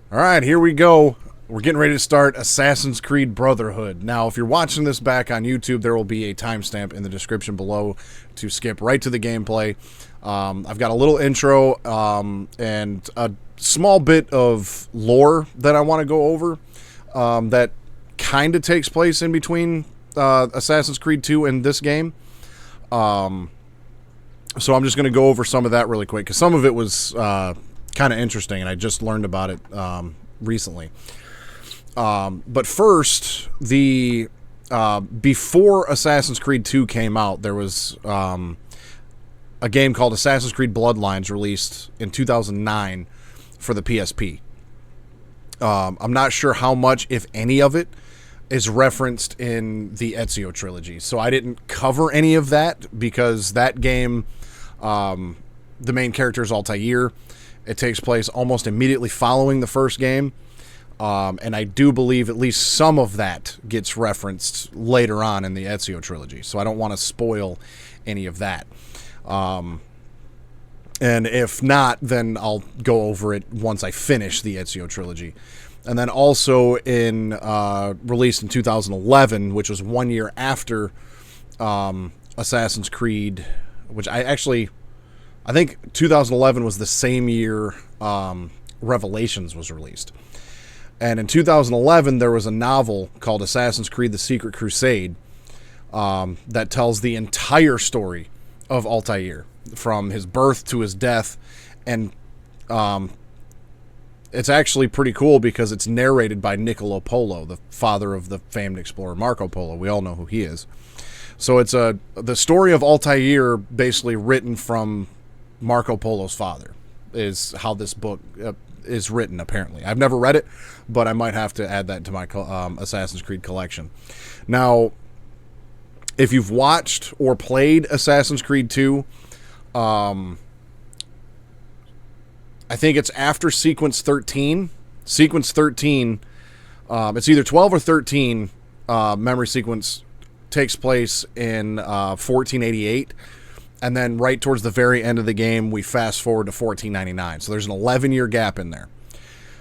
All right, here we go. We're getting ready to start Assassin's Creed Brotherhood. Now, if you're watching this back on YouTube, there will be a timestamp in the description below to skip right to the gameplay. I've got a little intro and a small bit of lore that I want to go over that kind of takes place in between Assassin's Creed 2 and this game. So I'm just going to go over some of that really quick because some of it was kind of interesting and I just learned about it recently. But first, before Assassin's Creed 2 came out, there was a game called Assassin's Creed Bloodlines released in 2009 for the PSP. I'm not sure how much, if any of it, is referenced in the Ezio trilogy. So I didn't cover any of that because that game, the main character is Altair. It takes place almost immediately following the first game. And I do believe at least some of that gets referenced later on in the Ezio trilogy. So I don't want to spoil any of that. And if not, then I'll go over it once I finish the Ezio trilogy. And then also released in 2011, which was 1 year after Assassin's Creed, which I think 2011 was the same year Revelations was released. And in 2011, there was a novel called Assassin's Creed: The Secret Crusade that tells the entire story of Altair, from his birth to his death. And it's actually pretty cool because it's narrated by Niccolo Polo, the father of the famed explorer Marco Polo. We all know who he is. So it's the story of Altair, basically written from Marco Polo's father, is how this book is written, apparently. I've never read it, but I might have to add that to my Assassin's Creed collection. Now, if you've watched or played Assassin's Creed 2, I think it's after Sequence 13. Sequence 13, it's either 12 or 13 memory sequence takes place in 1488. And then right towards the very end of the game, we fast forward to 1499. So there's an 11-year gap in there.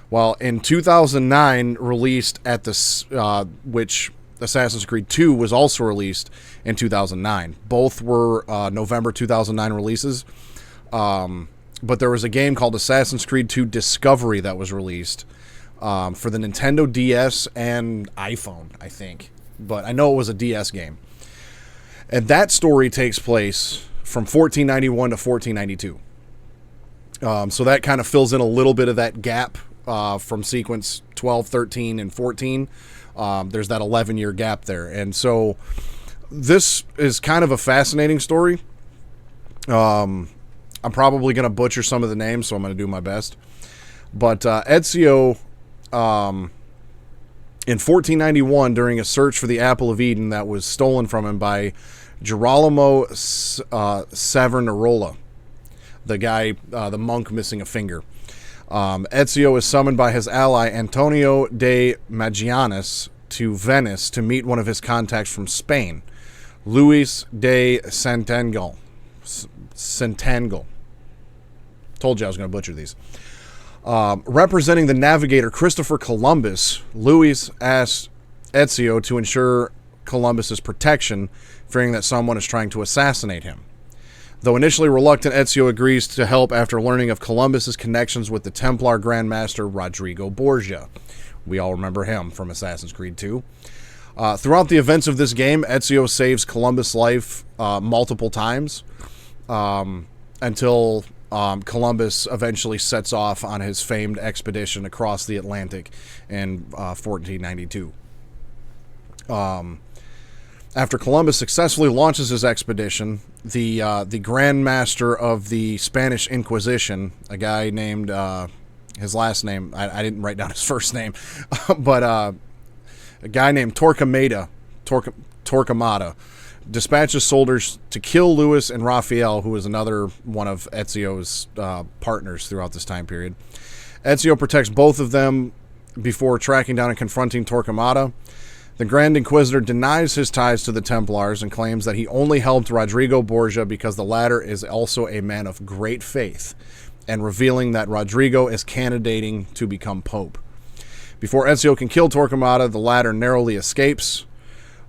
Well, in 2009, released at the which Assassin's Creed 2 was also released in 2009. Both were November 2009 releases. But there was a game called Assassin's Creed 2 Discovery that was released for the Nintendo DS and iPhone, I think. But I know it was a DS game. And that story takes place from 1491 to 1492. So that kind of fills in a little bit of that gap from sequence 12, 13, and 14. There's that 11-year gap there. And so this is kind of a fascinating story. I'm probably going to butcher some of the names, so I'm going to do my best. But Ezio, in 1491, during a search for the Apple of Eden that was stolen from him by Girolamo Savonarola, the guy, the monk missing a finger. Ezio is summoned by his ally Antonio de Magianis to Venice to meet one of his contacts from Spain, Luis de Centengal. Told you I was going to butcher these. Representing the navigator Christopher Columbus, Luis asks Ezio to ensure Columbus's protection, fearing that someone is trying to assassinate him. Though initially reluctant, Ezio agrees to help after learning of Columbus's connections with the Templar Grandmaster Rodrigo Borgia. We all remember him from Assassin's Creed 2. Throughout the events of this game, Ezio saves Columbus' life multiple times until Columbus eventually sets off on his famed expedition across the Atlantic in 1492. After Columbus successfully launches his expedition, the Grand Master of the Spanish Inquisition, a guy named, his last name, I didn't write down his first name, but a guy named Torquemada, dispatches soldiers to kill Louis and Raphael, who was another one of Ezio's partners throughout this time period. Ezio protects both of them before tracking down and confronting Torquemada. The Grand Inquisitor denies his ties to the Templars and claims that he only helped Rodrigo Borgia because the latter is also a man of great faith and revealing that Rodrigo is candidating to become Pope. Before Ezio can kill Torquemada, the latter narrowly escapes.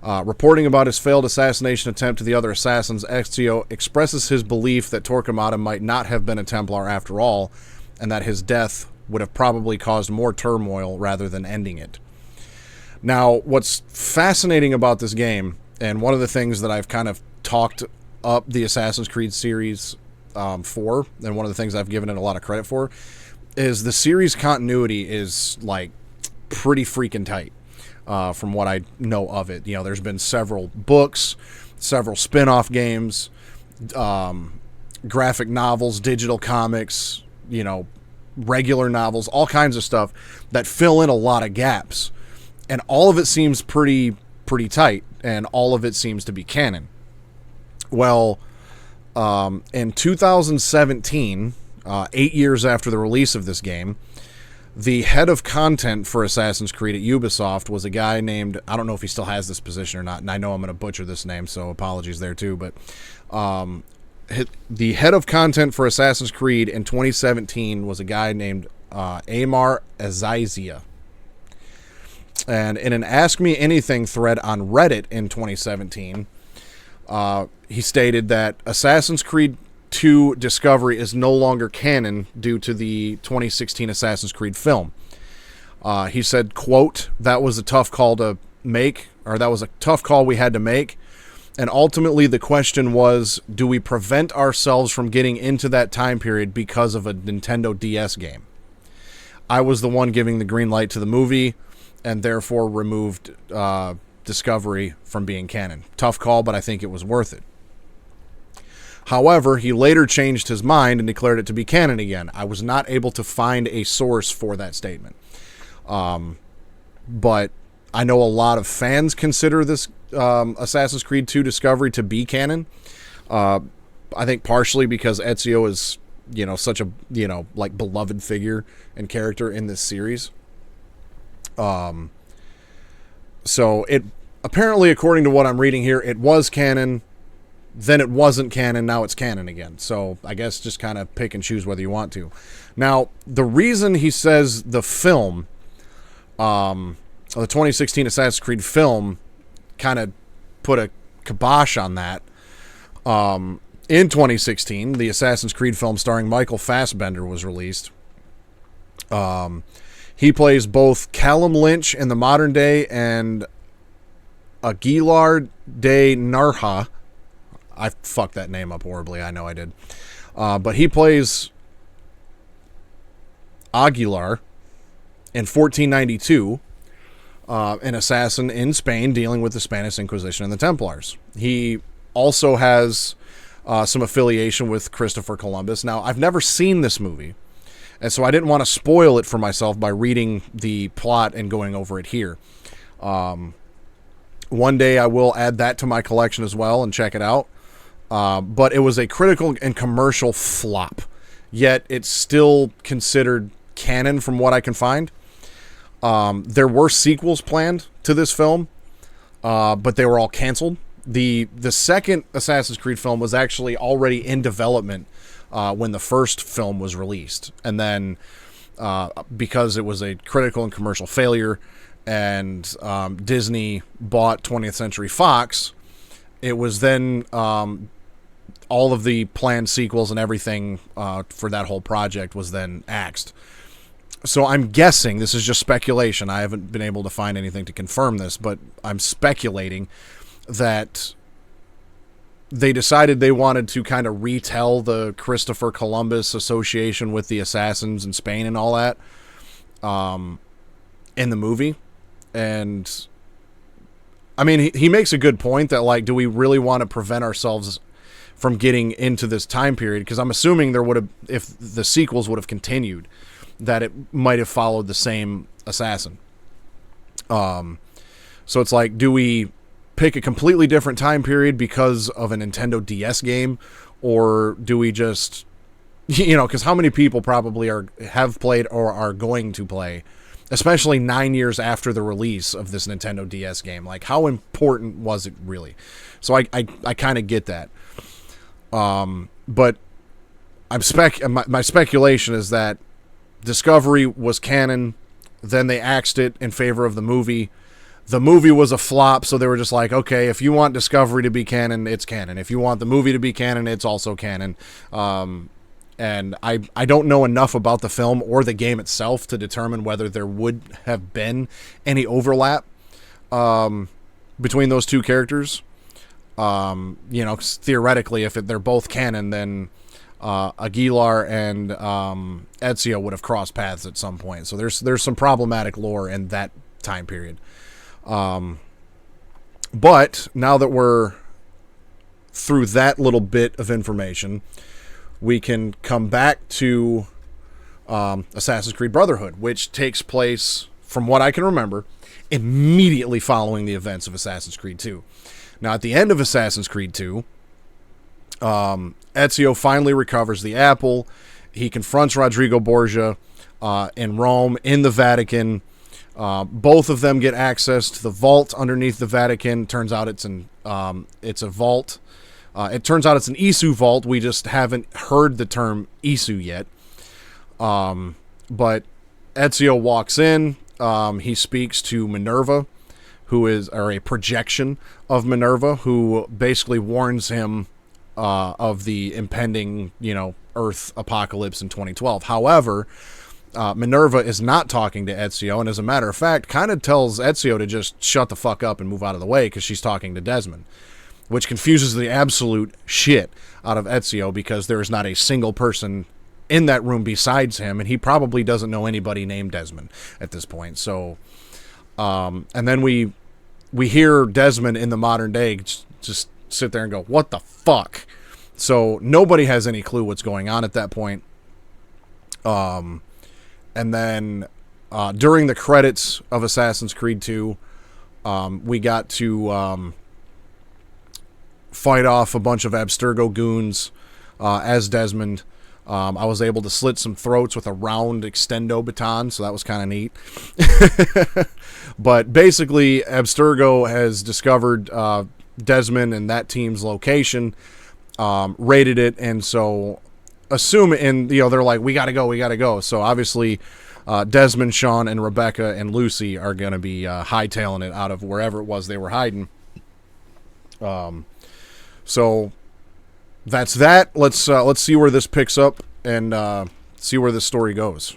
Reporting about his failed assassination attempt to the other assassins, Ezio expresses his belief that Torquemada might not have been a Templar after all, and that his death would have probably caused more turmoil rather than ending it. Now, what's fascinating about this game, and one of the things that I've kind of talked up the Assassin's Creed series for, and one of the things I've given it a lot of credit for, is the series continuity is like pretty freaking tight from what I know of it. You know, there's been several books, several spin-off games, graphic novels, digital comics, you know, regular novels, all kinds of stuff that fill in a lot of gaps. And all of it seems pretty tight, and all of it seems to be canon. Well, in 2017, 8 years after the release of this game, the head of content for Assassin's Creed at Ubisoft was a guy named, I don't know if he still has this position or not, and I know I'm going to butcher this name, so apologies there too, but the head of content for Assassin's Creed in 2017 was a guy named Amar Azizia. And in an Ask Me Anything thread on Reddit in 2017, he stated that Assassin's Creed 2 Discovery is no longer canon due to the 2016 Assassin's Creed film. He said, quote, that was a tough call to make, or that was a tough call we had to make. And ultimately the question was, do we prevent ourselves from getting into that time period because of a Nintendo DS game? I was the one giving the green light to the movie, and therefore removed Discovery from being canon. Tough call, but I think it was worth it. However, he later changed his mind and declared it to be canon again. I was not able to find a source for that statement. But I know a lot of fans consider this Assassin's Creed 2 Discovery to be canon. I think partially because Ezio is, you know, such a, you know, like beloved figure and character in this series. So it apparently, according to what I'm reading here, it was canon, then it wasn't canon, now it's canon again. So I guess just kind of pick and choose whether you want to. Now, the reason he says the film, the 2016 Assassin's Creed film, kind of put a kibosh on that. In 2016, the Assassin's Creed film starring Michael Fassbender was released. He plays both Callum Lynch in the modern day and Aguilar de Narja. I fucked that name up horribly. I know I did. But he plays Aguilar in 1492, an assassin in Spain dealing with the Spanish Inquisition and the Templars. He also has some affiliation with Christopher Columbus. Now, I've never seen this movie, and so I didn't want to spoil it for myself by reading the plot and going over it here. One day I will add that to my collection as well and check it out. But it was a critical and commercial flop. Yet it's still considered canon from what I can find. There were sequels planned to this film, but they were all canceled. The second Assassin's Creed film was actually already in development when the first film was released. And then because it was a critical and commercial failure and Disney bought 20th Century Fox, it was then all of the planned sequels and everything for that whole project was then axed. So I'm guessing, this is just speculation, I haven't been able to find anything to confirm this, but I'm speculating that they decided they wanted to kind of retell the Christopher Columbus association with the assassins in Spain and all that in the movie. And I mean, he makes a good point that, like, do we really want to prevent ourselves from getting into this time period? Because I'm assuming there would have, if the sequels would have continued, that it might have followed the same assassin. So it's like, do we pick a completely different time period because of a Nintendo DS game, or do we just, you know, because how many people probably have played or are going to play, especially 9 years after the release of this Nintendo DS game? Like, how important was it really? So I kind of get that. But my speculation is that Discovery was canon, then they axed it in favor of the movie. The movie was a flop, so they were just like, okay, if you want Discovery to be canon, it's canon. If you want the movie to be canon, it's also canon. And I don't know enough about the film or the game itself to determine whether there would have been any overlap between those two characters. You know, 'cause theoretically, if they're both canon, then Aguilar and Ezio would have crossed paths at some point. So there's some problematic lore in that time period. But now that we're through that little bit of information, we can come back to Assassin's Creed Brotherhood, which takes place, from what I can remember, immediately following the events of Assassin's Creed 2. Now, at the end of Assassin's Creed 2, Ezio finally recovers the apple. He confronts Rodrigo Borgia in Rome, in the Vatican. Both of them get access to the vault underneath the Vatican. Turns out it's a vault. It turns out it's an Isu vault. We just haven't heard the term Isu yet. But Ezio walks in. He speaks to Minerva, or a projection of Minerva, who basically warns him of the impending, Earth apocalypse in 2012. However, Minerva is not talking to Ezio, and as a matter of fact, kind of tells Ezio to just shut the fuck up and move out of the way because she's talking to Desmond, which confuses the absolute shit out of Ezio because there is not a single person in that room besides him, and he probably doesn't know anybody named Desmond at this point. So, and then we hear Desmond in the modern day just sit there and go, what the fuck? So nobody has any clue what's going on at that point. And then during the credits of Assassin's Creed 2, we got to fight off a bunch of Abstergo goons as Desmond. I was able to slit some throats with a round extendo baton, so that was kind of neat. But basically, Abstergo has discovered Desmond and that team's location, raided it, and so they're like, we gotta go. So obviously, Desmond, Sean, and Rebecca and Lucy are gonna be hightailing it out of wherever it was they were hiding. So that's that. Let's see where this picks up and see where this story goes.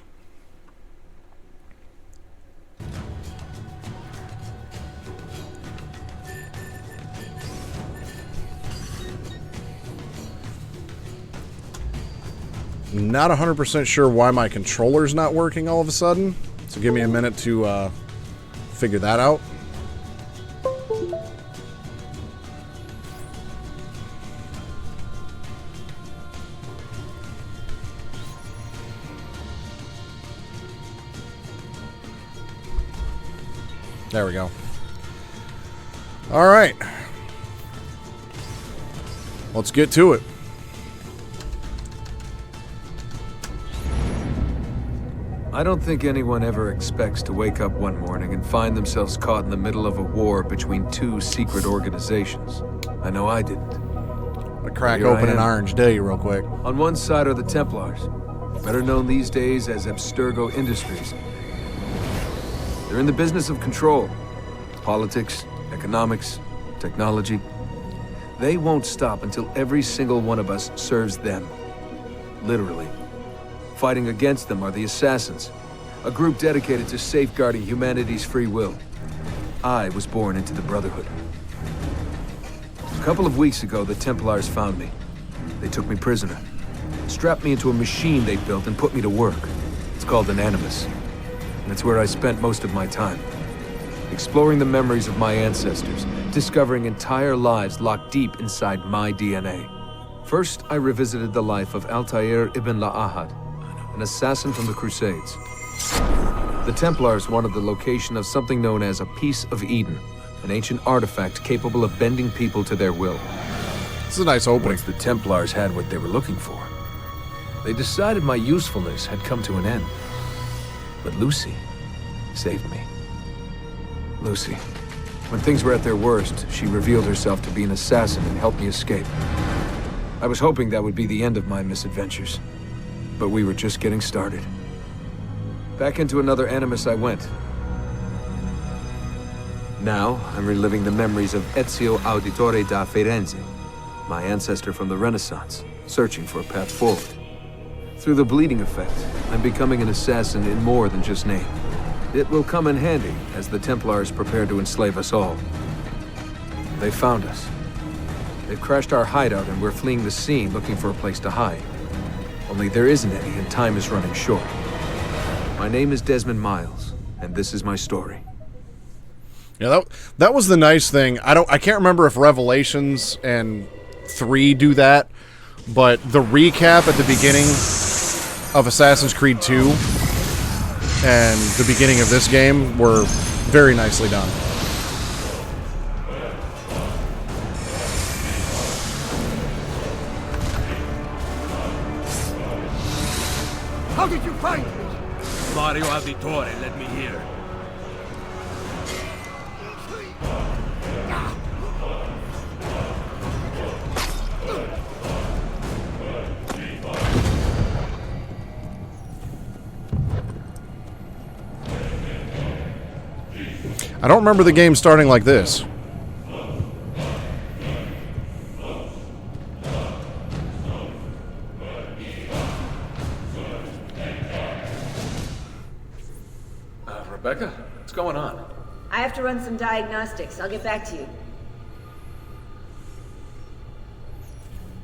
Not 100% sure why my controller's not working all of a sudden, so give me a minute to figure that out. There we go. All right. Let's get to it. I don't think anyone ever expects to wake up one morning and find themselves caught in the middle of a war between two secret organizations. I know I didn't. I'll crack open an orange day real quick. On one side are the Templars, better known these days as Abstergo Industries. They're in the business of control. Politics, economics, technology. They won't stop until every single one of us serves them. Literally. Fighting against them are the Assassins, a group dedicated to safeguarding humanity's free will. I was born into the Brotherhood. A couple of weeks ago, the Templars found me. They took me prisoner, strapped me into a machine they built and put me to work. It's called an Animus, and it's where I spent most of my time. Exploring the memories of my ancestors, discovering entire lives locked deep inside my DNA. First, I revisited the life of Altair ibn La'ahad, an assassin from the Crusades. The Templars wanted the location of something known as a Piece of Eden, an ancient artifact capable of bending people to their will. This is a nice opening. Once the Templars had what they were looking for, they decided my usefulness had come to an end. But Lucy saved me. Lucy. When things were at their worst, she revealed herself to be an assassin and helped me escape. I was hoping that would be the end of my misadventures. But we were just getting started. Back into another Animus I went. Now, I'm reliving the memories of Ezio Auditore da Firenze, my ancestor from the Renaissance, searching for a path forward. Through the bleeding effect, I'm becoming an assassin in more than just name. It will come in handy as the Templars prepare to enslave us all. They found us. They've crashed our hideout and we're fleeing the scene looking for a place to hide. Only there isn't any and time is running short. My name is Desmond Miles, and this is my story. Yeah, that was the nice thing. I can't remember if Revelations and 3 do that, but the recap at the beginning of Assassin's Creed 2 and the beginning of this game were very nicely done. How did you find me? Mario Auditore led me here. I don't remember the game starting like this. Rebecca, what's going on? I have to run some diagnostics. I'll get back to you.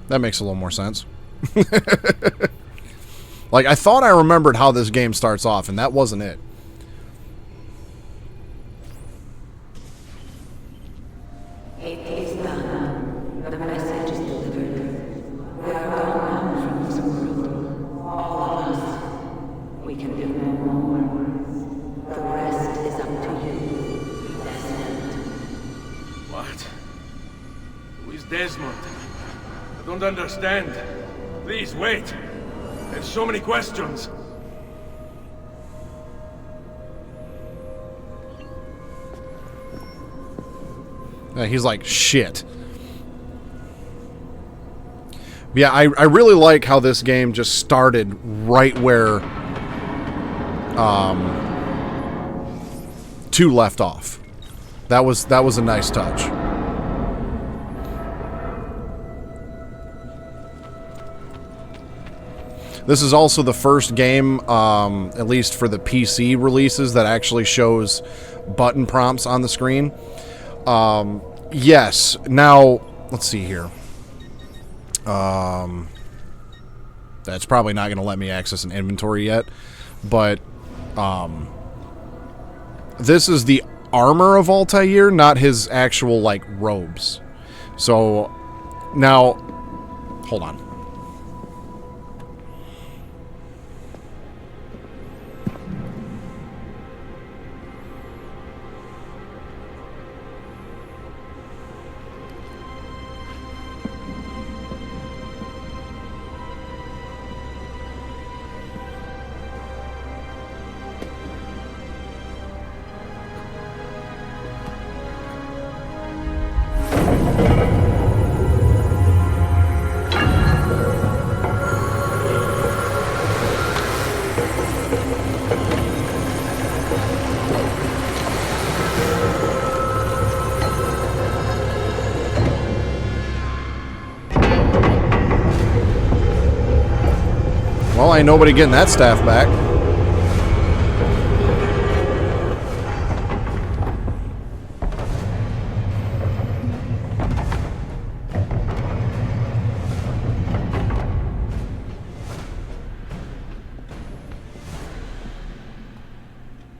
That makes a little more sense. Like, I thought I remembered how this game starts off, and that wasn't it. It is done. The message is delivered. We are gone now from this world. All of us. We can do no more. The rest is up to you, Desmond. What? Who is Desmond? I don't understand. Please, wait. There's so many questions. He's like, shit. Yeah, I really like how this game just started right where 2 left off. That was a nice touch. This is also the first game, at least for the PC releases, that actually shows button prompts on the screen. Yes. Now, let's see here. That's probably not going to let me access an inventory yet, but this is the armor of Altair, not his actual, like, robes. So, now, hold on. Well, ain't nobody getting that staff back.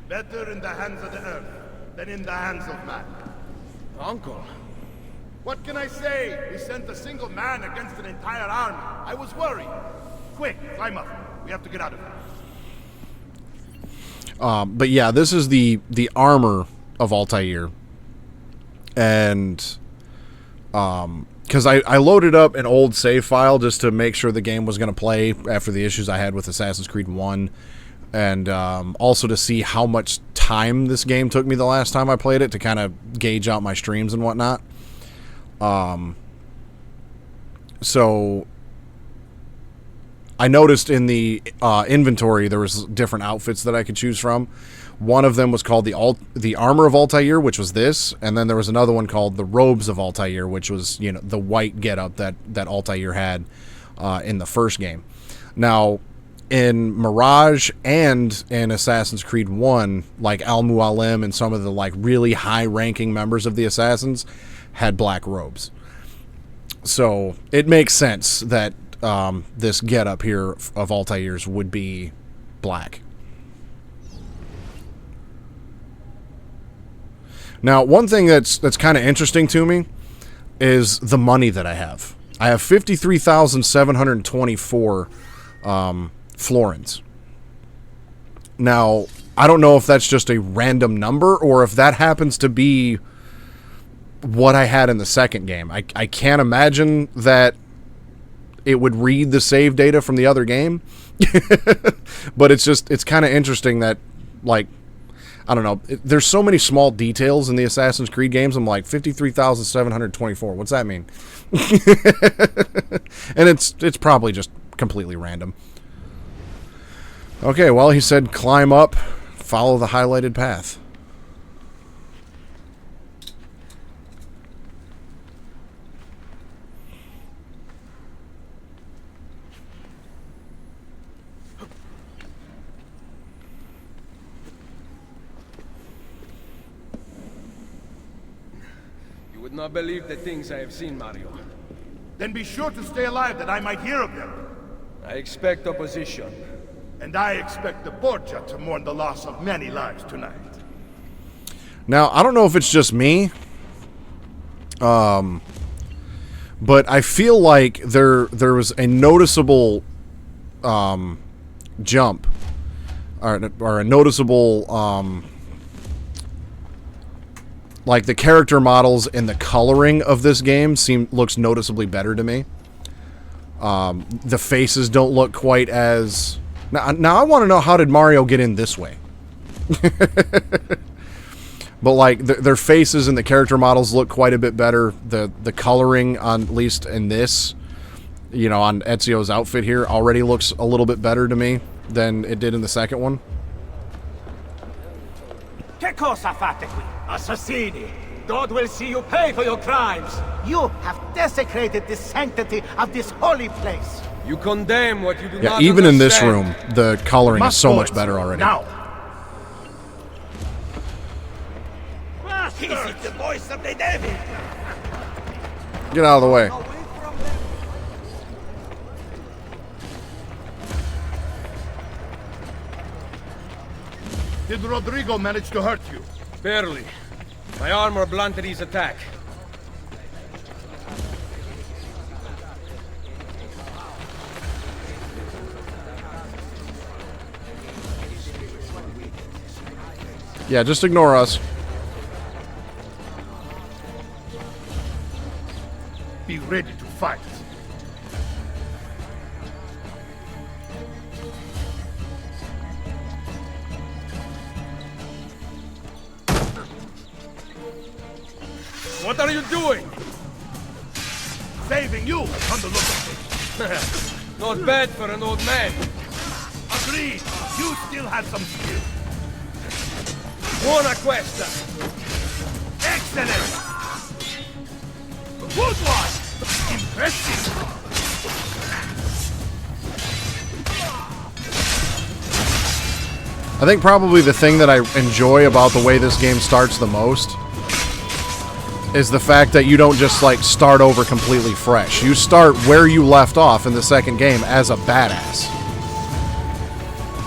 Better in the hands of the earth than in the hands of man. Uncle. What can I say? We sent a single man against an entire army. I was worried. Quick, climb up. We have to get out of here. But yeah, this is the armor of Altair. And because I loaded up an old save file just to make sure the game was going to play after the issues I had with Assassin's Creed 1. And also to see how much time this game took me the last time I played it to kind of gauge out my streams and whatnot. So I noticed in the inventory there was different outfits that I could choose from. One of them was called the Armor of Altair, which was this, and then there was another one called the Robes of Altair, which was, you know, the white getup that Altair had in the first game. Now, in Mirage and in Assassin's Creed 1, like Al-Mualim and some of the like really high-ranking members of the Assassins had black robes. So it makes sense that this getup here of Altair's would be black. Now, one thing that's kind of interesting to me is the money that I have. I have 53,724 florins. Now, I don't know if that's just a random number or if that happens to be what I had in the second game. I can't imagine that it would read the save data from the other game. But it's kind of interesting that, like, I don't know. There's so many small details in the Assassin's Creed games. I'm like, 53,724. What's that mean? And it's probably just completely random. Okay, well, he said climb up, follow the highlighted path. You would not believe the things I have seen, Mario. Then be sure to stay alive that I might hear of them. I expect opposition. And I expect the Borgia to mourn the loss of many lives tonight. Now, I don't know if it's just me, but I feel like there was a noticeable jump, or a noticeable, like the character models and the coloring of this game looks noticeably better to me. The faces don't look quite as... Now I want to know, how did Mario get in this way? But like their faces and the character models look quite a bit better. The coloring, on at least in this, you know, on Ezio's outfit here, already looks a little bit better to me than it did in the second one. Che cosa fate qui? Assassini! God will see you pay for your crimes! You have desecrated the sanctity of this holy place! You condemn what you do Yeah, not even in this understand. room, the coloring is so much better already. Now! This is the voice of the devil! Get out of the way. Did Rodrigo manage to hurt you? Barely. My armor blunted his attack. Yeah, just ignore us. Be ready to fight. What are you doing? Saving you, on the look of it. Not bad for an old man. Agreed. You still have some skill. Buona questa. Excellent. Good one. Impressive. I think probably the thing that I enjoy about the way this game starts the most is the fact that you don't just like start over completely fresh. You start where you left off in the second game as a badass.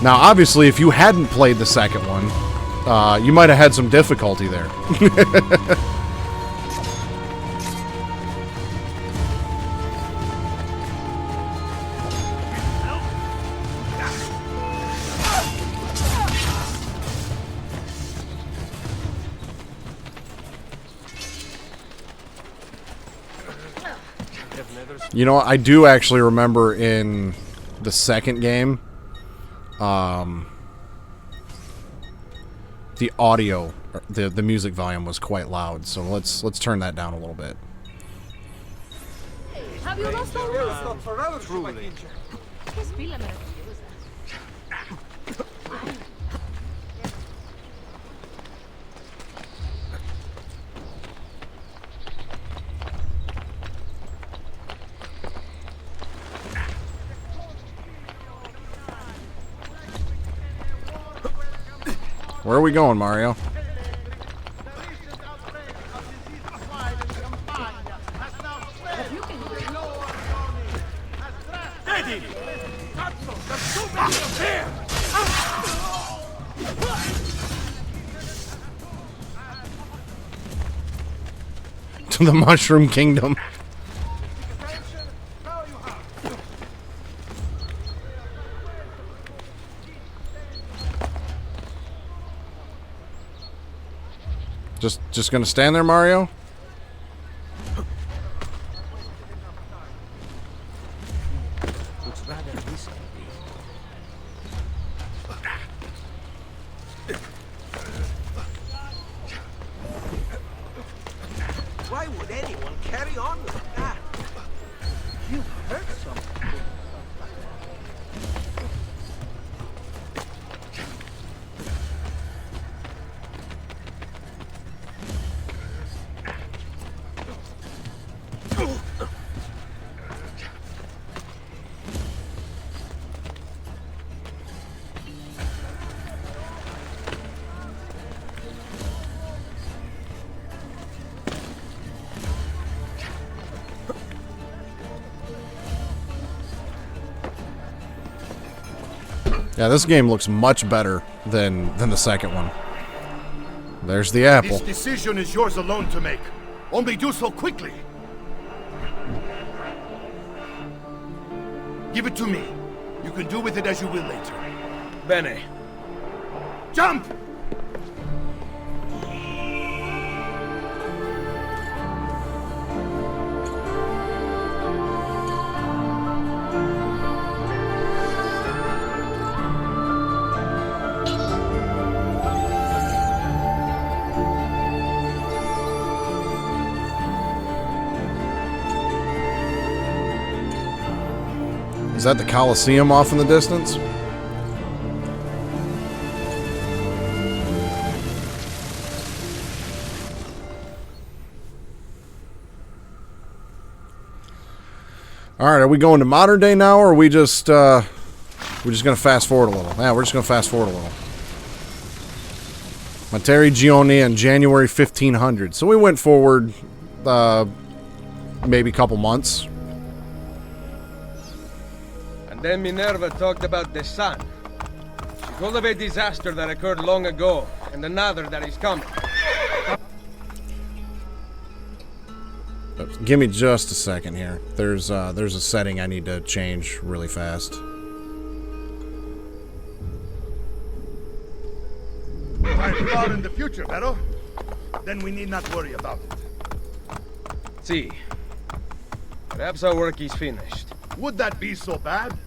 Now, obviously, if you hadn't played the second one, you might have had some difficulty there. You know, I do actually remember in the second game, the audio, the music volume was quite loud, so let's turn that down a little bit. Have you lost all reason? Truly. Ska spilla med det. Where are we going, Mario? Eddie! There's too many of here! To the Mushroom Kingdom. Just gonna stand there, Mario? Looks rather risky. Why would anyone carry on like that? You hurt someone. Yeah, this game looks much better than the second one. There's the apple. This decision is yours alone to make. Only do so quickly. Give it to me. You can do with it as you will later. Bene. Jump! Is that the Colosseum off in the distance? All right, are we going to modern day now, or are we just we're just gonna fast forward a little? Yeah, we're just gonna fast forward a little. Materi Gioni in January 1500. So we went forward maybe a couple months. And then Minerva talked about the sun. She told of a disaster that occurred long ago, and another that is coming. Give me just a second here. There's a setting I need to change really fast. Quite far in the future, Vero. Then we need not worry about it. See. Perhaps our work is finished. Would that be so bad?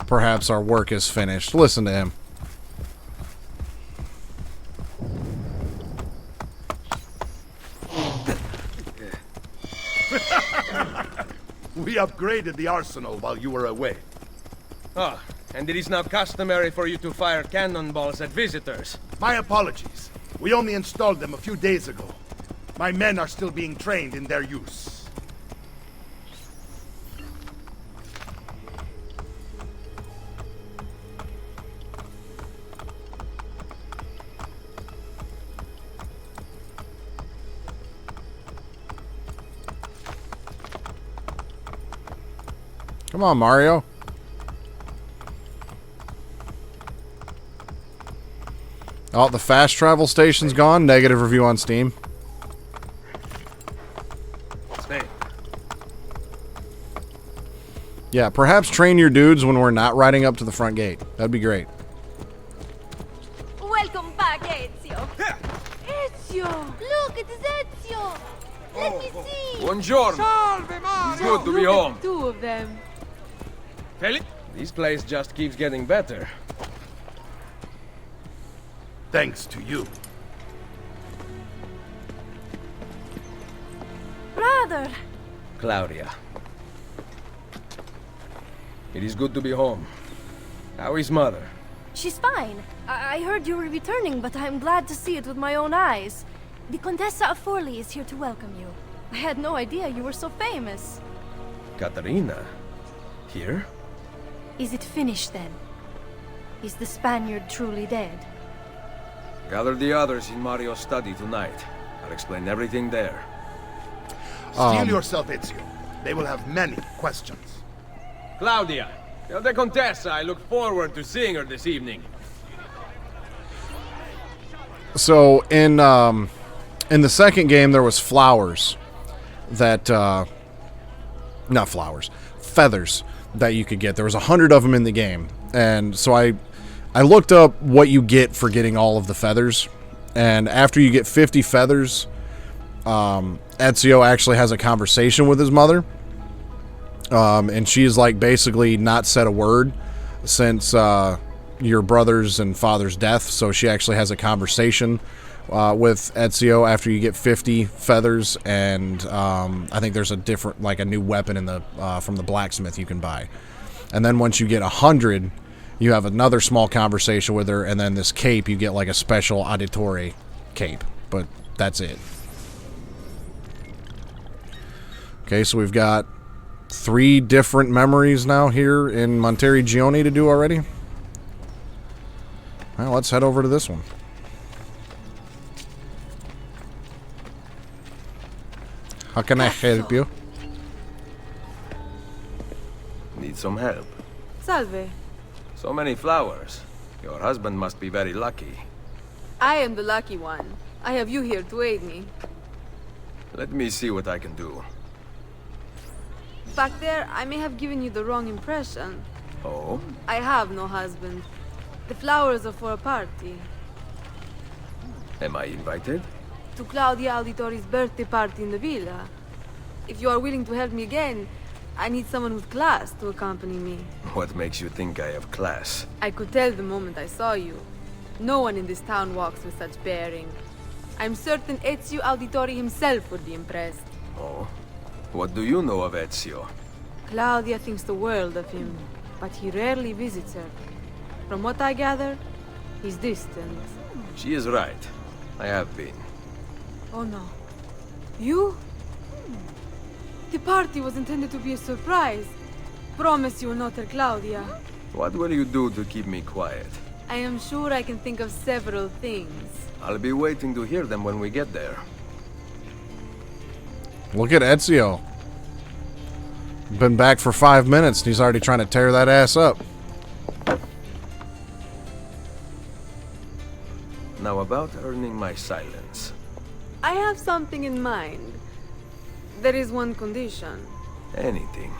Perhaps our work is finished. Listen to him. We upgraded the arsenal while you were away. Ah, and it is now customary for you to fire cannonballs at visitors. My apologies. We only installed them a few days ago. My men are still being trained in their use. Come on, Mario. Oh, the fast travel station's gone. Negative review on Steam. Stay. Yeah, perhaps train your dudes when we're not riding up to the front gate. That'd be great. Welcome back, Ezio. Ezio! Look, it is Ezio! Let me see! Buongiorno. Salve, Mario! It's good to be Look home. at two of them. Feli? This place just keeps getting better. Thanks to you. Brother, Claudia. It is good to be home. How is mother? She's fine. I heard you were returning, but I'm glad to see it with my own eyes. The Contessa of Forley is here to welcome you. I had no idea you were so famous. Katarina? Here? Is it finished then? Is the Spaniard truly dead? Gather the others in Mario's study tonight. I'll explain everything there. Steel yourself, Ezio. They will have many questions. Claudia! Tell the Contessa I look forward to seeing her this evening. So in the second game there was flowers that not flowers, feathers that you could get. There was 100 of them in the game, and so I looked up what you get for getting all of the feathers, and after you get 50 feathers, Ezio actually has a conversation with his mother, and she's like basically not said a word since your brother's and father's death, so she actually has a conversation with Ezio after you get 50 feathers, and I think there's a different, like a new weapon in the from the blacksmith you can buy. And then once you get 100, you have another small conversation with her, and then this cape, you get like a special auditore cape, but that's it. Okay, so we've got 3 different memories now here in Monteriggioni to do already. Well, let's head over to this one. How can I help you? Need some help. Salve. So many flowers. Your husband must be very lucky. I am the lucky one. I have you here to aid me. Let me see what I can do. Back there, I may have given you the wrong impression. Oh? I have no husband. The flowers are for a party. Am I invited? To Claudia Auditori's birthday party in the villa. If you are willing to help me again, I need someone with class to accompany me. What makes you think I have class? I could tell the moment I saw you. No one in this town walks with such bearing. I'm certain Ezio Auditori himself would be impressed. Oh? What do you know of Ezio? Claudia thinks the world of him, but he rarely visits her. From what I gather, he's distant. She is right. I have been. Oh no. You? The party was intended to be a surprise. Promise you will not tell Claudia. What will you do to keep me quiet? I am sure I can think of several things. I'll be waiting to hear them when we get there. Look at Ezio. Been back for 5 minutes and he's already trying to tear that ass up. Now about earning my silence. I have something in mind. There is one condition. Anything.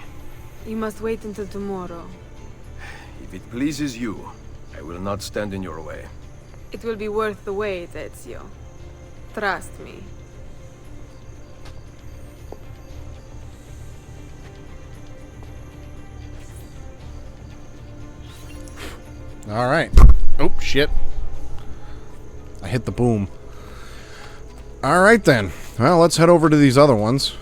You must wait until tomorrow. If it pleases you, I will not stand in your way. It will be worth the wait, Ezio. Trust me. Alright. Oh, shit. I hit the boom. Alright then. Well, let's head over to these other ones.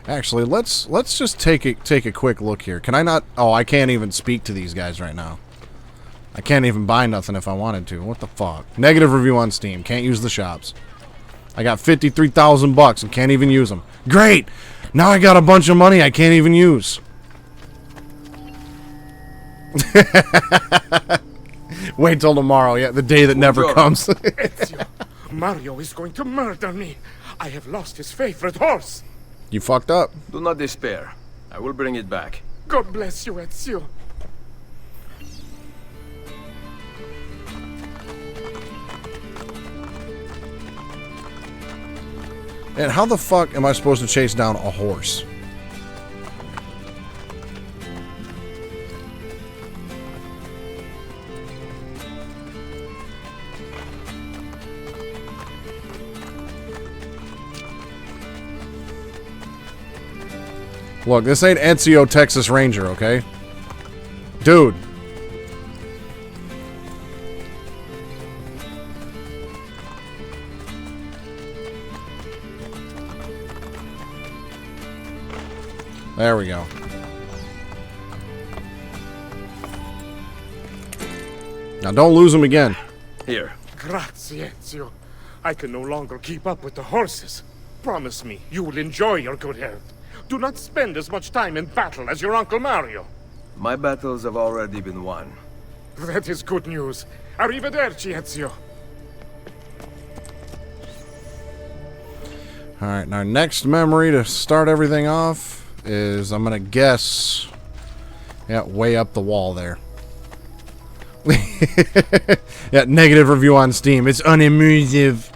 Actually, let's just take a quick look here. Can I not? Oh, I can't even speak to these guys right now. I can't even buy nothing if I wanted to. What the fuck? Negative review on Steam. Can't use the shops. I got 53,000 bucks and can't even use them. Great! Now I got a bunch of money I can't even use. Wait till tomorrow. Yeah, the day that never comes. Ezio, Mario is going to murder me. I have lost his favorite horse. You fucked up. Do not despair. I will bring it back. God bless you, Ezio. And how the fuck am I supposed to chase down a horse? Look, this ain't Ezio Texas Ranger, okay? Dude. There we go. Now don't lose him again. Here. Grazie, Ezio. I can no longer keep up with the horses. Promise me you will enjoy your good health. Do not spend as much time in battle as your Uncle Mario. My battles have already been won. That is good news. Arrivederci, Ezio. Alright, our next memory to start everything off is, I'm gonna guess, yeah, way up the wall there. Yeah, negative review on Steam. It's unimmersive.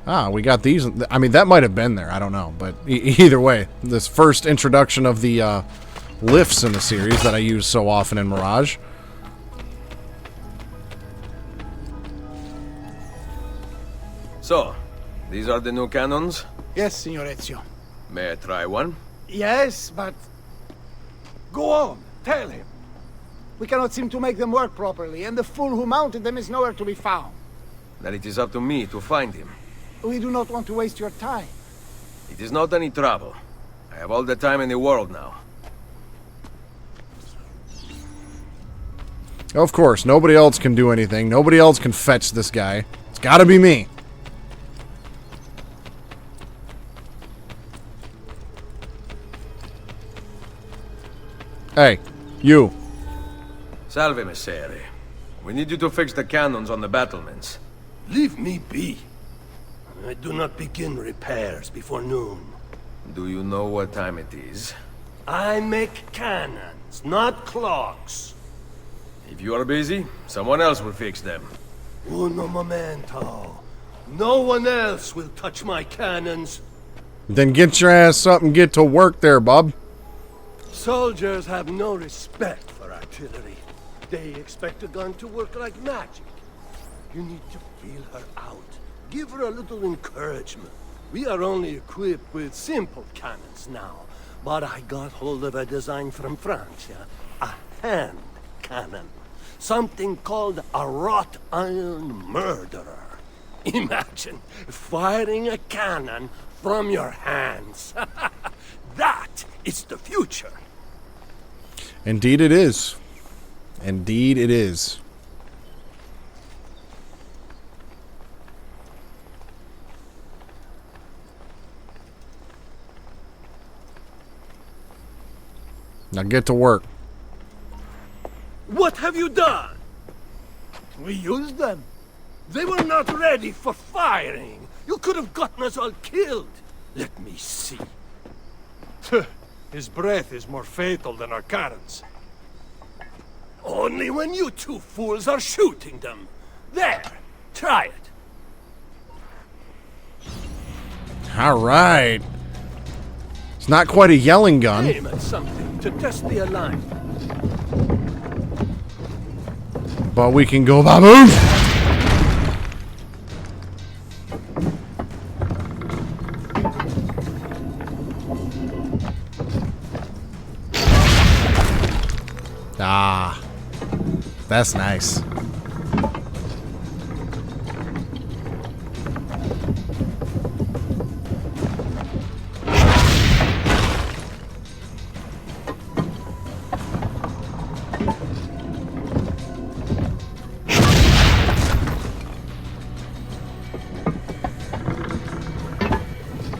Ah, we got these. I mean, that might have been there. I don't know. But either way, this first introduction of the lifts in the series that I use so often in Mirage. So, these are the new cannons? Yes, Signor Ezio. May I try one? Yes, but... Go on, tell him. We cannot seem to make them work properly, and the fool who mounted them is nowhere to be found. Then it is up to me to find him. We do not want to waste your time. It is not any trouble. I have all the time in the world now. Of course, nobody else can do anything. Nobody else can fetch this guy. It's gotta be me. Hey, you. Salve, Messere. We need you to fix the cannons on the battlements. Leave me be. I do not begin repairs before noon. Do you know what time it is? I make cannons, not clocks. If you are busy, someone else will fix them. Uno momento. No one else will touch my cannons. Then get your ass up and get to work there, bub. Soldiers have no respect for artillery. They expect a gun to work like magic. You need to feel her out. Give her a little encouragement. We are only equipped with simple cannons now. But I got hold of a design from France, a hand cannon. Something called a wrought iron murderer. Imagine firing a cannon from your hands. That is the future. Indeed it is. Indeed it is. Now get to work. What have you done? We used them. They were not ready for firing. You could have gotten us all killed. Let me see. His breath is more fatal than our cannons. Only when you two fools are shooting them. There, try it. All right. It's not quite a yelling gun. Aim at something to test the alignment. But we can go baboom! Ah, that's nice.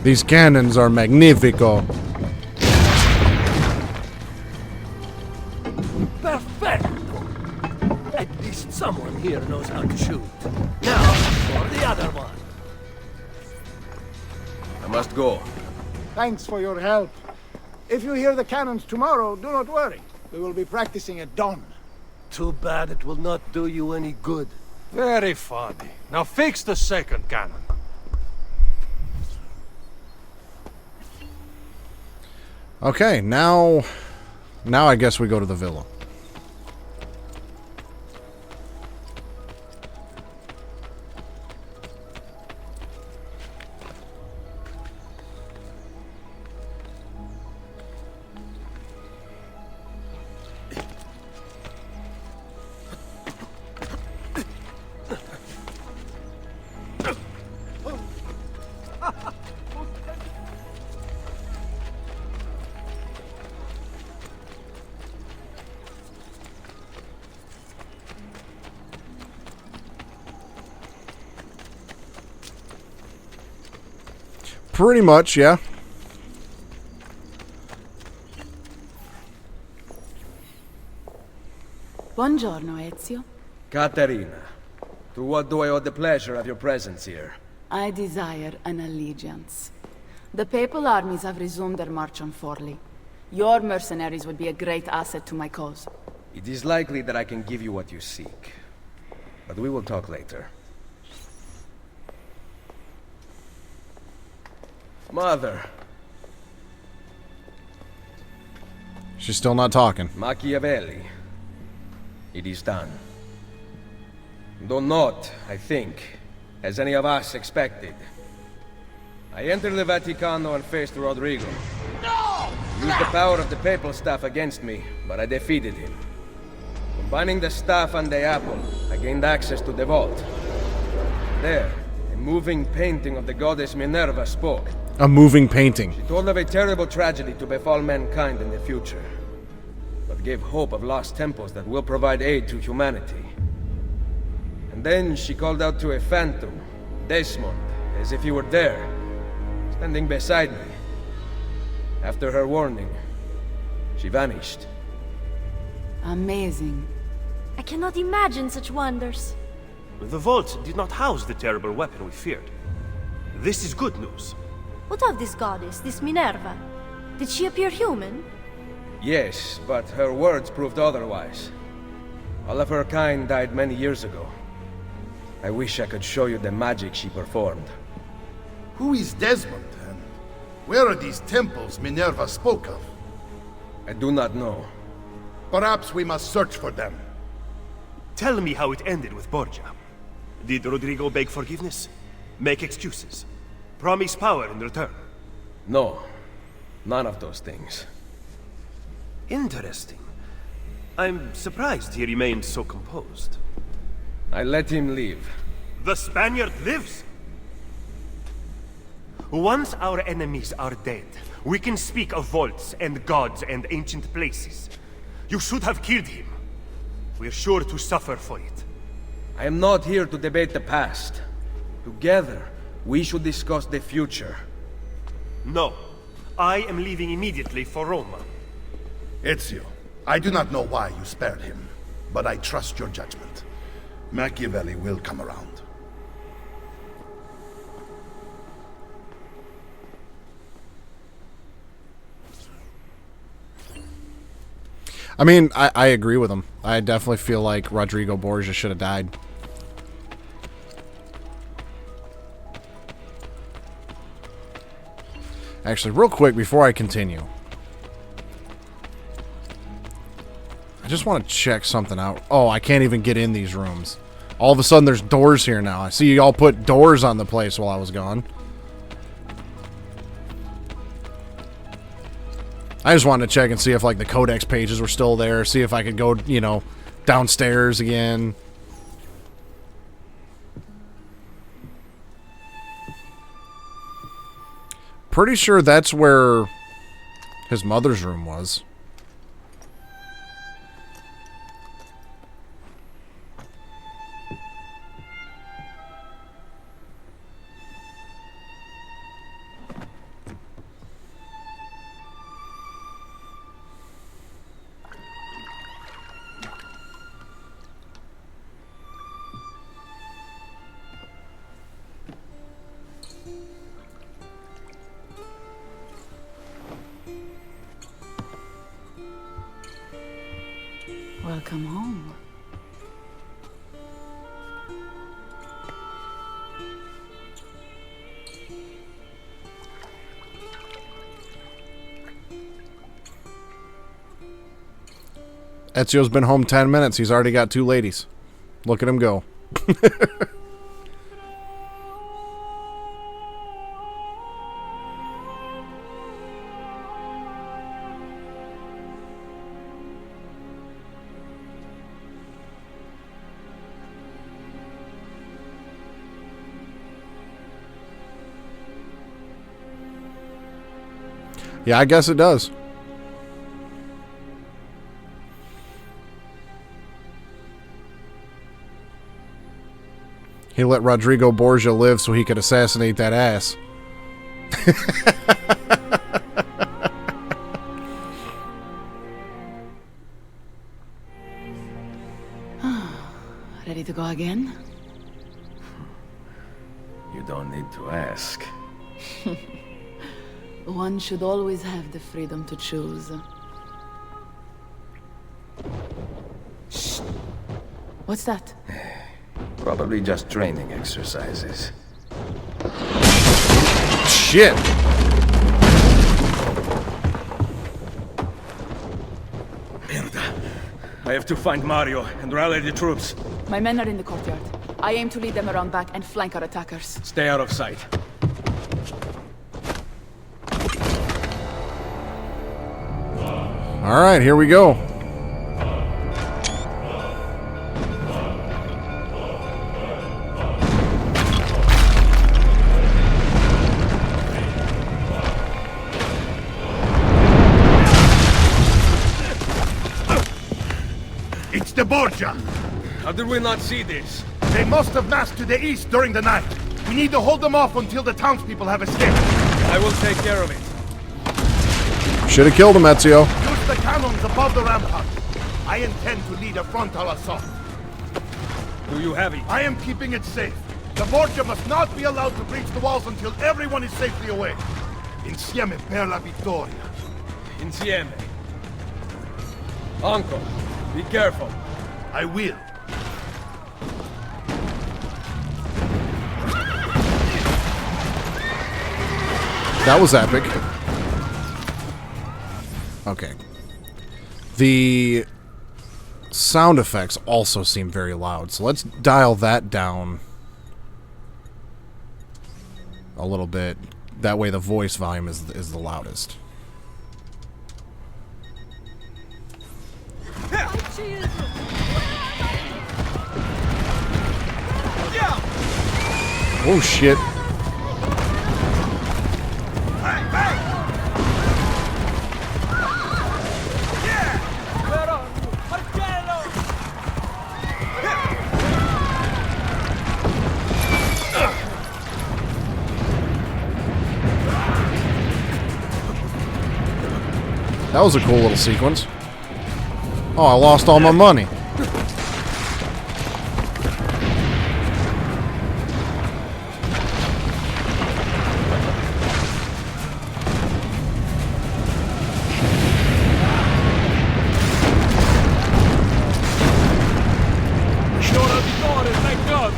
These cannons are magnifico. Perfecto. At least someone here knows how to shoot. Now, for the other one. I must go. Thanks for your help. If you hear the cannons tomorrow, do not worry. We will be practicing at dawn. Too bad it will not do you any good. Very funny. Now fix the second cannon. Okay, now I guess we go to the villa. Pretty much, yeah. Buongiorno, Ezio. Caterina, to what do I owe the pleasure of your presence here? I desire an allegiance. The Papal armies have resumed their march on Forli. Your mercenaries would be a great asset to my cause. It is likely that I can give you what you seek. But we will talk later. Mother. She's still not talking. Machiavelli. It is done. Though not, I think, as any of us expected. I entered the Vaticano and faced Rodrigo. No! He used the power of the papal staff against me, but I defeated him. Combining the staff and the apple, I gained access to the vault. There, a moving painting of the goddess Minerva spoke. A moving painting. She told of a terrible tragedy to befall mankind in the future, but gave hope of lost temples that will provide aid to humanity. And then she called out to a phantom, Desmond, as if he were there, standing beside me. After her warning, she vanished. Amazing. I cannot imagine such wonders. The vault did not house the terrible weapon we feared. This is good news. What of this goddess, this Minerva? Did she appear human? Yes, but her words proved otherwise. All of her kind died many years ago. I wish I could show you the magic she performed. Who is Desmond, and where are these temples Minerva spoke of? I do not know. Perhaps we must search for them. Tell me how it ended with Borgia. Did Rodrigo beg forgiveness? Make excuses? Promise power in return? No. None of those things. Interesting. I'm surprised he remained so composed. I let him leave. The Spaniard lives! Once our enemies are dead, we can speak of vaults and gods and ancient places. You should have killed him. We're sure to suffer for it. I am not here to debate the past. Together, we should discuss the future. No. I am leaving immediately for Roma. Ezio, I do not know why you spared him, but I trust your judgment. Machiavelli will come around. I mean, I agree with him. I definitely feel like Rodrigo Borgia should have died. Actually, real quick before I continue, I just want to check something out. Oh, I can't even get in these rooms. All of a sudden, there's doors here now. I see you all put doors on the place while I was gone. I just wanted to check and see if, like, the codex pages were still there. See if I could go, you know, downstairs again. Pretty sure that's where his mother's room was. Welcome home. Ezio's been home 10 minutes. He's already got 2 ladies. Look at him go. Yeah, I guess it does. He let Rodrigo Borgia live so he could assassinate that ass. Ready to go again? You don't need to ask. One should always have the freedom to choose. Shh. What's that? Probably just training exercises. Shit! Merda. I have to find Mario and rally the troops. My men are in the courtyard. I aim to lead them around back and flank our attackers. Stay out of sight. All right, here we go. It's the Borgia! How did we not see this? They must have massed to the east during the night. We need to hold them off until the townspeople have escaped. I will take care of it. Should have killed him, Ezio. Use the cannons above the rampart. I intend to lead a frontal assault. Do you have it? I am keeping it safe. The Borgia must not be allowed to breach the walls until everyone is safely away. Insieme per la vittoria. Insieme. Uncle, be careful. I will. That was epic. Okay. The sound effects also seem very loud, so let's dial that down a little bit. That way the voice volume is the loudest. Oh shit. That was a cool little sequence. Oh, I lost all my money. Thank God!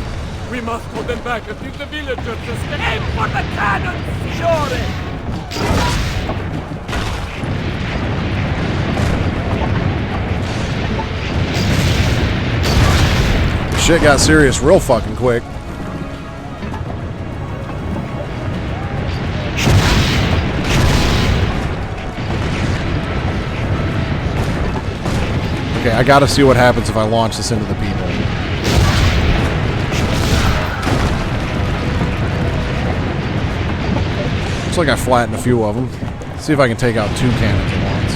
We must hold them back until the villagers escape. Aim for the cannon, Signore! Shit got serious real fucking quick. Okay, I gotta see what happens if I launch this into the people. Looks like I flattened a few of them. Let's see if I can take out 2 cannons at once.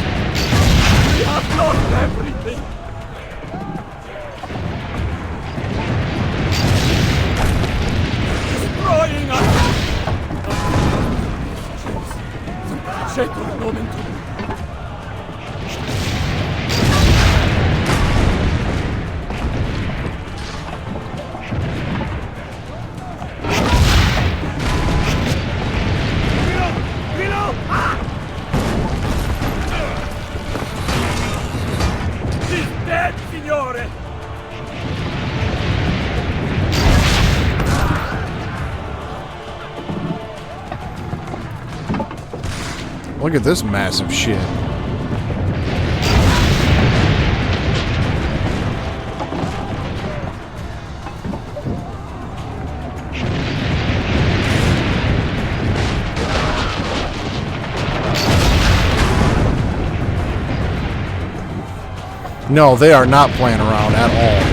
We have lost everything! Destroying us! C'è un momento. Look at this massive shit. No, they are not playing around at all.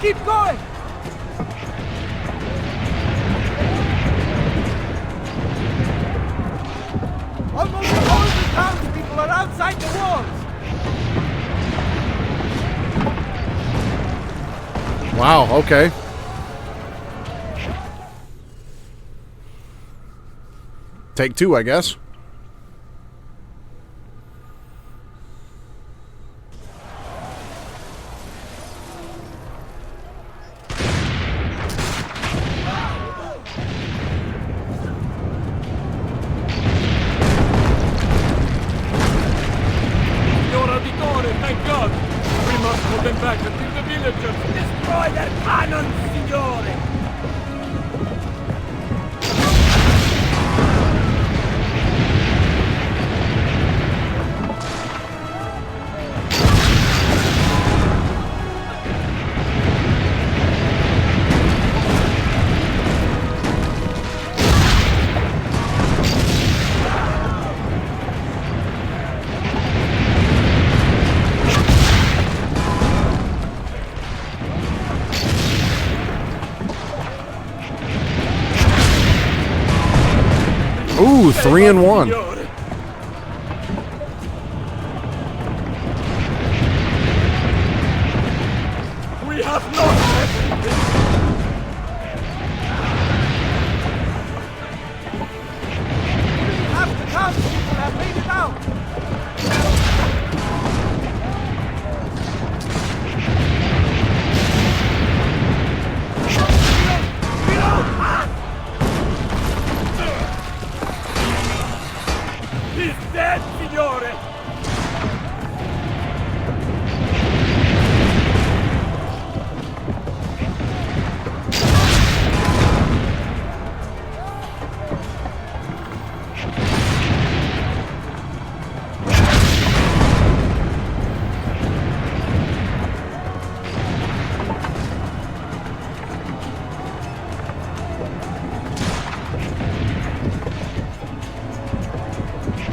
Keep going! Almost all the townspeople are outside the walls! Wow, okay. Take two, I guess. Thank God! We must hold them back until the villagers destroy their cannons, signore! Ooh, 3 and 1. We have not everything. Half the townspeople have made it out. He's dead, signore!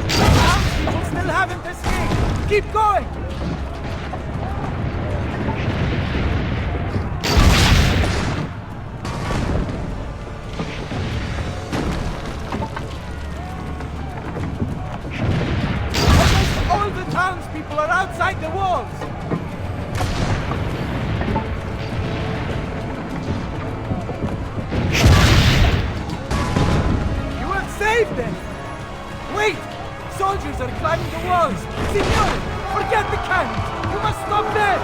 Townspeople still haven't escaped. Keep going. Almost all the townspeople are outside the walls. You have saved them. Wait! Soldiers are climbing the walls! Signore! Forget the cannons! You must stop them!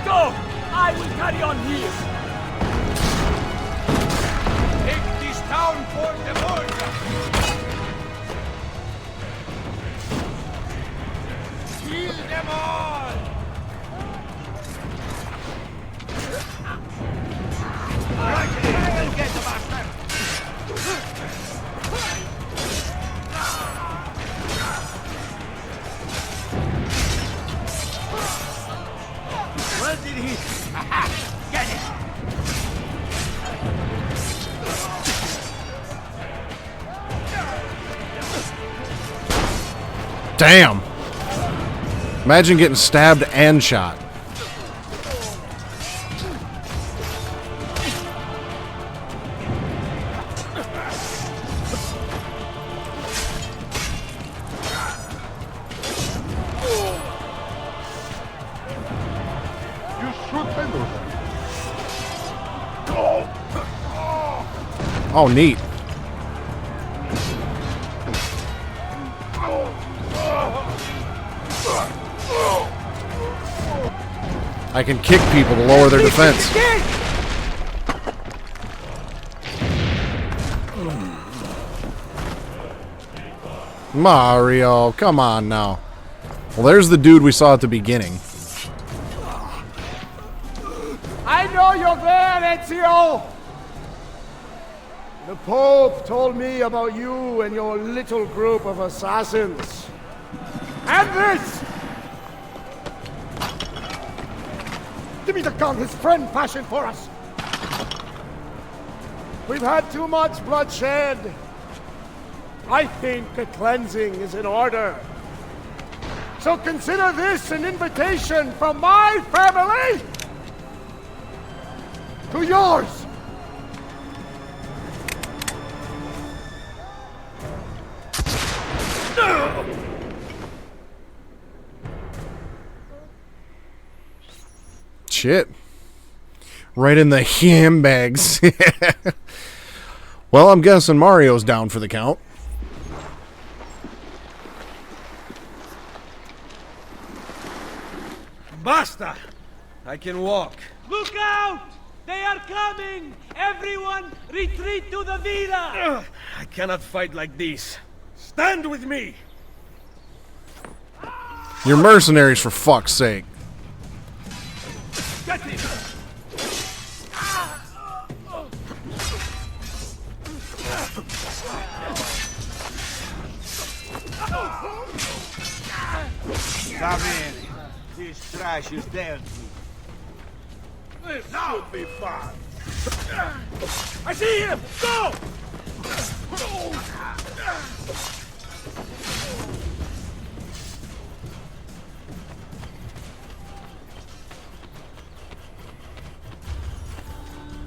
Go! I will carry on here! Take this town for the border! Kill them all! Right, I will get the bastard! Where did he... Aha! Get it! Damn. Imagine getting stabbed and shot. Oh, neat. I can kick people to lower their defense. Mario, come on now. Well, there's the dude we saw at the beginning. I know you're there, Ezio! The Pope told me about you and your little group of assassins. And this! Give me the gun his friend fashioned for us! We've had too much bloodshed. I think a cleansing is in order. So consider this an invitation from my family to yours! Shit. Right in the handbags. Well, I'm guessing Mario's down for the count. Basta! I can walk. Look out! They are coming! Everyone, retreat to the villa! I cannot fight like this. Stand with me! You're mercenaries, for fuck's sake. Get him! Come in. This trash is dead. This should be fun. I see him! Go!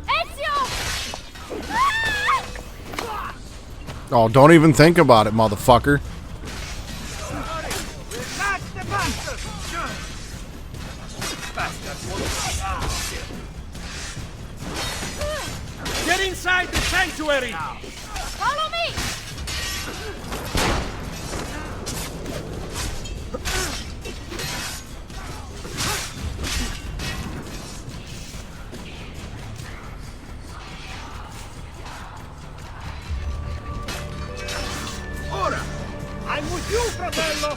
Ezio! Oh, don't even think about it, motherfucker. Get inside the sanctuary! Follow me! Ora! I'm with you, fratello!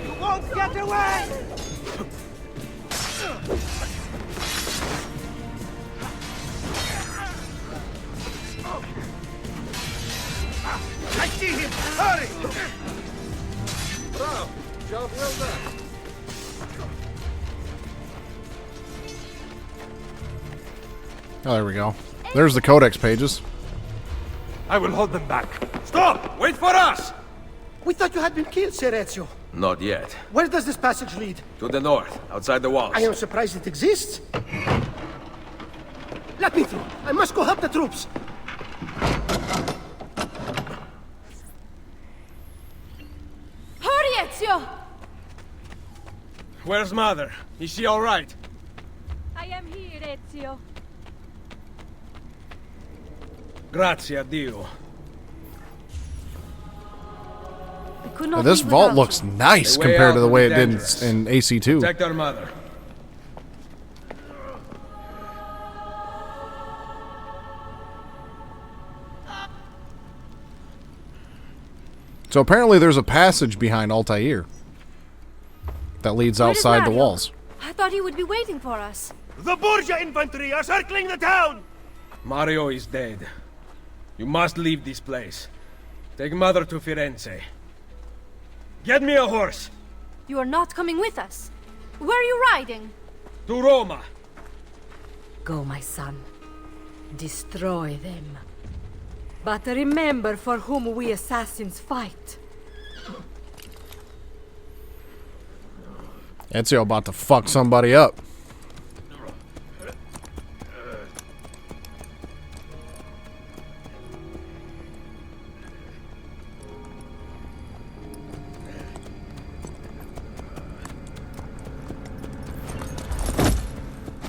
You won't get away! I see him! Hurry! Bravo! Job well done. Oh, there we go. There's the codex pages. I will hold them back. Stop! Wait for us! We thought you had been killed, Sir Ezio. Not yet. Where does this passage lead? To the north, outside the walls. I am surprised it exists. Let me through. I must go help the troops. Hurry, Ezio! Where's Mother? Is she all right? I am here, Ezio. Grazie a Dio. I could Now, not this leave vault without looks you. nice The way compared out to the will way be it did dangerous. in AC2. Protect our mother. So apparently there's a passage behind Altair that leads Where is outside the Mario? walls. I thought he would be waiting for us. The Borgia infantry are circling the town! Mario is dead. You must leave this place. Take Mother to Firenze. Get me a horse. You are not coming with us. Where are you riding? To Roma. Go, my son. Destroy them. But remember for whom we assassins fight. Ezio about to fuck somebody up.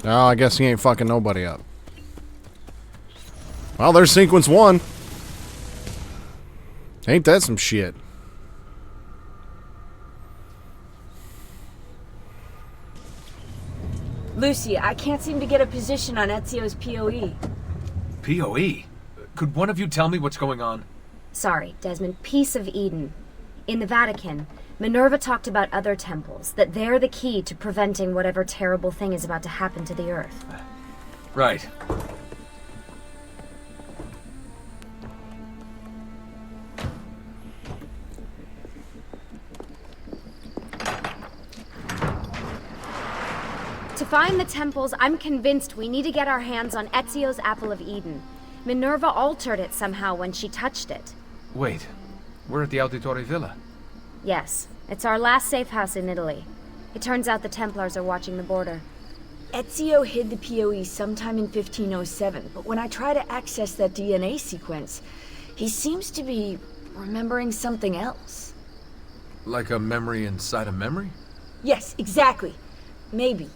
No, I guess he ain't fucking nobody up. Well, there's sequence 1. Ain't that some shit? Lucy, I can't seem to get a position on Ezio's POE. POE? Could one of you tell me what's going on? Sorry, Desmond. Peace of Eden. In the Vatican, Minerva talked about other temples, that they're the key to preventing whatever terrible thing is about to happen to the Earth. Right. To find the temples, I'm convinced we need to get our hands on Ezio's Apple of Eden. Minerva altered it somehow when she touched it. Wait, we're at the Auditore Villa. Yes, it's our last safe house in Italy. It turns out the Templars are watching the border. Ezio hid the PoE sometime in 1507, but when I try to access that DNA sequence, he seems to be remembering something else. Like a memory inside a memory? Yes, exactly. Maybe.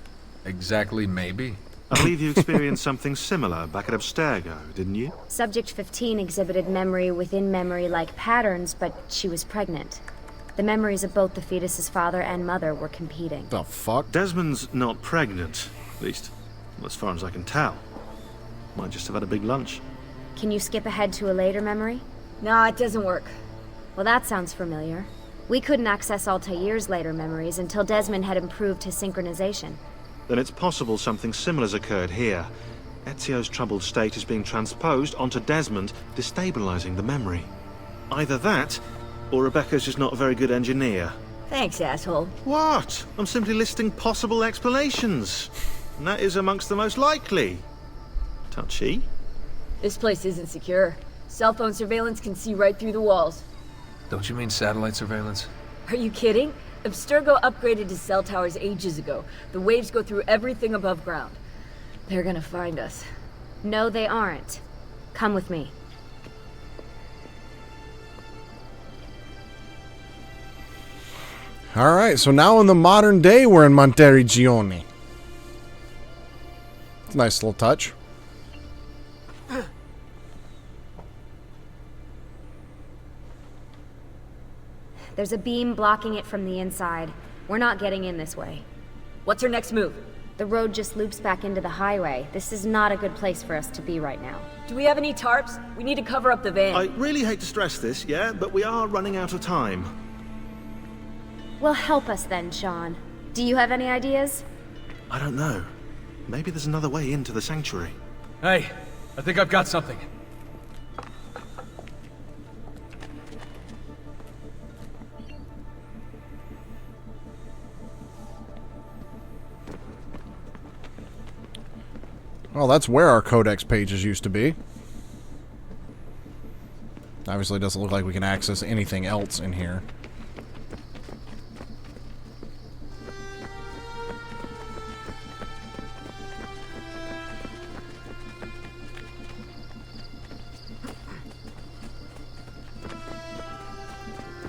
Exactly, maybe? I believe you experienced something similar back at Abstergo, didn't you? Subject 15 exhibited memory within memory-like patterns, but she was pregnant. The memories of both the fetus's father and mother were competing. The fuck? Desmond's not pregnant. At least, as far as I can tell. Might just have had a big lunch. Can you skip ahead to a later memory? No, it doesn't work. Well, that sounds familiar. We couldn't access Altair's later memories until Desmond had improved his synchronization. Then it's possible something similar's occurred here. Ezio's troubled state is being transposed onto Desmond, destabilizing the memory. Either that, or Rebecca's just not a very good engineer. Thanks, asshole. What? I'm simply listing possible explanations. And that is amongst the most likely. Touchy? This place isn't secure. Cell phone surveillance can see right through the walls. Don't you mean satellite surveillance? Are you kidding? Abstergo upgraded his cell towers ages ago. The waves go through everything above ground. They're gonna find us. No, they aren't. Come with me. Alright, so now in the modern day, we're in Monteriggioni. It's a nice little touch. There's a beam blocking it from the inside. We're not getting in this way. What's our next move? The road just loops back into the highway. This is not a good place for us to be right now. Do we have any tarps? We need to cover up the van. I really hate to stress this, yeah, but we are running out of time. Well, help us then, Sean. Do you have any ideas? I don't know. Maybe there's another way into the sanctuary. Hey, I think I've got something. Well, that's where our codex pages used to be. Obviously, it doesn't look like we can access anything else in here.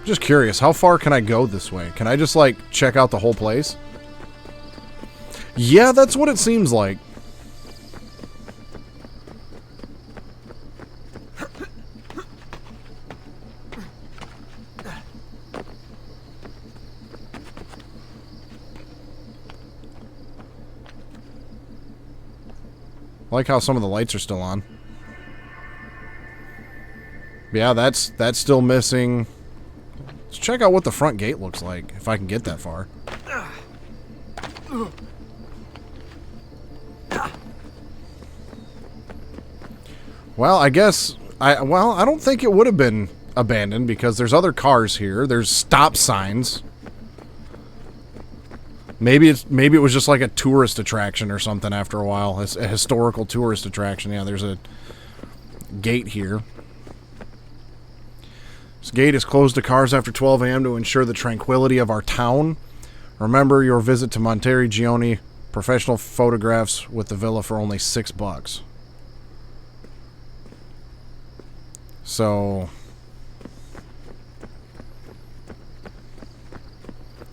Just curious, how far can I go this way? Can I just, like, check out the whole place? Yeah, that's what it seems like. I like how some of the lights are still on. Yeah, that's still missing. Let's check out what the front gate looks like, if I can get that far. Well, I guess I don't think it would have been abandoned because there's other cars here. There's stop signs. Maybe it was just like a tourist attraction or something after a while. It's a historical tourist attraction. Yeah, there's a gate here. This gate is closed to cars after 12 a.m. to ensure the tranquility of our town. Remember your visit to Monteriggioni. Professional photographs with the villa for only $6. So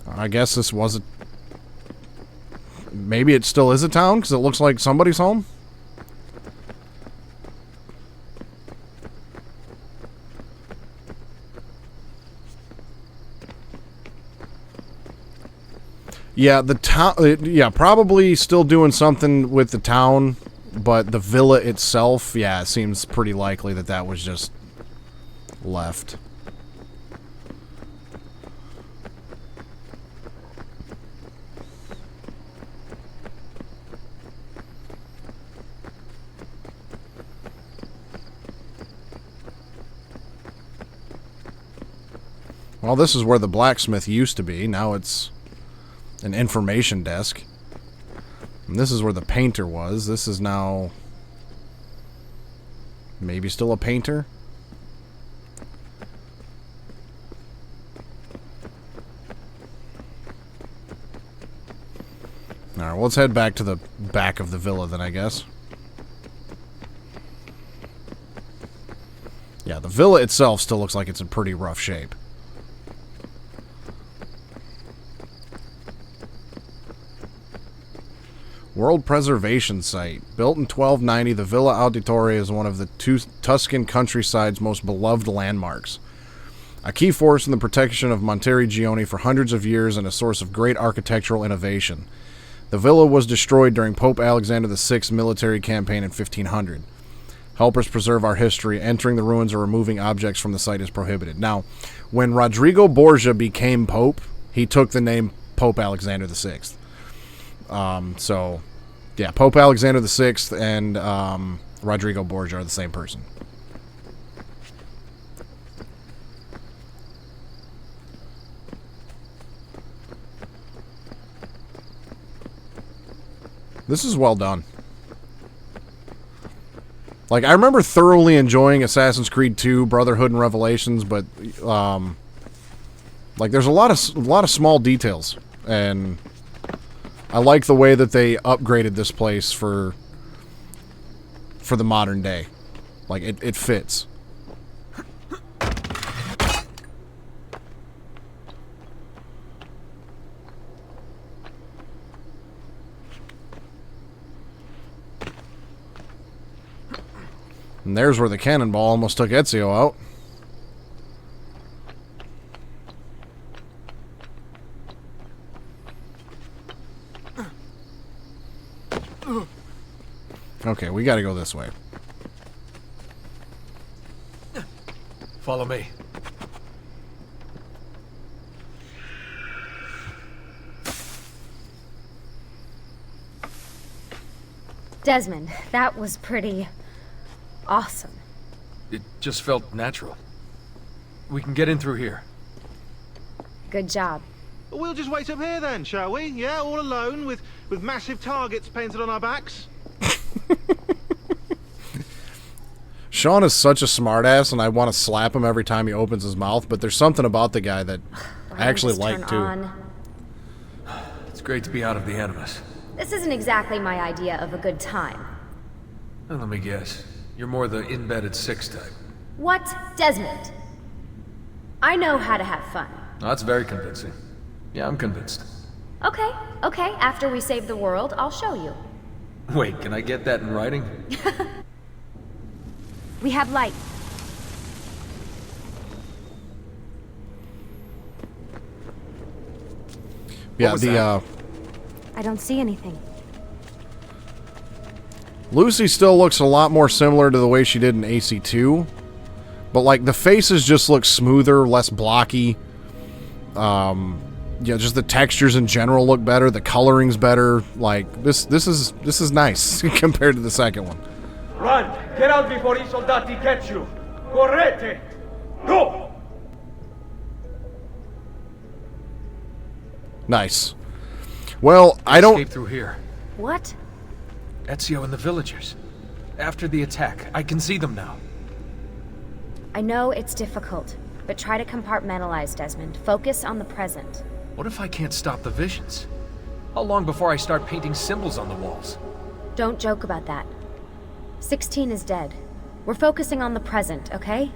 I guess this was a... Maybe it still is a town because it looks like somebody's home. Yeah, the town. Yeah, probably still doing something with the town, but the villa itself, yeah, it seems pretty likely that that was just left. Well, this is where the blacksmith used to be. Now it's an information desk. And this is where the painter was. This is now maybe still a painter. well, let's head back to the back of the villa then, I guess. Yeah, the villa itself still looks like it's in pretty rough shape. World Preservation Site. Built in 1290, the Villa Auditore is one of the Tuscan countryside's most beloved landmarks. A key force in the protection of Monteriggioni for hundreds of years and a source of great architectural innovation. The villa was destroyed during Pope Alexander VI's military campaign in 1500. Help us preserve our history. Entering the ruins or removing objects from the site is prohibited. Now, when Rodrigo Borgia became Pope, he took the name Pope Alexander VI. So, yeah, Pope Alexander VI and Rodrigo Borgia are the same person. This is well done. Like, I remember thoroughly enjoying Assassin's Creed 2, Brotherhood, and Revelations, but like, there's a lot of small details, and I like the way that they upgraded this place for the modern day. Like, it fits. And there's where the cannonball almost took Ezio out. Okay, we gotta go this way. Follow me. Desmond, that was pretty awesome. It just felt natural. We can get in through here. Good job. We'll just wait up here then, shall we? Yeah, all alone with massive targets painted on our backs. Sean is such a smartass, and I want to slap him every time he opens his mouth, but there's something about the guy that I actually like, too. It's great to be out of the Animus. This isn't exactly my idea of a good time. Well, let me guess. You're more the in-bed at 6 type. What? Desmond? I know how to have fun. Oh, that's very convincing. Yeah, I'm convinced. Okay, okay. After we save the world, I'll show you. Wait, can I get that in writing? We have light. Yeah, I don't see anything. Lucy still looks a lot more similar to the way she did in AC2. But, like, the faces just look smoother, less blocky. Yeah, just the textures in general look better. The coloring's better. Like, this is nice compared to the second one. Run! Get out before I soldati get you! Correte! Go! Nice. Well, I don't... Escape through here. What? Ezio and the villagers. After the attack, I can see them now. I know it's difficult, but try to compartmentalize, Desmond. Focus on the present. What if I can't stop the visions? How long before I start painting symbols on the walls? Don't joke about that. 16 is dead. We're focusing on the present, okay?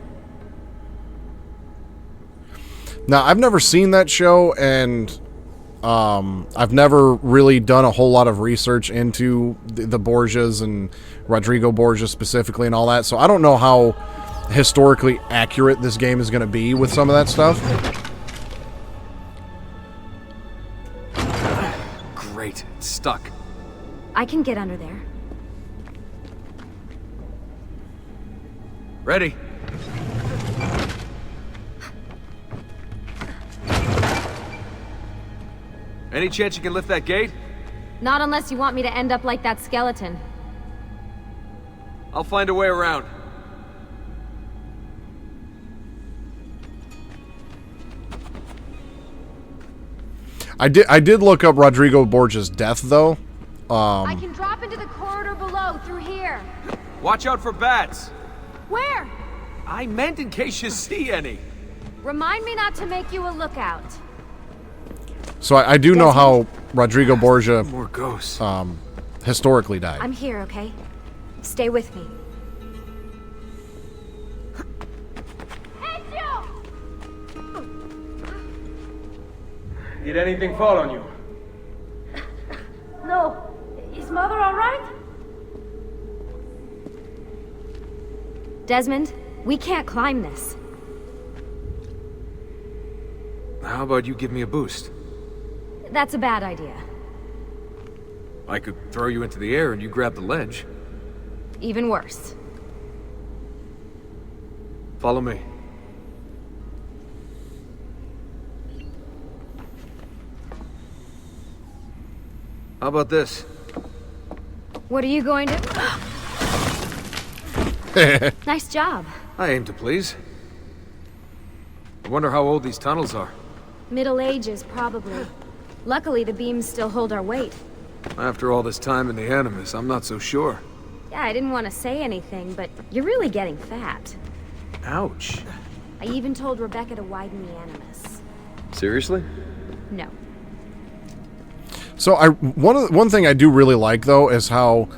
Now, I've never seen that show, and I've never really done a whole lot of research into the Borgias and Rodrigo Borgia specifically and all that, so I don't know how historically accurate this game is going to be with some of that stuff. Great, it's stuck. I can get under there. Ready. Any chance you can lift that gate? Not unless you want me to end up like that skeleton. I'll find a way around. I did look up Rodrigo Borgia's death, though. I can drop into the corridor below through here. Watch out for bats. Where? I meant in case you see any. Remind me not to make you a lookout. So I do know how Rodrigo Borgia More ghosts. Historically died. I'm here, okay? Stay with me. Did anything fall on you? No. Is Mother all right? Desmond, we can't climb this. How about you give me a boost? That's a bad idea. I could throw you into the air and you grab the ledge. Even worse. Follow me. How about this? What are you going to... Nice job. I aim to please. I wonder how old these tunnels are. Middle Ages, probably. Luckily, the beams still hold our weight. After all this time in the Animus, I'm not so sure. Yeah, I didn't want to say anything, but you're really getting fat. Ouch. I even told Rebecca to widen the Animus. Seriously? No. So one thing I do really like though is how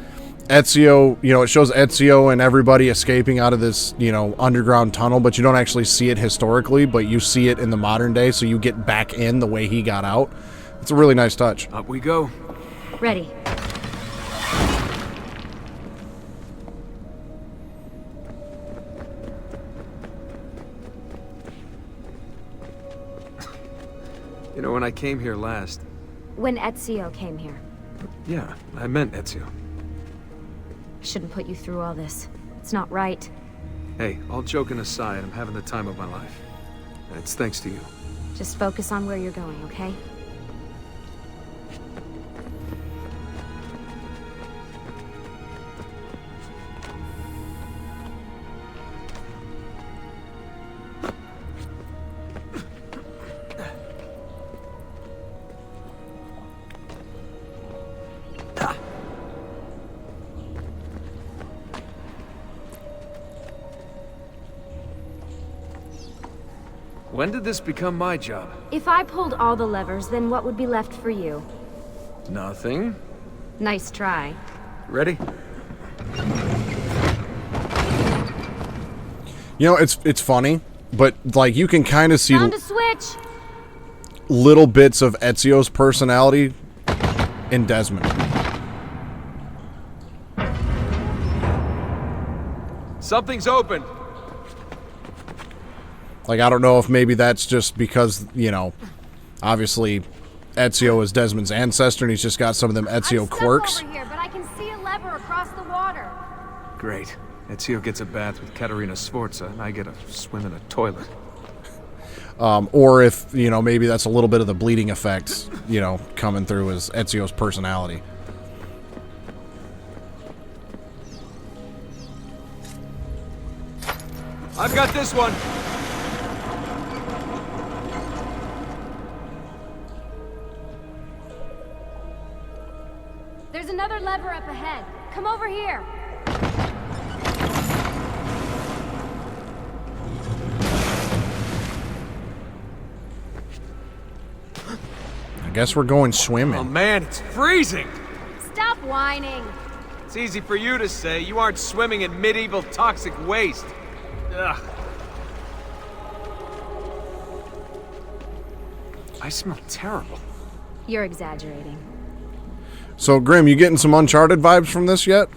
Ezio, it shows Ezio and everybody escaping out of this, underground tunnel, but you don't actually see it historically, but you see it in the modern day, so you get back in the way he got out. It's a really nice touch. Up we go. Ready. You know, when I came here last... When Ezio came here. Yeah, I meant Ezio. I shouldn't put you through all this. It's not right. Hey, all joking aside, I'm having the time of my life. And it's thanks to you. Just focus on where you're going, okay? When did this become my job? If I pulled all the levers, then what would be left for you? Nothing. Nice try. Ready? It's funny, but like you can kind of see Found a switch. little bits of Ezio's personality in Desmond. Something's open. Like, I don't know if maybe that's just because, obviously Ezio is Desmond's ancestor and he's just got some of them Ezio quirks. Over here, but I can see a lever across the water. Great. Ezio gets a bath with Katerina Sforza, and I get a swim in a toilet. Or if, maybe that's a little bit of the bleeding effect, coming through as Ezio's personality. I've got this one. There's another lever up ahead. Come over here. I guess we're going swimming. Oh man, it's freezing! Stop whining. It's easy for you to say. You aren't swimming in medieval toxic waste. Ugh. I smell terrible. You're exaggerating. So, Grim, you getting some Uncharted vibes from this yet?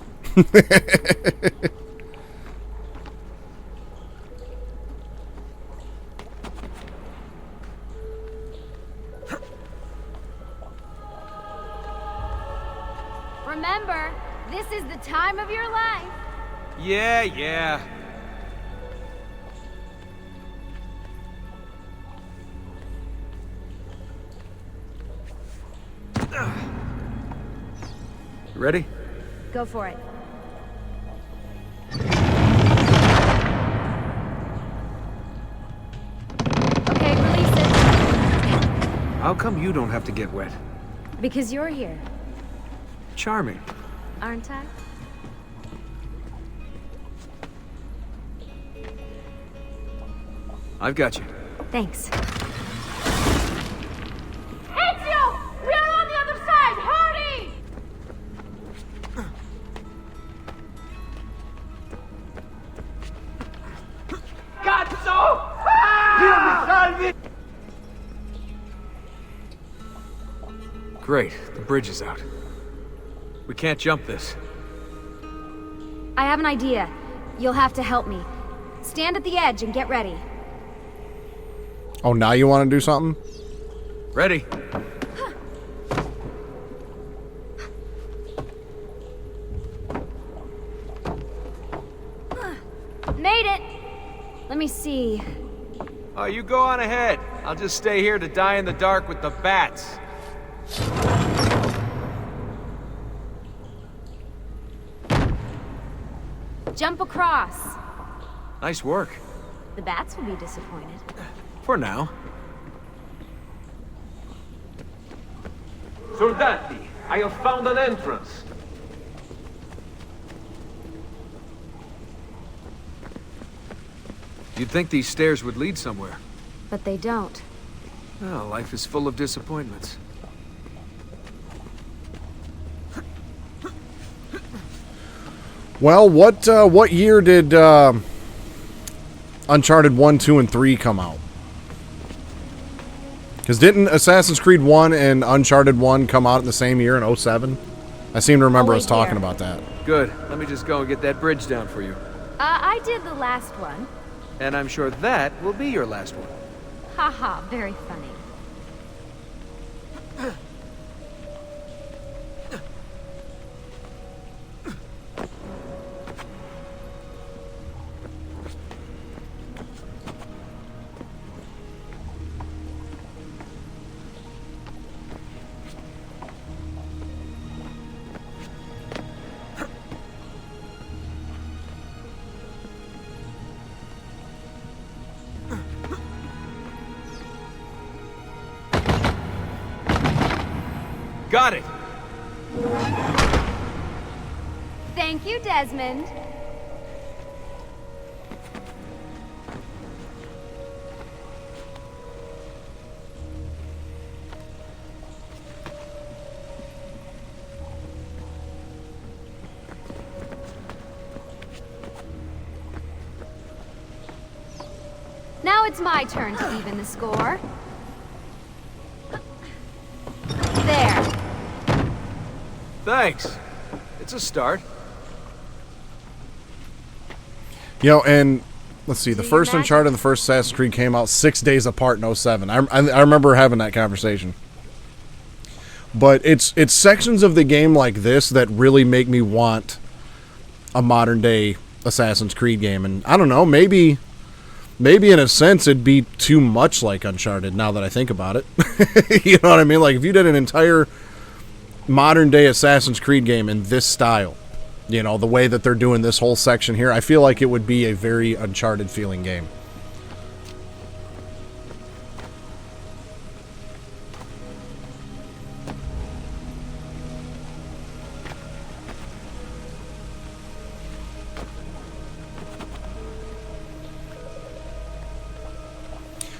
Remember, this is the time of your life. Yeah. Ready? Go for it. Okay, release it. How come you don't have to get wet? Because you're here, Charming. aren't I? I've got you. Thanks. Ezio! We're on the other Great, the bridge is out. We can't jump this. I have an idea. You'll have to help me. Stand at the edge and get ready. Oh, now you want to do something? Ready. Made it! Let me see. Oh, you go on ahead. I'll just stay here to die in the dark with the bats. Jump across. Nice work. The bats will be disappointed. For now. Soldati, I have found an entrance. You'd think these stairs would lead somewhere. But they don't. Well, life is full of disappointments. Well, what year did Uncharted 1, 2, and 3 come out? Because didn't Assassin's Creed 1 and Uncharted 1 come out in the same year in 07? I seem to remember us talking about that. Good. Let me just go and get that bridge down for you. I did the last one. And I'm sure that will be your last one. Haha, very funny. Got it! Thank you, Desmond. Now it's my turn to even the score. There. Thanks. It's a start. You know, and let's see, the first Uncharted and the first Assassin's Creed came out 6 days apart in 07. I remember having that conversation. But it's sections of the game like this that really make me want a modern day Assassin's Creed game. And I don't know, maybe in a sense it'd be too much like Uncharted now that I think about it. You know what I mean? Like if you did an entire modern day Assassin's Creed game in this style, you know, the way that they're doing this whole section here, I feel like it would be a very Uncharted feeling game.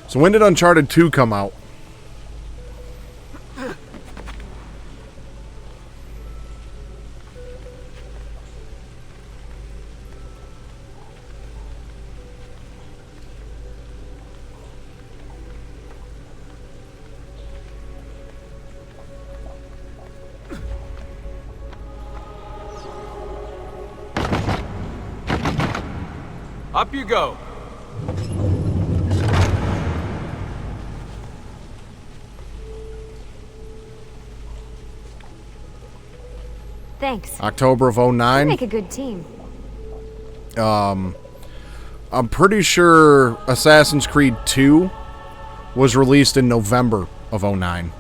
So when did Uncharted 2 come out? Up you go. Thanks. October of 09. We make a good team. I'm pretty sure Assassin's Creed 2 was released in November of 09.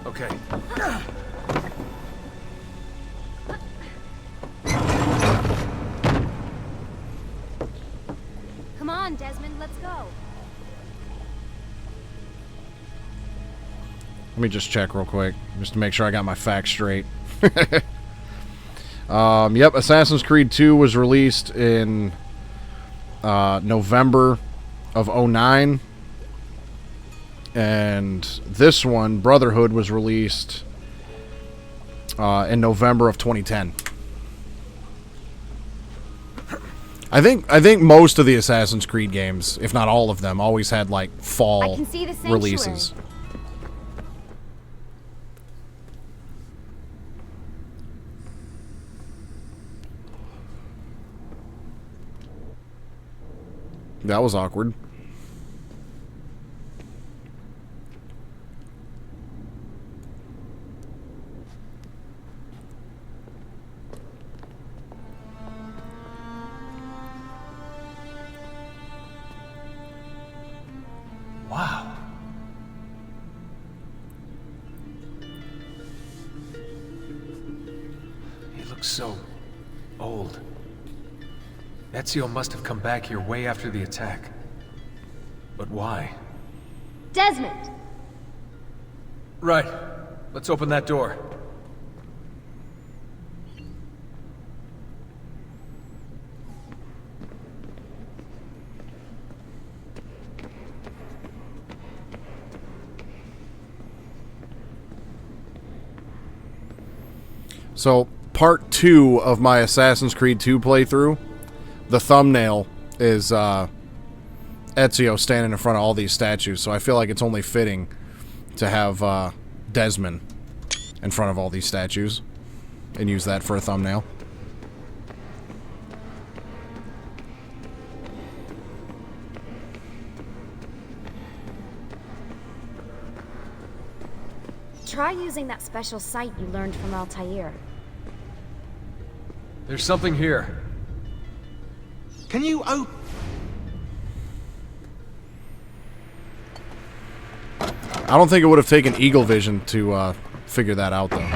Okay. Come on, Desmond, let's go. Let me just check real quick, just to make sure I got my facts straight. Yep, Assassin's Creed 2 was released in November of 09. And this one, Brotherhood, was released in November of 2010. think most of the Assassin's Creed games, if not all of them, always had like I fall can see the sanctuary. releases. That was awkward. Wow. He looks so old. Ezio must have come back here way after the attack. But why? Desmond! Right. Let's open that door. So, part 2 of my Assassin's Creed 2 playthrough, the thumbnail is Ezio standing in front of all these statues, so I feel like it's only fitting to have Desmond in front of all these statues and use that for a thumbnail. Try using that special sight you learned from Altair. There's something here. Can you open... I don't think it would have taken Eagle Vision to figure that out, though.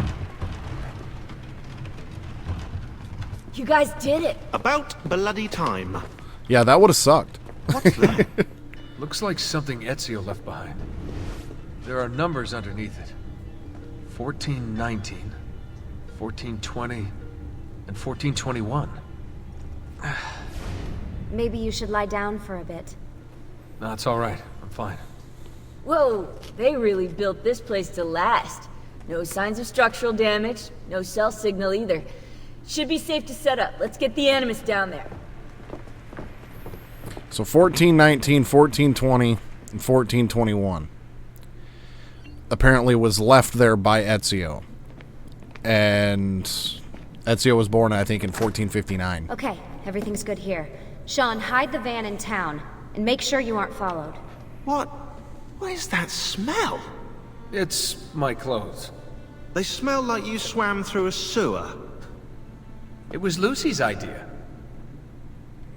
You guys did it! About bloody time. Yeah, that would have sucked. What's that? Looks like something Ezio left behind. There are numbers underneath it. 1419, 1420, and 1421. Maybe you should lie down for a bit. No, it's all right. I'm fine. Whoa, they really built this place to last. No signs of structural damage, no cell signal either. Should be safe to set up. Let's get the Animus down there. So 1419, 1420, and 1421. Apparently was left there by Ezio. And Ezio was born, I think, in 1459. Okay, everything's good here. Sean, hide the van in town, and make sure you aren't followed. What? What is that smell? It's my clothes. They smell like you swam through a sewer. It was Lucy's idea.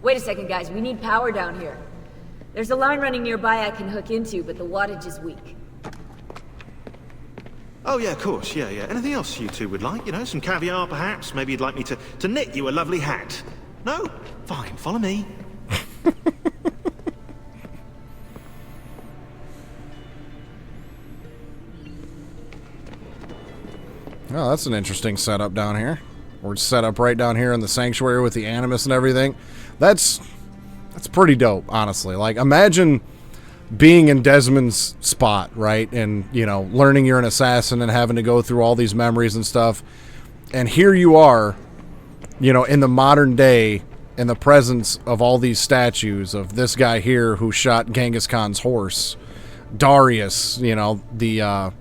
Wait a second, guys. We need power down here. There's a line running nearby I can hook into, but the wattage is weak. Oh, yeah, of course. Yeah. Anything else you two would like? You know, some caviar, perhaps? Maybe you'd like me to knit you a lovely hat? No? Fine, follow me. Oh, that's an interesting setup down here. We're set up right down here in the sanctuary with the Animus and everything. That's pretty dope, honestly. Like, imagine being in Desmond's spot, right? And, you know, learning you're an assassin and having to go through all these memories and stuff. And here you are, you know, in the modern day, in the presence of all these statues of this guy here who shot Genghis Khan's horse. Darius, you know, the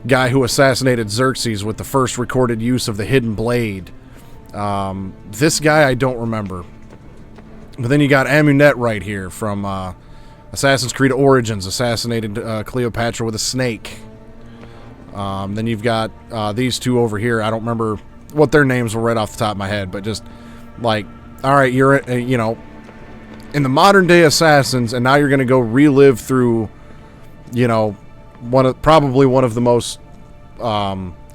guy who assassinated Xerxes with the first recorded use of the hidden blade. This guy I don't remember. But then you got Amunet right here from Assassin's Creed Origins, assassinated Cleopatra with a snake. Then you've got these two over here. I don't remember what their names were right off the top of my head, but just like, all right, you're, you know, in the modern day assassins, and now you're going to go relive through, you know, probably one of the most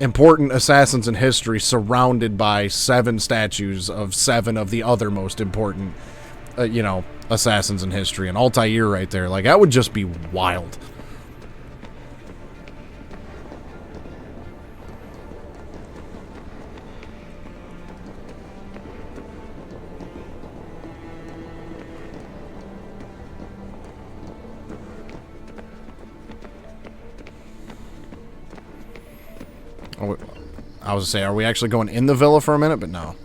important assassins in history, surrounded by 7 statues of 7 of the other most important, you know, assassins in history. And Altair right there, like, that would just be wild. I was going to say, are we actually going in the villa for a minute? But no.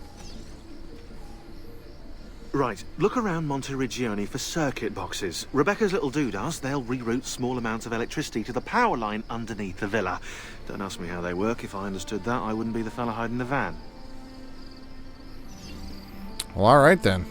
Right, look around Monteriggioni for circuit boxes. Rebecca's little doodahs, they'll reroute small amounts of electricity to the power line underneath the villa. Don't ask me how they work. If I understood that, I wouldn't be the fella hiding the van. Well, all right then.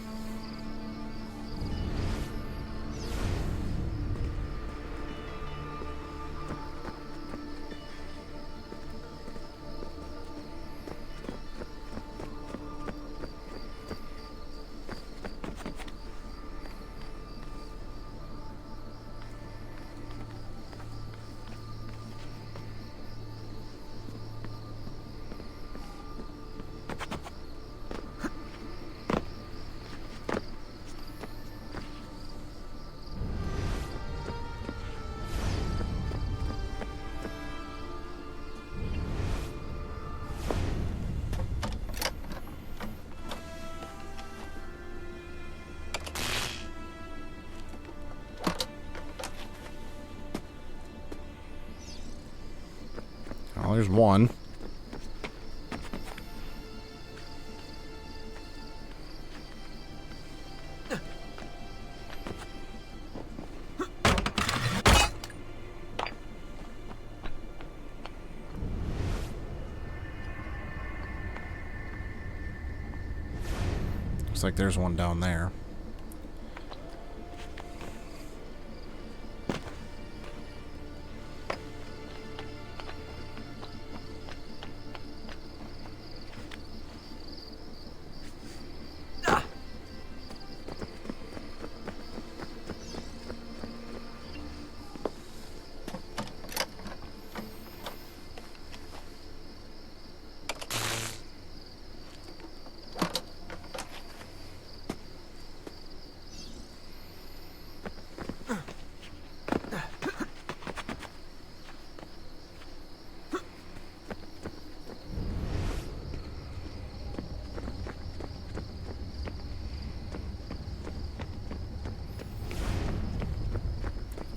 Oh, there's one. Looks like there's one down there.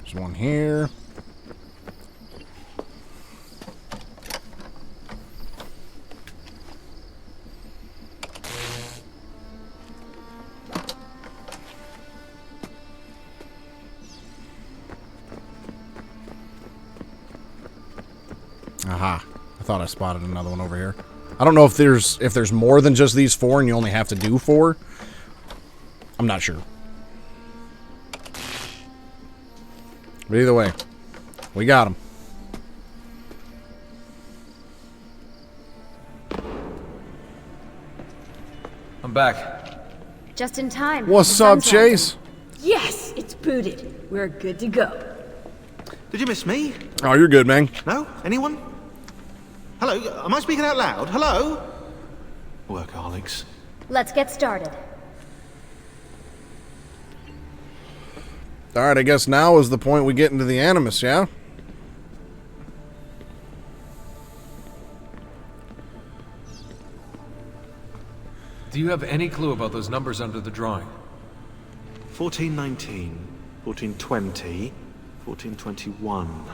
There's one here. Aha. I thought I spotted another one over here. I don't know if there's more than just these four and you only have to do four. I'm not sure. But either way, we got him. I'm back. Just in time. What's up, Chase? Yes, it's booted. We're good to go. Did you miss me? Oh, you're good, man. No? Anyone? Hello? Am I speaking out loud? Hello? Workaholics. Let's get started. Alright, I guess now is the point we get into the Animus, yeah? Do you have any clue about those numbers under the drawing? 1419, 1420, 1421.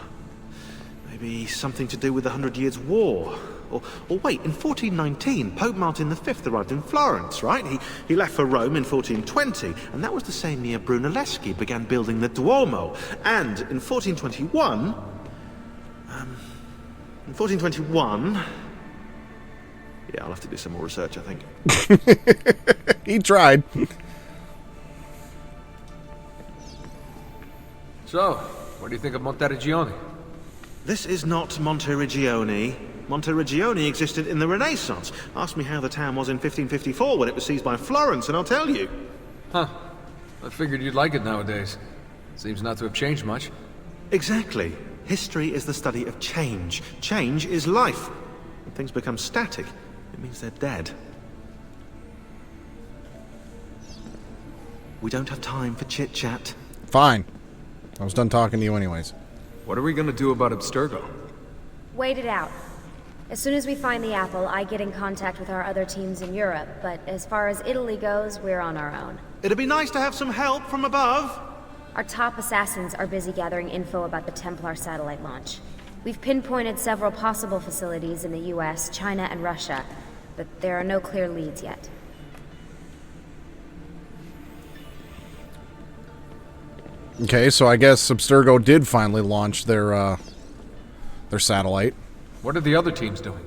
Maybe something to do with the 100 Years' War. Or wait, in 1419, Pope Martin V arrived in Florence, right? He left for Rome in 1420, and that was the same year Brunelleschi began building the Duomo. And in 1421... Yeah, I'll have to do some more research, I think. He tried. So, what do you think of Monteriggioni? This is not Monteriggioni. Monteriggioni existed in the Renaissance. Ask me how the town was in 1554 when it was seized by Florence, and I'll tell you. Huh. I figured you'd like it nowadays. Seems not to have changed much. Exactly. History is the study of change. Change is life. When things become static, it means they're dead. We don't have time for chit-chat. Fine. I was done talking to you anyways. What are we gonna do about Abstergo? Wait it out. As soon as we find the apple, I get in contact with our other teams in Europe, but as far as Italy goes, we're on our own. It'd be nice to have some help from above. Our top assassins are busy gathering info about the Templar satellite launch. We've pinpointed several possible facilities in the US, China, and Russia, but there are no clear leads yet. Okay, so I guess Abstergo did finally launch their satellite. What are the other teams doing?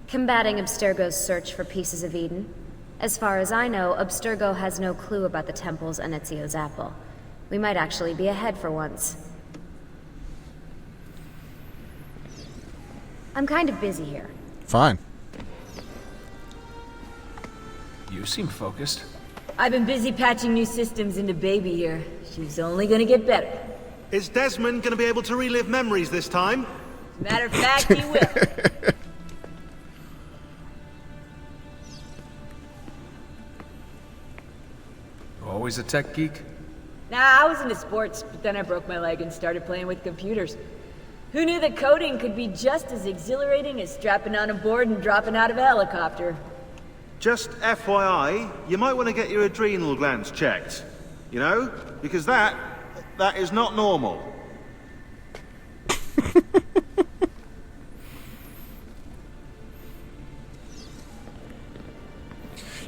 Combating Abstergo's search for pieces of Eden. As far as I know, Abstergo has no clue about the temples and Ezio's apple. We might actually be ahead for once. I'm kind of busy here. Fine. You seem focused. I've been busy patching new systems into Baby here. She's only gonna get better. Is Desmond going to be able to relive memories this time? Matter of fact, he will. Always a tech geek? Nah, I was into sports, but then I broke my leg and started playing with computers. Who knew that coding could be just as exhilarating as strapping on a board and dropping out of a helicopter? Just FYI, you might want to get your adrenal glands checked. You know? Because that is not normal.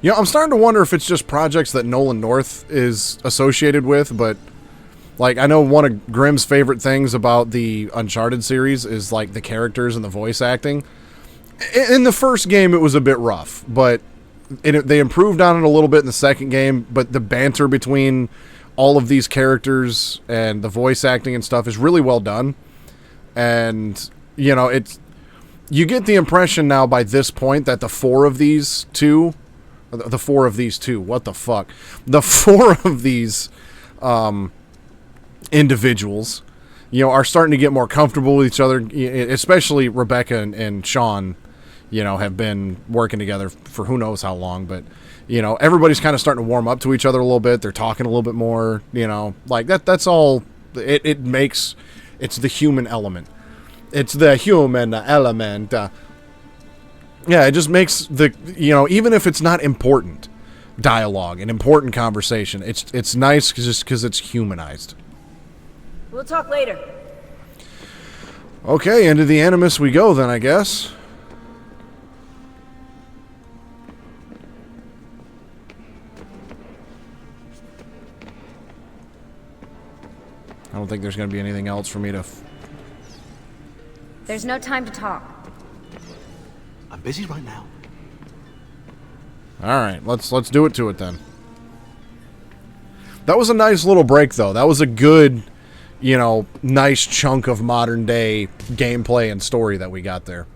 You know, I'm starting to wonder if it's just projects that Nolan North is associated with, but like I know one of Grimm's favorite things about the Uncharted series is like the characters and the voice acting. In the first game, it was a bit rough, but they improved on it a little bit in the second game, but the banter between all of these characters and the voice acting and stuff is really well done. And, you know, you get the impression now by this point that the four of these individuals, you know, are starting to get more comfortable with each other, especially Rebecca and Sean, you know, have been working together for who knows how long, but, you know, everybody's kind of starting to warm up to each other a little bit. They're talking a little bit more, you know, like that's all it makes. It's the human element. It's the human element. Yeah, it just makes you know, even if it's not important dialogue and important conversation, it's nice just because it's humanized. We'll talk later. Okay, into the Animus we go then, I guess. I don't think there's going to be anything else for me to... There's no time to talk. I'm busy right now. Alright, let's do it to it then. That was a nice little break, though. That was a good, you know, nice chunk of modern day gameplay and story that we got there.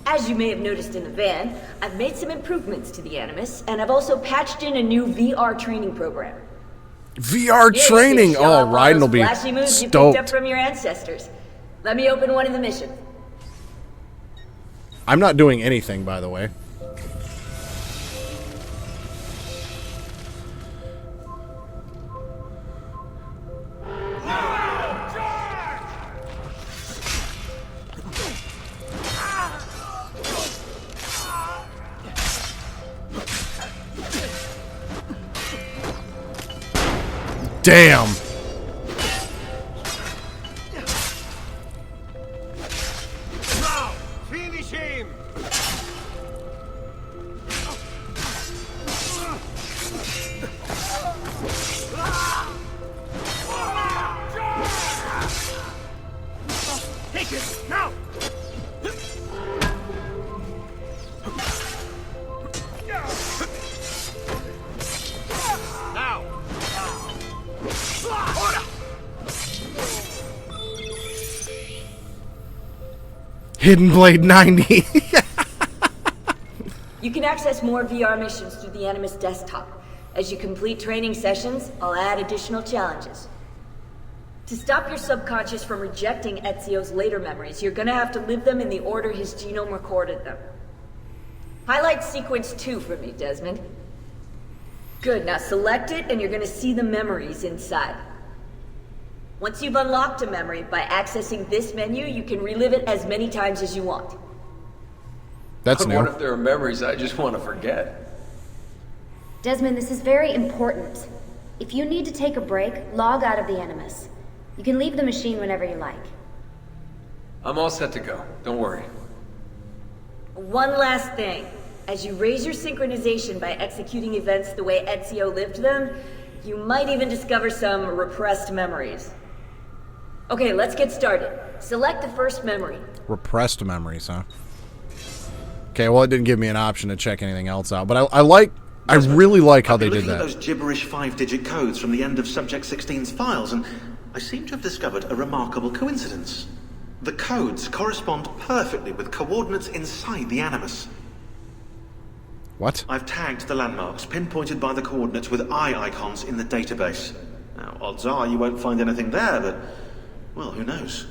As you may have noticed in the van, I've made some improvements to the Animus, and I've also patched in a new VR training program. VR training! Oh, Raiden will be flashy moves you picked stoked. up from your ancestors. Let me open one of the missions. I'm not doing anything, by the way. Damn! Finish him! Take it now! Now! Hidden Blade 90. You can access more VR missions through the Animus desktop. As you complete training sessions, I'll add additional challenges. To stop your subconscious from rejecting Ezio's later memories, you're gonna have to live them in the order his genome recorded them. Highlight sequence 2 for me, Desmond. Good, now select it and you're gonna see the memories inside. Once you've unlocked a memory, by accessing this menu, you can relive it as many times as you want. That's new. What if there are memories I just want to forget? Desmond, this is very important. If you need to take a break, log out of the Animus. You can leave the machine whenever you like. I'm all set to go. Don't worry. One last thing. As you raise your synchronization by executing events the way Ezio lived them, you might even discover some repressed memories. Okay, let's get started. Select the first memory. Repressed memories, huh? Okay, well, it didn't give me an option to check anything else out, but I really like how they did that. Those gibberish 5-digit codes from the end of Subject 16's files, and I seem to have discovered a remarkable coincidence. The codes correspond perfectly with coordinates inside the Animus. What? I've tagged the landmarks, pinpointed by the coordinates with eye icons in the database. Now, odds are you won't find anything there, but, well, who knows?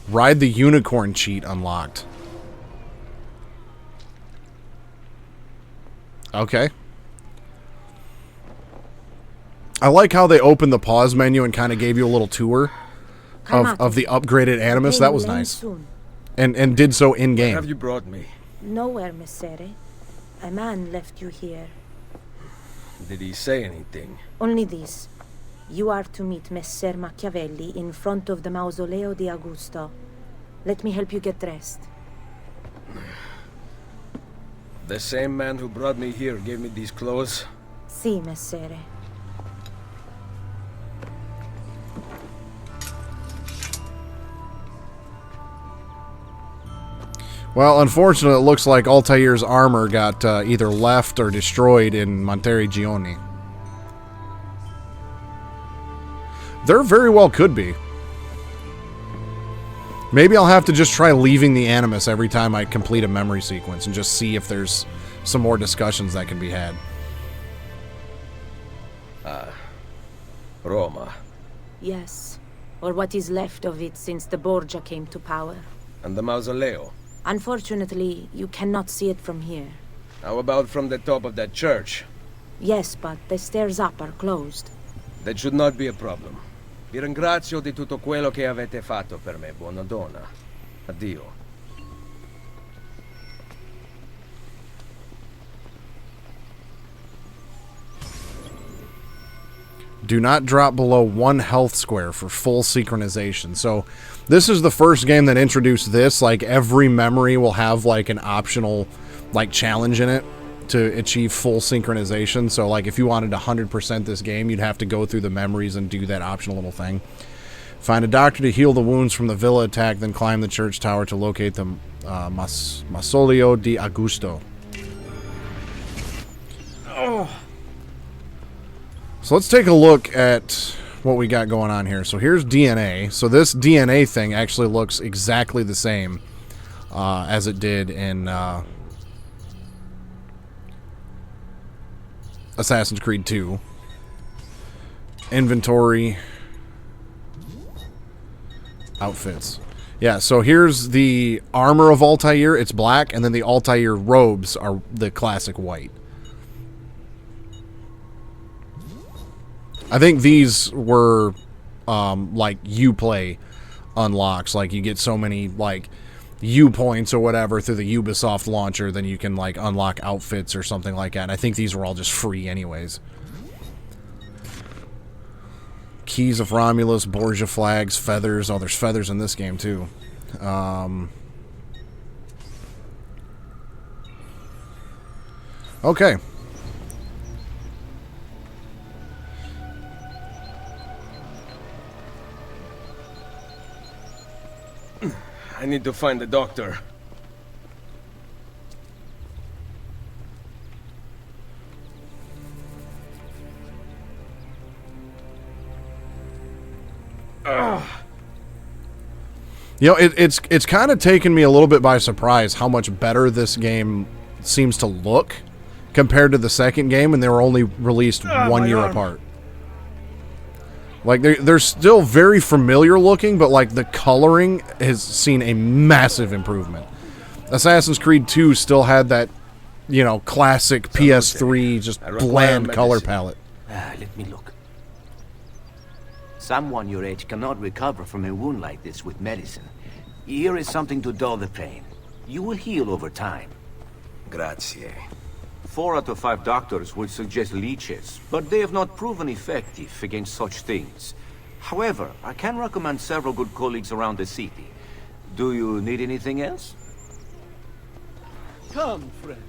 Ride the Unicorn cheat unlocked. Okay. I like how they opened the pause menu and kind of gave you a little tour of the upgraded Animus. That was nice. And did so in-game. Where have you brought me? Nowhere, Messere. A man left you here. Did he say anything? Only this. You are to meet Messer Machiavelli in front of the Mausoleo di Augusto. Let me help you get dressed. The same man who brought me here gave me these clothes? Si, Messere. Well, unfortunately, it looks like Altair's armor got either left or destroyed in Monteriggioni. There very well could be. Maybe I'll have to just try leaving the Animus every time I complete a memory sequence and just see if there's some more discussions that can be had. Roma. Yes, or what is left of it since the Borgia came to power. And the Mausoleo? Unfortunately, you cannot see it from here. How about from the top of that church? Yes, but the stairs up are closed. That should not be a problem. Vi ringrazio di tutto quello che avete fatto per me, buona donna. Addio. Do not drop below 1 health square for full synchronization. So this is the first game that introduced this. Like, every memory will have like an optional like challenge in it to achieve full synchronization. So like if you wanted to 100% this game, you'd have to go through the memories and do that optional little thing. Find a doctor to heal the wounds from the villa attack, then climb the church tower to locate the Mausoleo di Augusto. Oh. So let's take a look at what we got going on here. So here's DNA. So this DNA thing actually looks exactly the same as it did in Assassin's Creed 2. Inventory. Outfits. Yeah, so here's the armor of Altair. It's black, and then the Altair robes are the classic white. I think these were like Uplay unlocks. Like you get so many like U points or whatever through the Ubisoft launcher, then you can like unlock outfits or something like that. And I think these were all just free anyways. Keys of Romulus, Borgia flags, feathers. Oh, there's feathers in this game too. Okay. I need to find the doctor. You know, it's kind of taken me a little bit by surprise how much better this game seems to look compared to the second game, and they were only released 1 year apart. Like, they're still very familiar looking, but, like, the coloring has seen a massive improvement. Assassin's Creed 2 still had that, you know, classic PS3, just bland color palette. Let me look. Someone your age cannot recover from a wound like this with medicine. Here is something to dull the pain. You will heal over time. Grazie. 4 out of 5 doctors would suggest leeches, but they have not proven effective against such things. However, I can recommend several good colleagues around the city. Do you need anything else? Come, friend.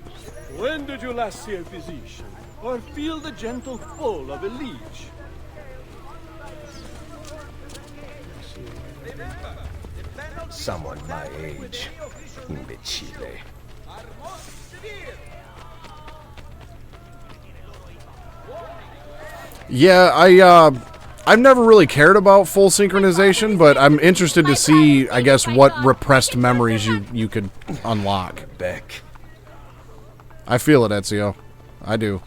When did you last see a physician? Or feel the gentle pull of a leech? Someone my age. Imbecile. Yeah, I've never really cared about full synchronization, but I'm interested to see, I guess, what repressed memories you could unlock. Beck. I feel it, Ezio. I do.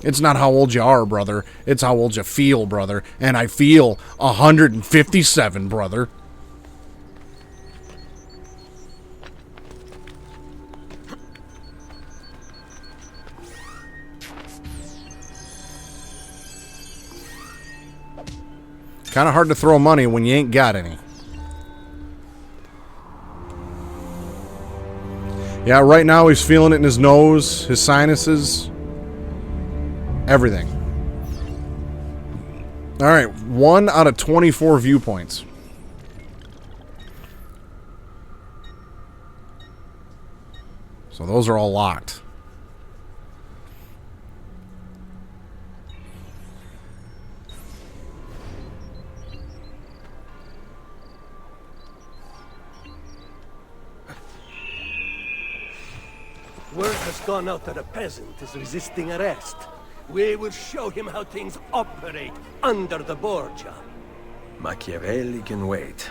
It's not how old you are, brother. It's how old you feel, brother. And I feel 157, brother. Kind of hard to throw money when you ain't got any. Yeah, right now he's feeling it in his nose, his sinuses. Everything. Alright, 1 out of 24 viewpoints. So those are all locked. Word has gone out that a peasant is resisting arrest. We will show him how things operate under the Borgia. Machiavelli can wait.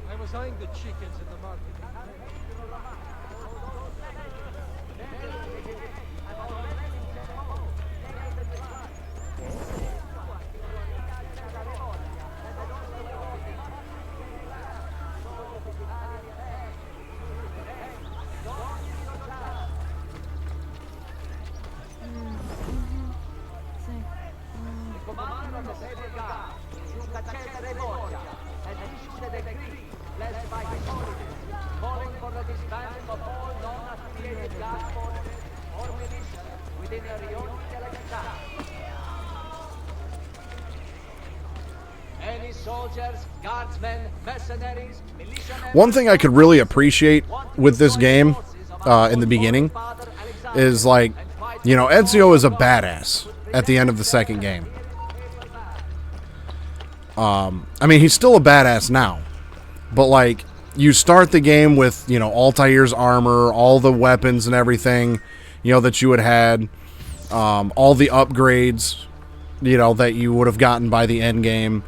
I was eyeing the chickens in the market. One thing I could really appreciate with this game in the beginning is, like, you know, Ezio is a badass at the end of the second game. I mean, he's still a badass now, but, like, you start the game with, you know, Altair's armor, all the weapons and everything, you know, that you had, all the upgrades, you know, that you would have gotten by the end game,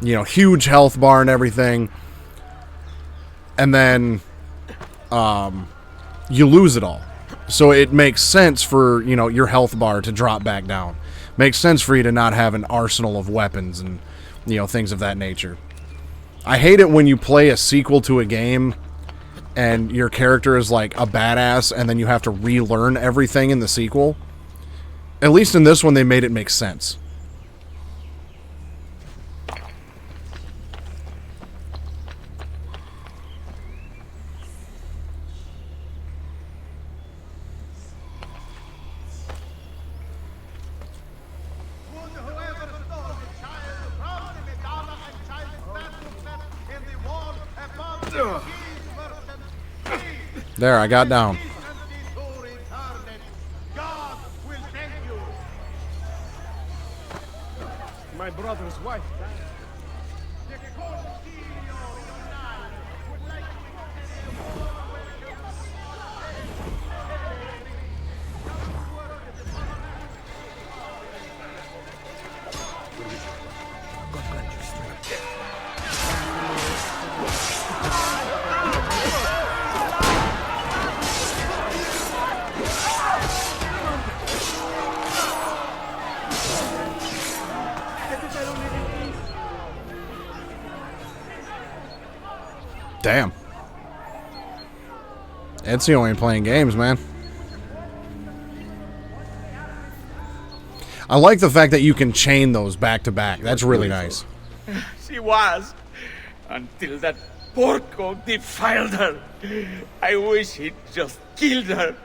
you know, huge health bar and everything. And then you lose it all. So it makes sense for, you know, your health bar to drop back down. Makes sense for you to not have an arsenal of weapons and, you know, things of that nature. I hate it when you play a sequel to a game and your character is like a badass and then you have to relearn everything in the sequel. At least in this one they made it make sense. There, I got down. My brother's wife died. Damn. Ezio ain't playing games, man. I like the fact that you can chain those back to back. That's really nice. She was. Until that porco defiled her. I wish he'd just killed her.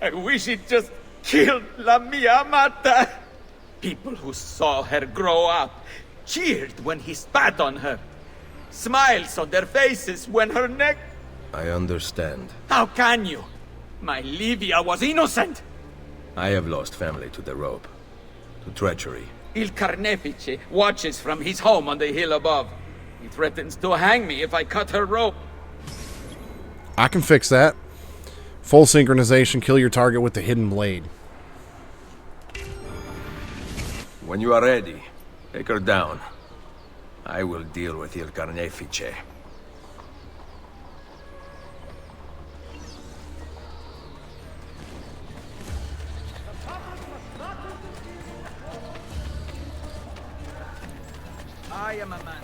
I wish he'd just killed La Mia Amata. People who saw her grow up cheered when he spat on her. Smiles on their faces when her neck... I understand. How can you? My Livia was innocent. I have lost family to the rope. To treachery. Il Carnefice watches from his home on the hill above. He threatens to hang me if I cut her rope. I can fix that. Full synchronization, kill your target with the hidden blade. When you are ready, take her down. I will deal with Il Carnefice. I am a man.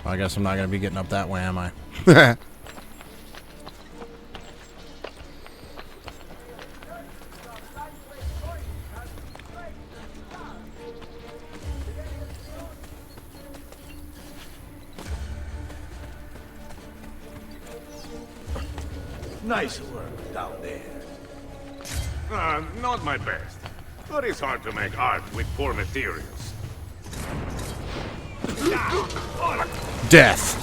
I guess I'm not going to be getting up that way, am I? Nice work down there. Not my best. But it's hard to make art with poor materials. Death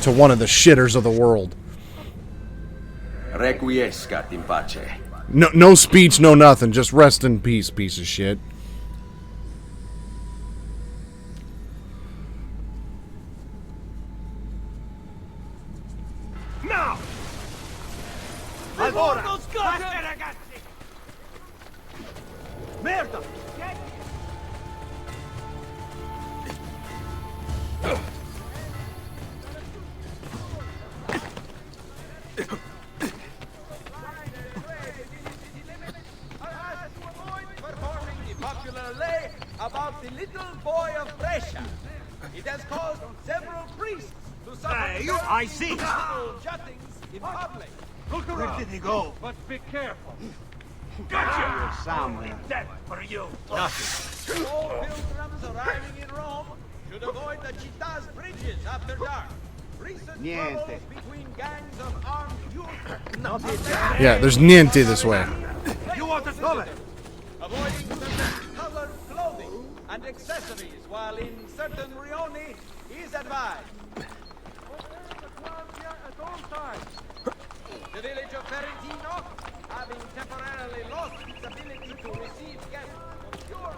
to one of the shitters of the world. Requiescat in pace. No speech, no nothing. Just rest in peace, piece of shit. Now! Allora! Basta, ragazzi! Merda! About the little boy of Brescia. It has caused several priests to suffer. I see! Juttings in public. Look around! Where did he go? But be careful. Gotcha! Sound Death for you. Nothing. All pilgrims arriving in Rome should avoid the Citta's bridges after dark. Recent troubles between gangs of armed youth. Yeah, there's niente this way. You want to stop it? Avoiding certain colored clothing and accessories while in certain rioni is advised. The village of Ferentino, having temporarily lost its ability to receive guests from pure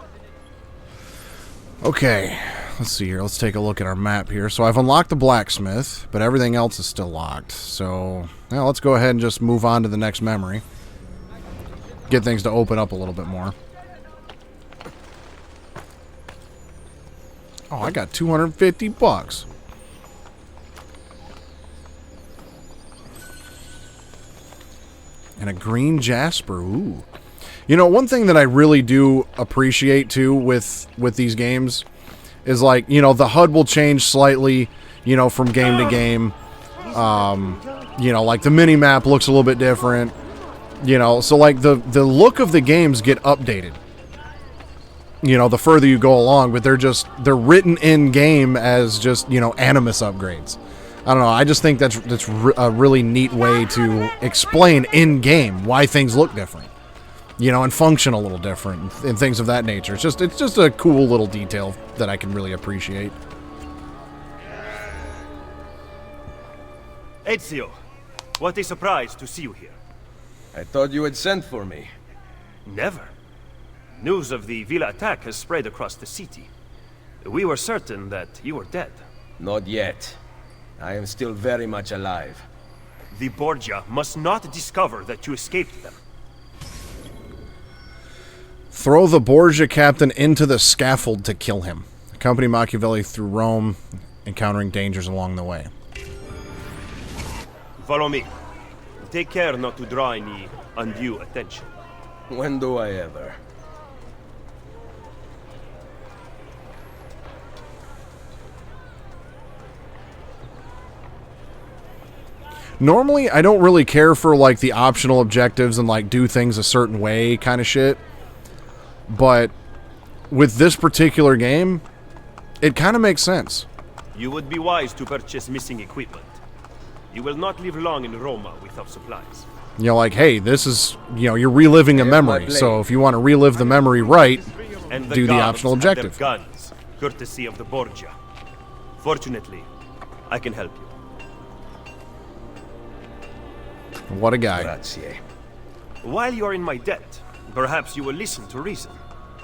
Okay, let's see here. Let's take a look at our map here. So I've unlocked the blacksmith, but everything else is still locked. So now let's go ahead and just move on to the next memory. Get things to open up a little bit more. Oh, I got 250 bucks. And a green jasper. Ooh. You know, one thing that I really do appreciate too with these games is, like, you know, the HUD will change slightly, you know, from game to game. You know, like the mini map looks a little bit different. You know, so like the look of the games get updated. You know, the further you go along, but they're written in game as just, you know, Animus upgrades. I don't know. I just think that's a really neat way to explain in game why things look different. You know, and function a little different and things of that nature. It's just a cool little detail that I can really appreciate. Ezio, what a surprise to see you here. I thought you had sent for me. Never. News of the Villa attack has spread across the city. We were certain that you were dead. Not yet. I am still very much alive. The Borgia must not discover that you escaped them. Throw the Borgia captain into the scaffold to kill him. Accompany Machiavelli through Rome, encountering dangers along the way. Follow me. Take care not to draw any undue attention. When do I ever? Normally, I don't really care for, like, the optional objectives and, like, do things a certain way kind of shit. But with this particular game, it kind of makes sense. You would be wise to purchase missing equipment. You will not live long in Roma without supplies. You know, like, hey, this is, you know, you're reliving a memory. So if you want to relive the memory right, And do the optional guards have their objective. guns, courtesy of the Borgia. Fortunately, I can help you. What a guy. Grazie. While you are in my debt, perhaps you will listen to reason.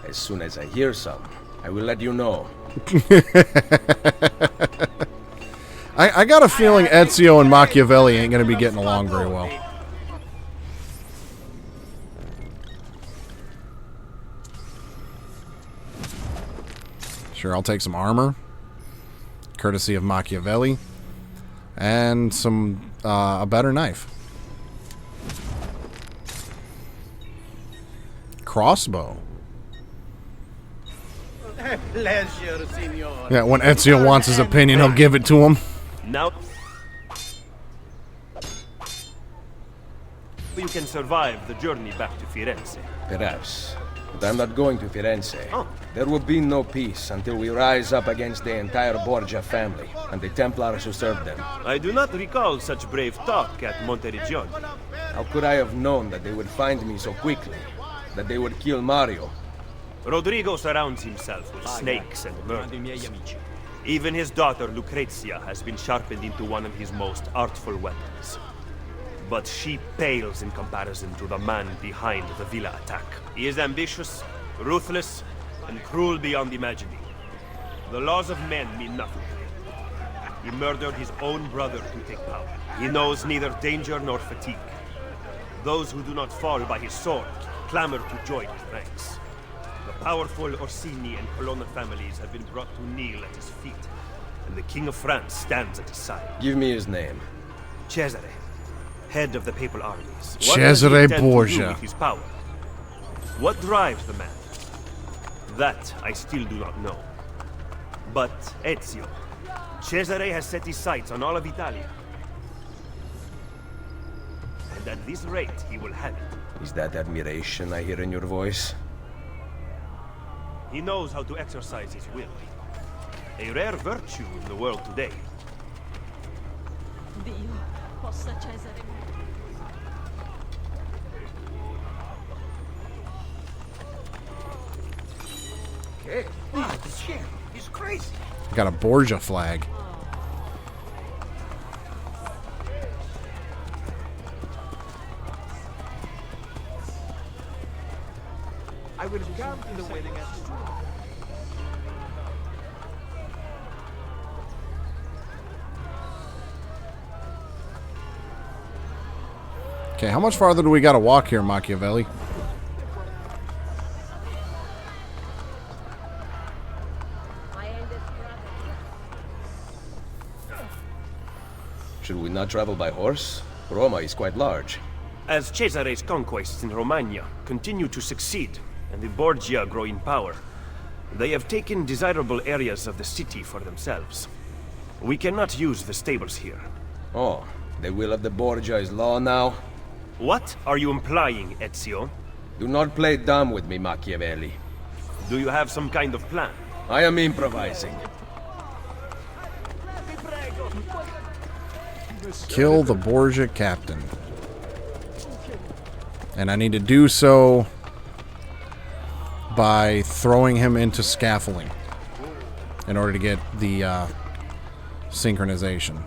As soon as I hear some, I will let you know. I got a feeling Ezio and Machiavelli ain't going to be getting along very well. Sure, I'll take some armor, courtesy of Machiavelli, and some a better knife. Crossbow. Pleasure, signor. Yeah, when Ezio wants his opinion, he'll give it to him. Now, you can survive the journey back to Firenze. Perhaps. But I'm not going to Firenze. There will be no peace until we rise up against the entire Borgia family and the Templars who serve them. I do not recall such brave talk at Monteriggioni. How could I have known that they would find me so quickly? That they would kill Mario? Rodrigo surrounds himself with snakes and murders. Even his daughter Lucrezia has been sharpened into one of his most artful weapons. But she pales in comparison to the man behind the villa attack. He is ambitious, ruthless, and cruel beyond imagining. The laws of men mean nothing to him. He murdered his own brother to take power. He knows neither danger nor fatigue. Those who do not fall by his sword clamor to join his ranks. The powerful Orsini and Colonna families have been brought to kneel at his feet, and the King of France stands at his side. Give me his name. Cesare, head of the papal armies. Cesare Borgia. With his power? What drives the man? That I still do not know. But Ezio, Cesare has set his sights on all of Italia. And at this rate, he will have it. Is that admiration I hear in your voice? He knows how to exercise his will. A rare virtue in the world today. Dio, possa Cesare. Okay. This shit is crazy. Got a Borgia flag. I will come in the wedding at Okay, how much farther do we got to walk here, Machiavelli? Should we not travel by horse? Roma is quite large. As Cesare's conquests in Romagna continue to succeed, and the Borgia grow in power, they have taken desirable areas of the city for themselves. We cannot use the stables here. Oh, the will of the Borgia is law now? What are you implying, Ezio? Do not play dumb with me, Machiavelli. Do you have some kind of plan? I am improvising. Kill the Borgia captain. And I need to do so by throwing him into scaffolding in order to get the synchronization.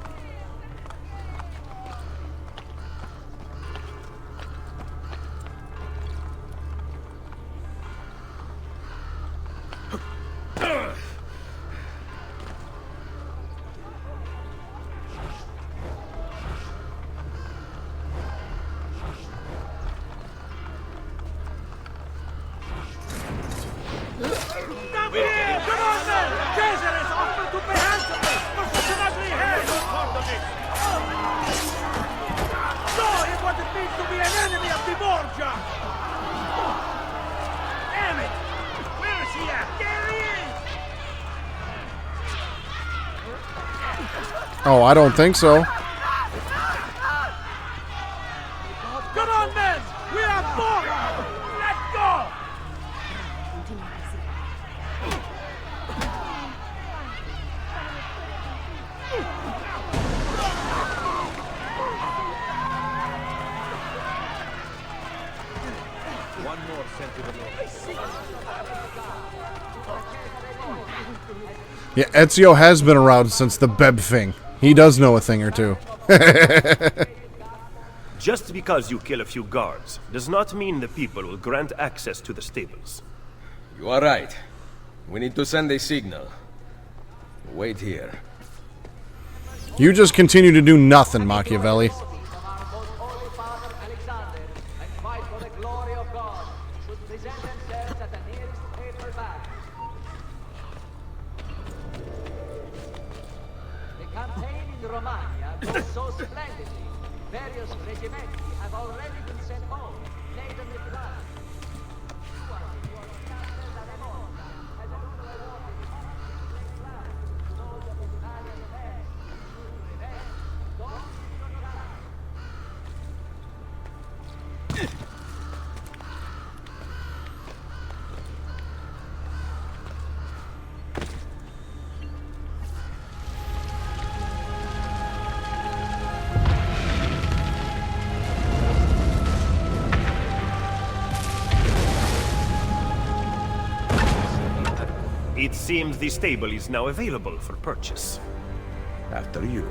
Oh, I don't think so. Come on, men! We are born! Let's go! One more sent to the Yeah, Ezio has been around since the Beb thing. He does know a thing or two. Just because you kill a few guards does not mean the people will grant access to the stables. You are right. We need to send a signal. Wait here. You just continue to do nothing, Machiavelli. so splendidly. Various regiments have already been sent home, laden with blood. It seems the stable is now available for purchase. After you.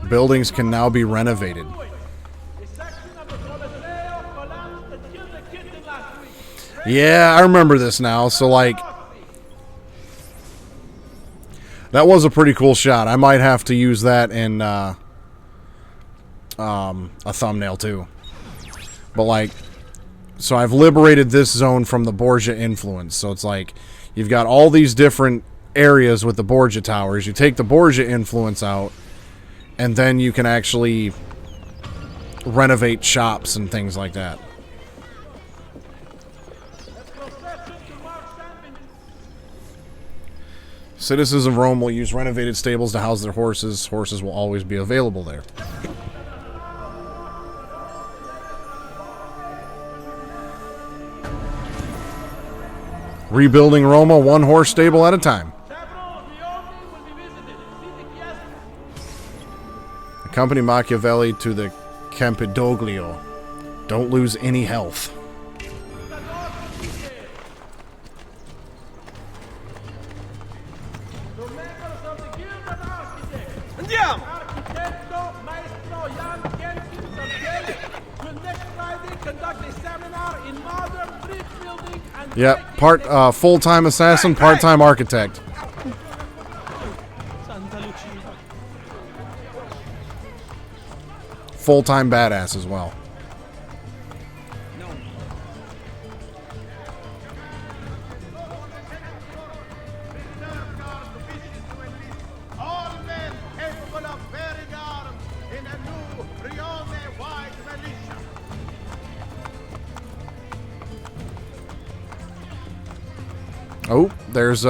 Buildings can now be renovated. Yeah, I remember this now. So, like, that was a pretty cool shot. I might have to use that in a thumbnail too. But, like, so I've liberated this zone from the Borgia influence. So it's like you've got all these different areas with the Borgia towers. You take the Borgia influence out, and then you can actually renovate shops and things like that. Citizens of Rome will use renovated stables to house their horses. Horses will always be available there. Rebuilding Roma one horse stable at a time. Accompany Machiavelli to the Campidoglio. Don't lose any health. Andiamo! Yep, part full-time assassin, part-time architect. Full-time badass as well. Oh, there's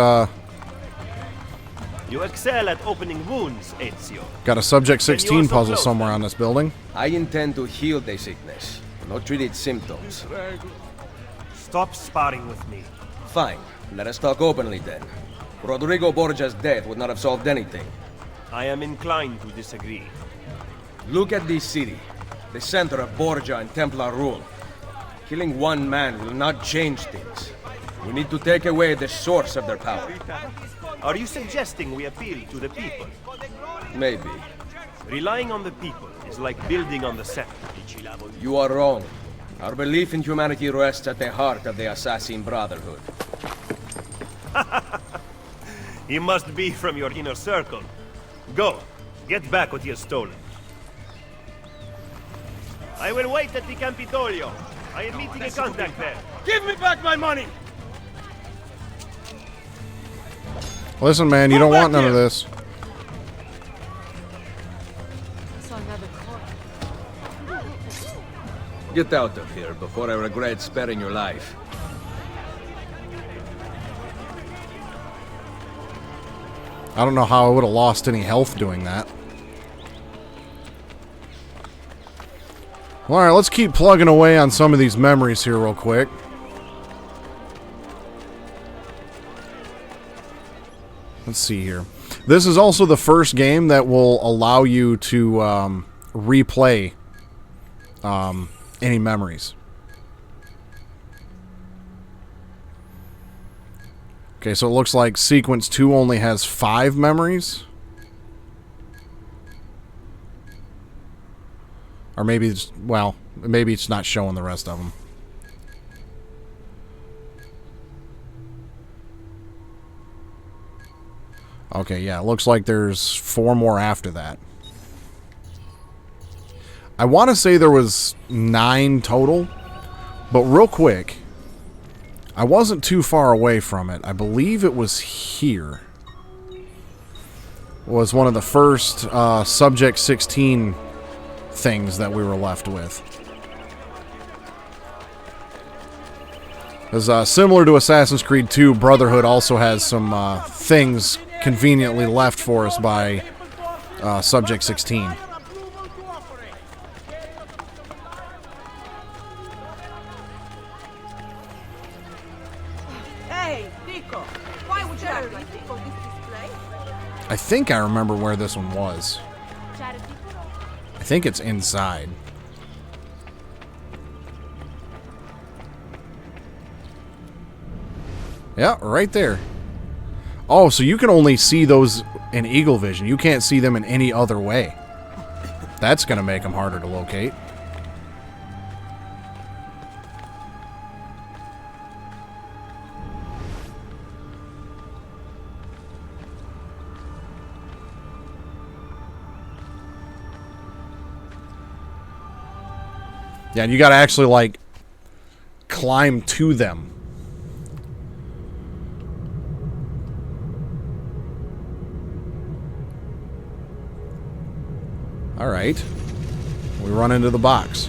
You excel at opening wounds, Ezio. got a Subject 16 puzzle somewhere on this building. I intend to heal the sickness, not treat its symptoms. Stop sparring with me. Fine. Let us talk openly then. Rodrigo Borgia's death would not have solved anything. I am inclined to disagree. Look at this city, the center of Borgia and Templar rule. Killing one man will not change things. We need to take away the source of their power. Are you suggesting we appeal to the people? Maybe. Relying on the people is like building on the center. You are wrong. Our belief in humanity rests at the heart of the Assassin Brotherhood. He must be from your inner circle. Go, get back what he has stolen. I will wait at the Campidoglio. I am meeting a contact there. Give me back my money! Listen, man, you don't want none of this. Get out of here before I regret sparing your life. I don't know how I would have lost any health doing that. Alright, let's keep plugging away on some of these memories here real quick. Let's see here. This is also the first game that will allow you to replay any memories. Okay, so it looks like Sequence 2 only has 5 memories. Or maybe it's, well, maybe it's not showing the rest of them. Okay, yeah, it looks like there's 4 more after that. I want to say there was 9 total, but real quick, I wasn't too far away from it. I believe it was here. It was one of the first Subject 16 things that we were left with. Because similar to Assassin's Creed 2, Brotherhood also has some things conveniently left for us by Subject 16. Hey, Nico, why would you act like this for this display? I think I remember where this one was. I think it's inside. Yeah, right there. Oh, so you can only see those in eagle vision. You can't see them in any other way. That's going to make them harder to locate. Yeah, and you got to actually, like, climb to them. All right. We run into the box.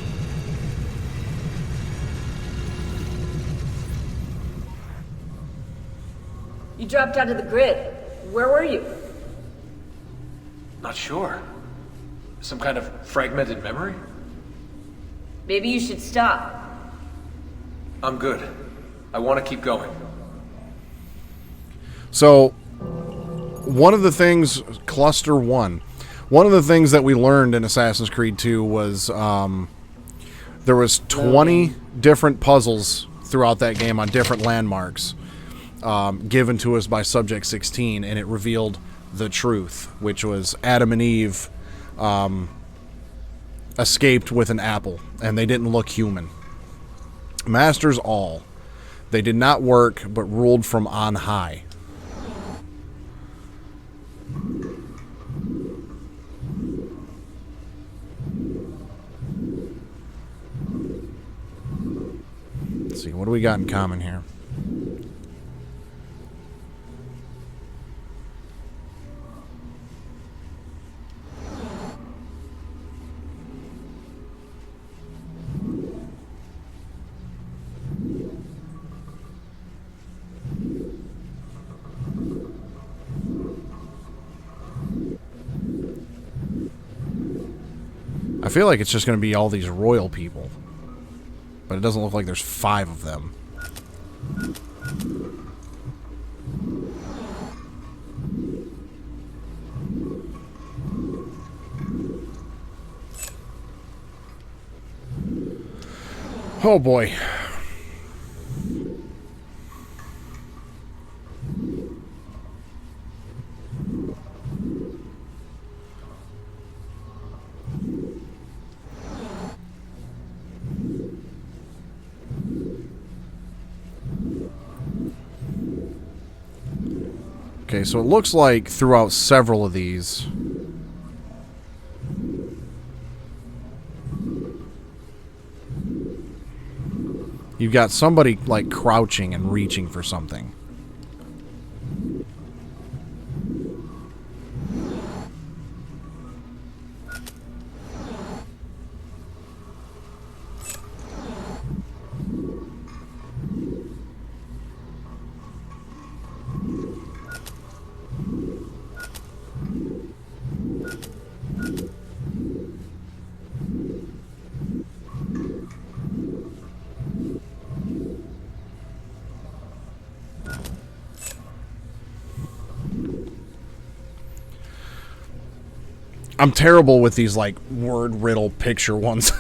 You dropped out of the grid. Where were you? Not sure. Some kind of fragmented memory? Maybe you should stop. I'm good. I want to keep going. So, one of the things, Cluster 1, one of the things that we learned in Assassin's Creed 2 was there was 20 different puzzles throughout that game on different landmarks given to us by Subject 16, and it revealed the truth, which was Adam and Eve escaped with an apple, and they didn't look human. Masters all. They did not work, but ruled from on high. Let's see, what do we got in common here? I feel like it's just going to be all these royal people. But it doesn't look like there's 5 of them. Oh boy. Okay, so it looks like throughout several of these, you've got somebody like crouching and reaching for something. I'm terrible with these, like, word riddle picture ones.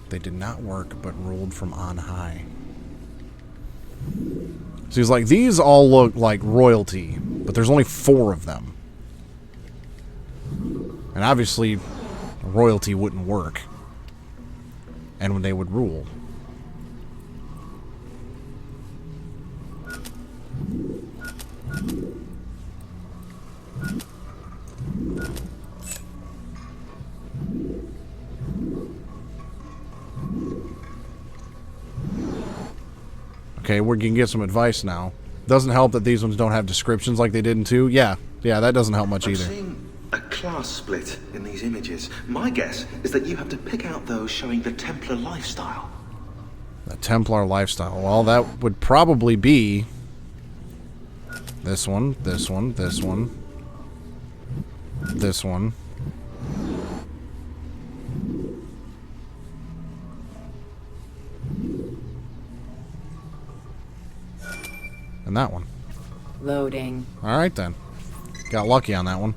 They did not work, but ruled from on high. So he's like, these all look like royalty, but there's only 4 of them. And obviously, royalty wouldn't work. And when they would rule. Okay, we can get some advice now. Doesn't help that these ones don't have descriptions like they did in 2. Yeah, that doesn't help much either. I'm seeing a class split in these images. My guess is that you have to pick out those showing the Templar lifestyle. The Templar lifestyle. Well, that would probably be this one, this one, this one, this one. And that one. Loading. Alright then. Got lucky on that one.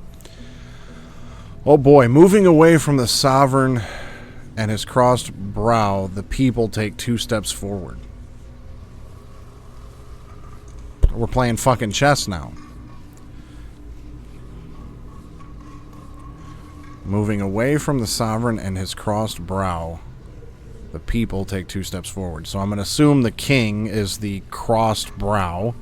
Oh boy, moving away from the sovereign and his crossed brow, the people take 2 steps forward. We're playing fucking chess now. Moving away from the sovereign and his crossed brow, the people take 2 steps forward. So I'm going to assume the king is the crossed brow,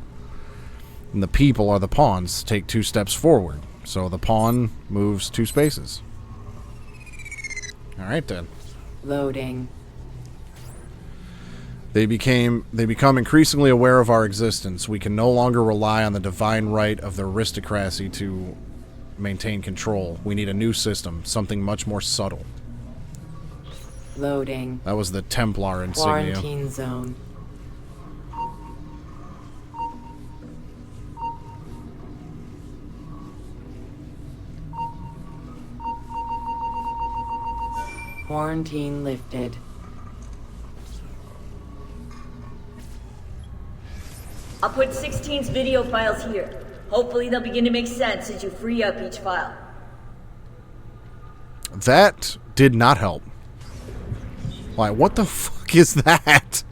and the people are the pawns, take 2 steps forward. So the pawn moves 2 spaces. Alright then. Loading. They become increasingly aware of our existence. We can no longer rely on the divine right of the aristocracy to maintain control. We need a new system, something much more subtle. Loading. That was the Templar insignia. Quarantine zone. Quarantine lifted. I'll put 16's video files here. Hopefully they'll begin to make sense as you free up each file. That did not help. Like, what the fuck is that?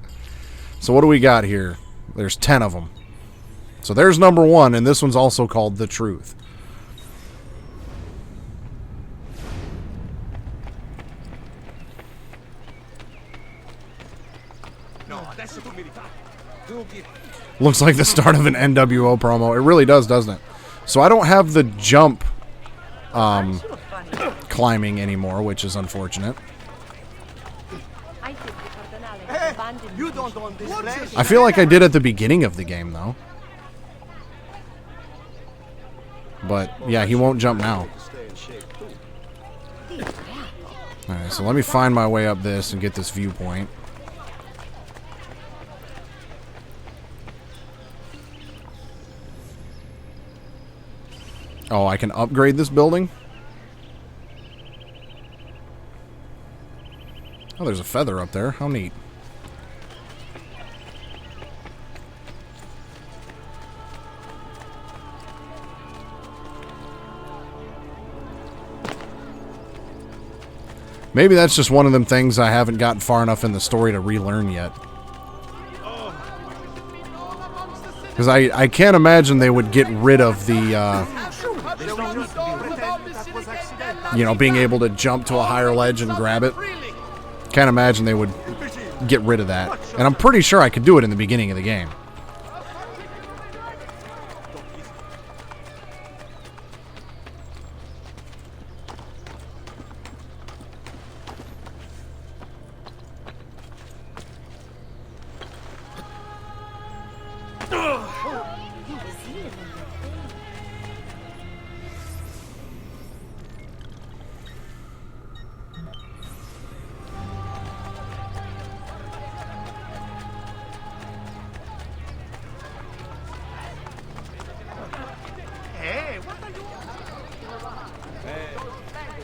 So what do we got here? There's 10 of them. So there's number 1, and this one's also called The Truth. Looks like the start of an NWO promo. It really does, doesn't it? So I don't have the jump climbing anymore, which is unfortunate. You don't own this place. I feel like I did at the beginning of the game, though. But, yeah, he won't jump now. Alright, so let me find my way up this and get this viewpoint. Oh, I can upgrade this building? Oh, there's a feather up there. How neat. Maybe that's just one of them things I haven't gotten far enough in the story to relearn yet. Because I can't imagine they would get rid of the, you know, being able to jump to a higher ledge and grab it. Can't imagine they would get rid of that. And I'm pretty sure I could do it in the beginning of the game.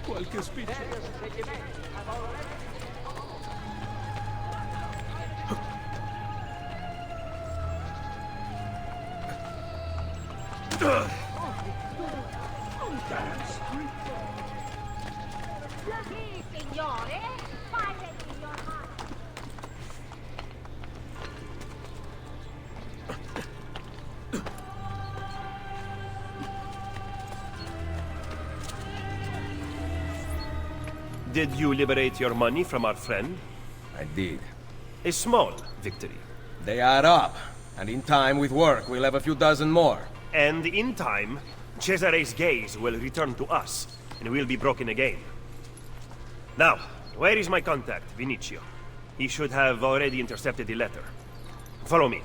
Qualche spiccio. Did you liberate your money from our friend? I did. A small victory. They add up, and in time with work, we'll have a few dozen more. And in time, Cesare's gaze will return to us, and we'll be broken again. Now, where is my contact, Vinicio? He should have already intercepted the letter. Follow me.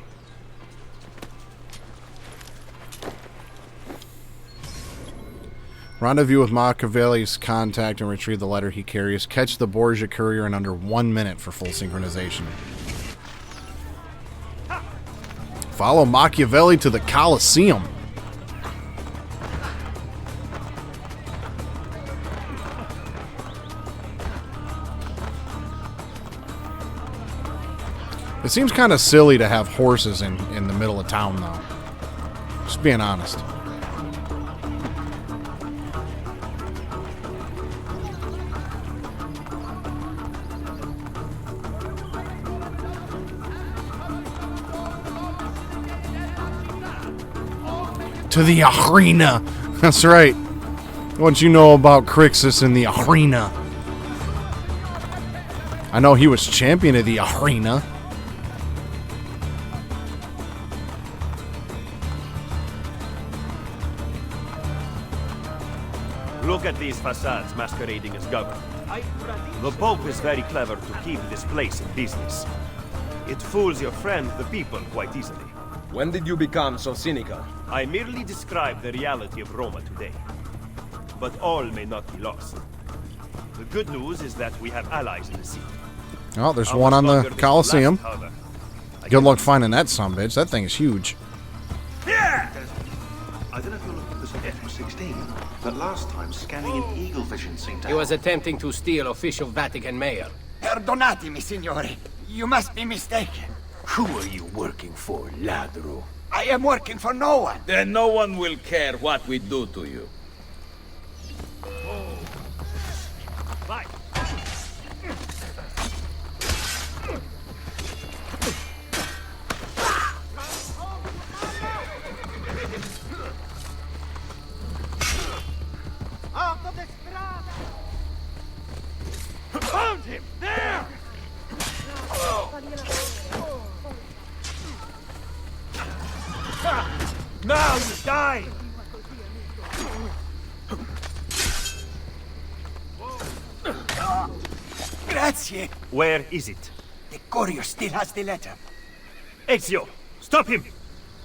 Rendezvous with Machiavelli's contact and retrieve the letter he carries. Catch the Borgia courier in under 1 minute for full synchronization. Follow Machiavelli to the Colosseum. It seems kind of silly to have horses in the middle of town, though. Just being honest. To the arena. That's right. What you know about Crixus in the arena? I know he was champion of the arena. Look at these facades masquerading as government. The Pope is very clever to keep this place in business. It fools your friend, the people, quite easily. When did you become so cynical? I merely describe the reality of Roma today. But all may not be lost. The good news is that we have allies in the city. Oh, there's one on the Colosseum. Good luck finding that sumbitch. That thing is huge. I don't know if you're looking for some F-16, but last time scanning in eagle vision seemed to He was attempting to steal official Vatican mayor. Perdonatemi, signore. You must be mistaken. Who are you working for, ladro? I am working for no one. Then no one will care what we do to you. Bye. Found him! There! Now you die! Grazie. Where is it? The courier still has the letter. Ezio, stop him!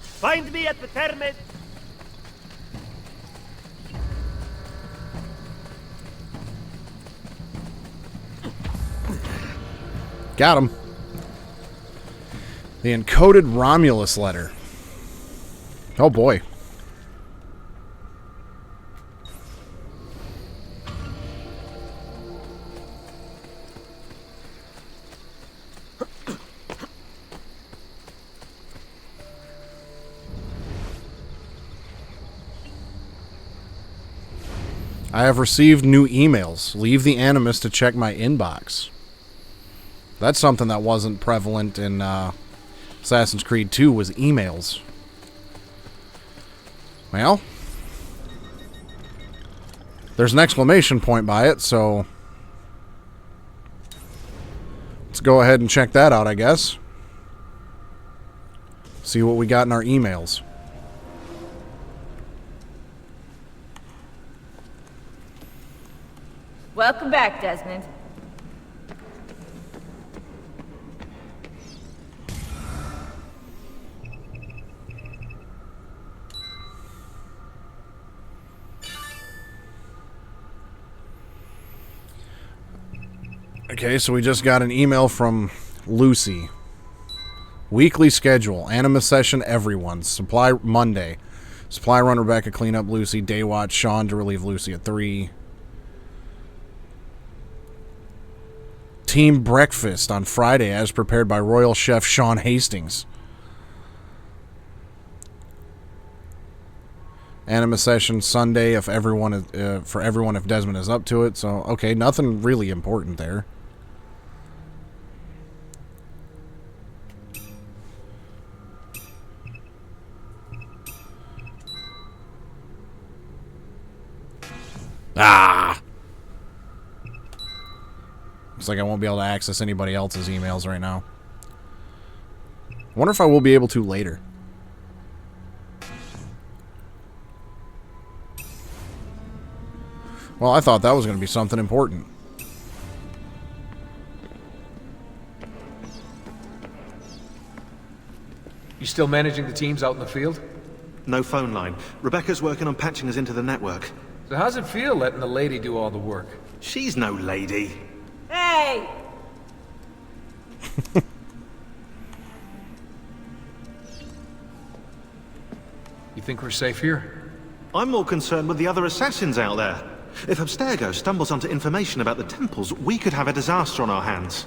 Find me at the Terme. Got him. The encoded Romulus letter. Oh boy. I have received new emails. Leave the Animus to check my inbox. That's something that wasn't prevalent in Assassin's Creed 2 was emails. Well, there's an exclamation point by it, so let's go ahead and check that out, I guess. See what we got in our emails. Welcome back, Desmond. Okay, so we just got an email from Lucy. Weekly schedule. Anima session, everyone. Supply Monday. Supply run Rebecca, clean up Lucy. Day watch Sean to relieve Lucy at 3. Team breakfast on Friday as prepared by Royal Chef Sean Hastings. Anima session Sunday if everyone is, for everyone if Desmond is up to it. So, okay, nothing really important there. Ah! Looks like I won't be able to access anybody else's emails right now. I wonder if I will be able to later. Well, I thought that was going to be something important. You still managing the teams out in the field? No phone line. Rebecca's working on patching us into the network. So how's it feel letting the lady do all the work? She's no lady. Hey! You think we're safe here? I'm more concerned with the other assassins out there. If Abstergo stumbles onto information about the temples, we could have a disaster on our hands.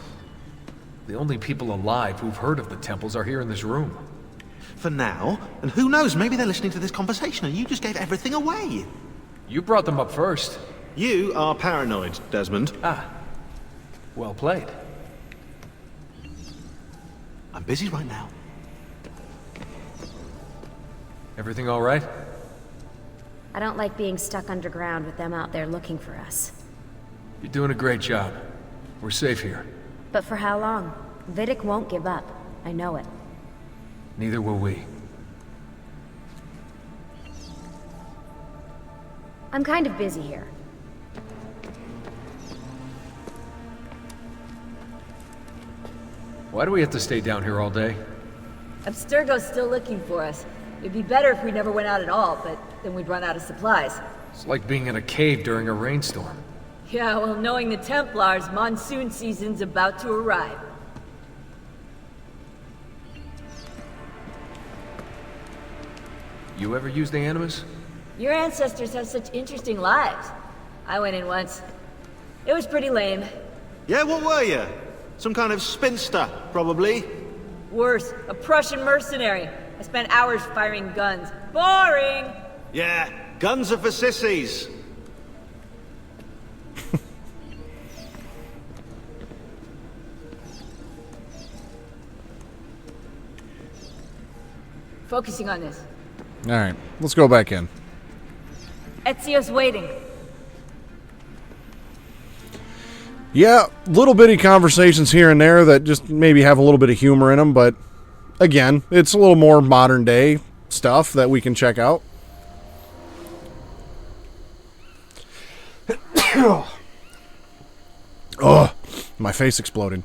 The only people alive who've heard of the temples are here in this room. For now, and who knows, maybe they're listening to this conversation and you just gave everything away. You brought them up first. You are paranoid, Desmond. Ah, well played. I'm busy right now. Everything all right? I don't like being stuck underground with them out there looking for us. You're doing a great job. We're safe here. But for how long? Vidic won't give up. I know it. Neither will we. I'm kind of busy here. Why do we have to stay down here all day? Abstergo's still looking for us. It'd be better if we never went out at all, but then we'd run out of supplies. It's like being in a cave during a rainstorm. Yeah, well, knowing the Templars, monsoon season's about to arrive. You ever use the Animus? Your ancestors have such interesting lives. I went in once. It was pretty lame. Yeah, what were you? Some kind of spinster, probably. Worse, a Prussian mercenary. I spent hours firing guns. Boring! Yeah, guns are for sissies. Focusing on this. Alright, let's go back in. Ezio's waiting. Yeah, little bitty conversations here and there that just maybe have a little bit of humor in them, but again, it's a little more modern day stuff that we can check out. Oh, my face exploded.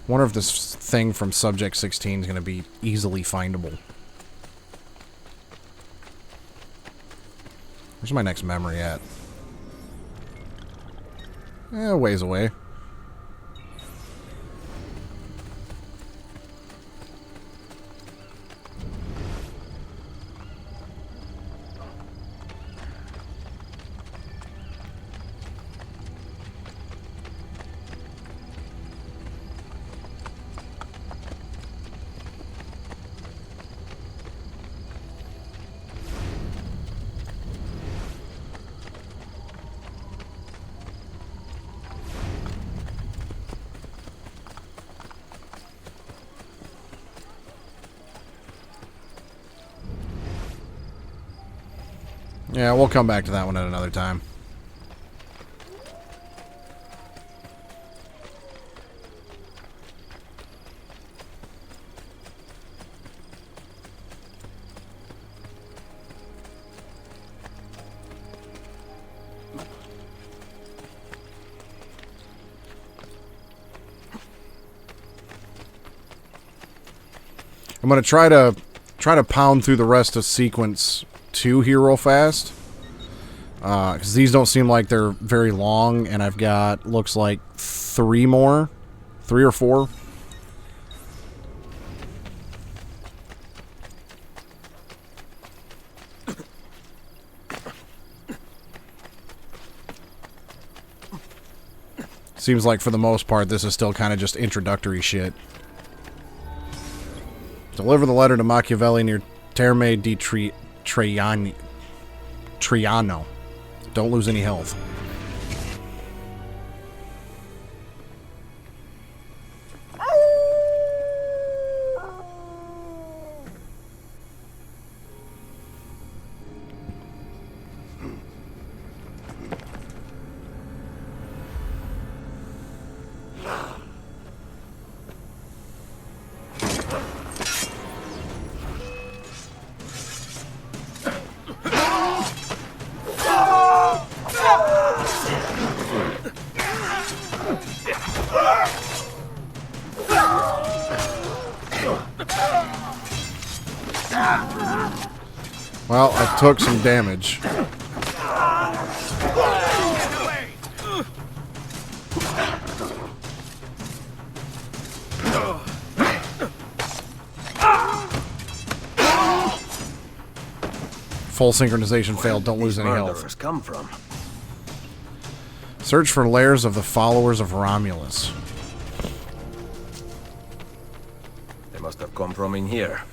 Wonder if this thing from Subject 16 is going to be easily findable. Where's my next memory at? A ways away. Yeah, we'll come back to that one at another time. I'm gonna try to pound through the rest of sequence 2 here real fast, because these don't seem like they're very long, and I've got, looks like 3 or 4. Seems like for the most part, this is still kind of just introductory shit. Deliver the letter to Machiavelli near Terme di Triano. Don't lose any health. Well, I took some damage. Full synchronization failed. Don't lose any health. Come from? Search for lairs of the followers of Romulus. They must have come from in here.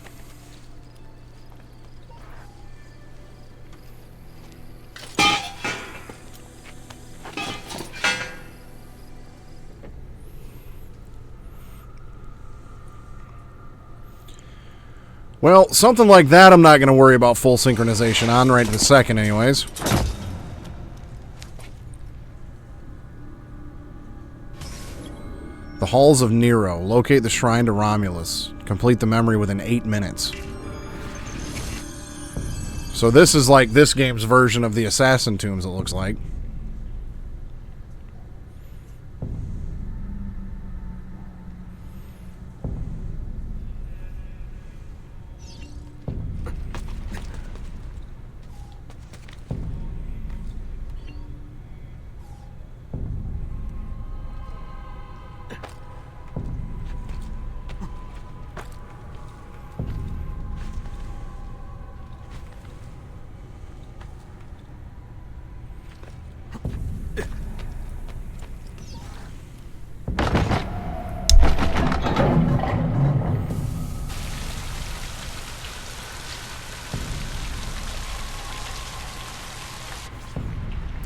Well, something like that I'm not going to worry about full synchronization on right this second anyways. The Halls of Nero. Locate the shrine to Romulus. Complete the memory within 8 minutes. So this is like this game's version of the Assassin Tombs, it looks like.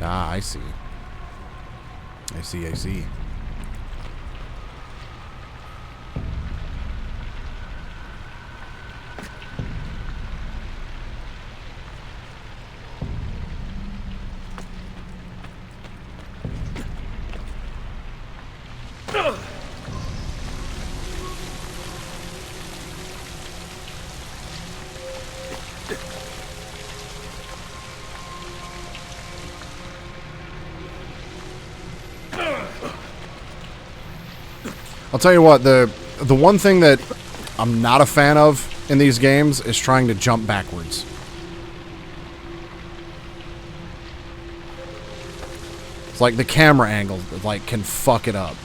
Ah, I see. I see. I'll tell you what, the one thing that I'm not a fan of in these games is trying to jump backwards. It's like the camera angle like can fuck it up.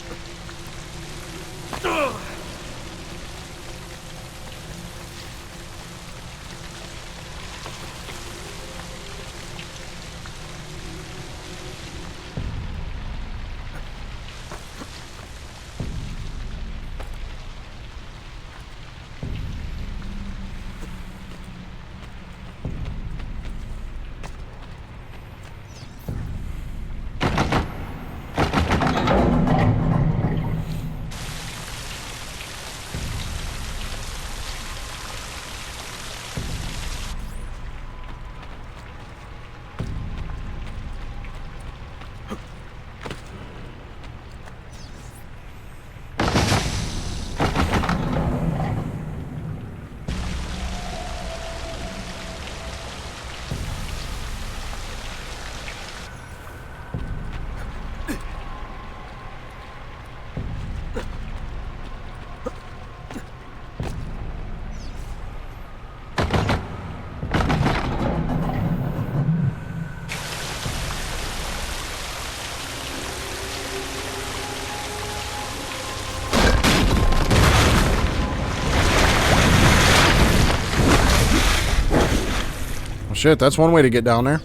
Shit, that's one way to get down there.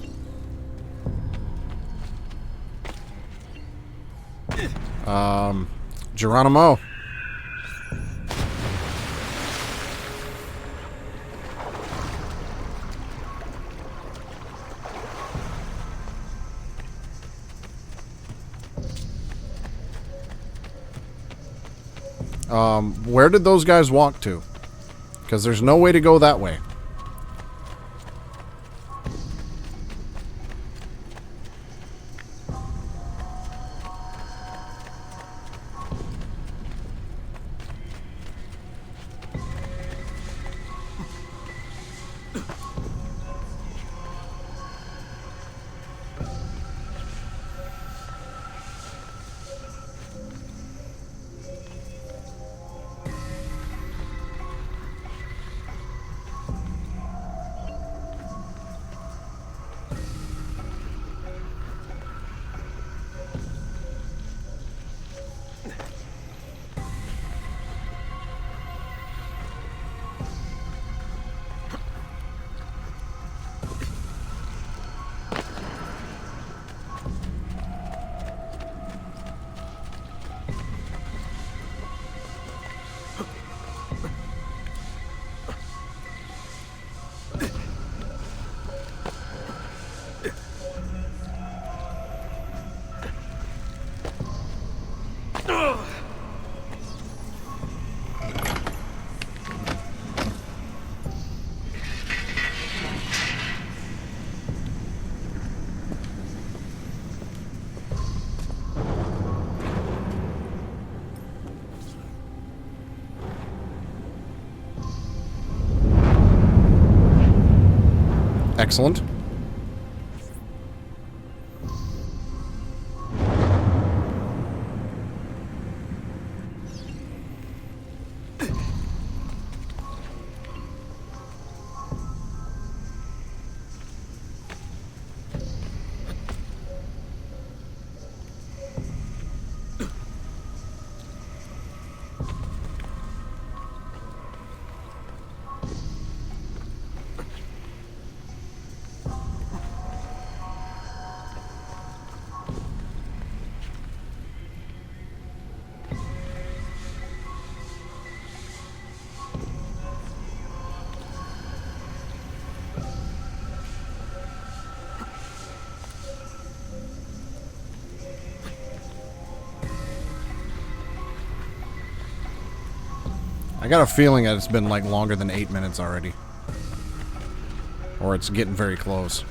Geronimo. Where did those guys walk to? Because there's no way to go that way. Excellent. I got a feeling that it's been like longer than 8 minutes already. Or it's getting very close.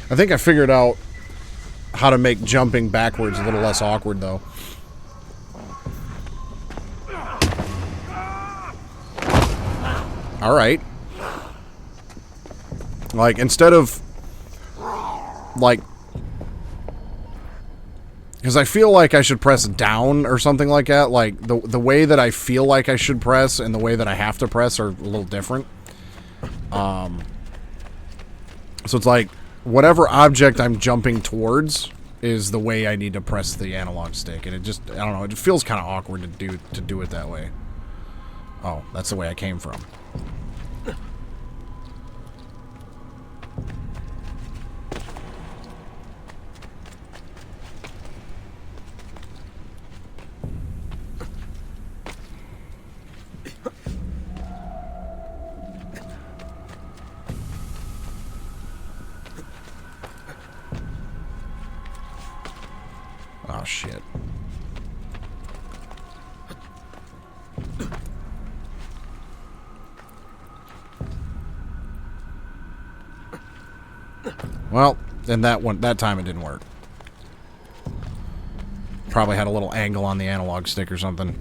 I think I figured out how to make jumping backwards a little less awkward, though. Alright. Like, instead of... Like... Because I feel like I should press down or something like that. Like, the way that I feel like I should press and the way that I have to press are a little different. So it's like... Whatever object I'm jumping towards is the way I need to press the analog stick, and it just, I don't know, it feels kind of awkward to do it that way. Oh, that's the way I came from. Oh, shit. Well, And that time it didn't work. Probably had a little angle on the analog stick or something.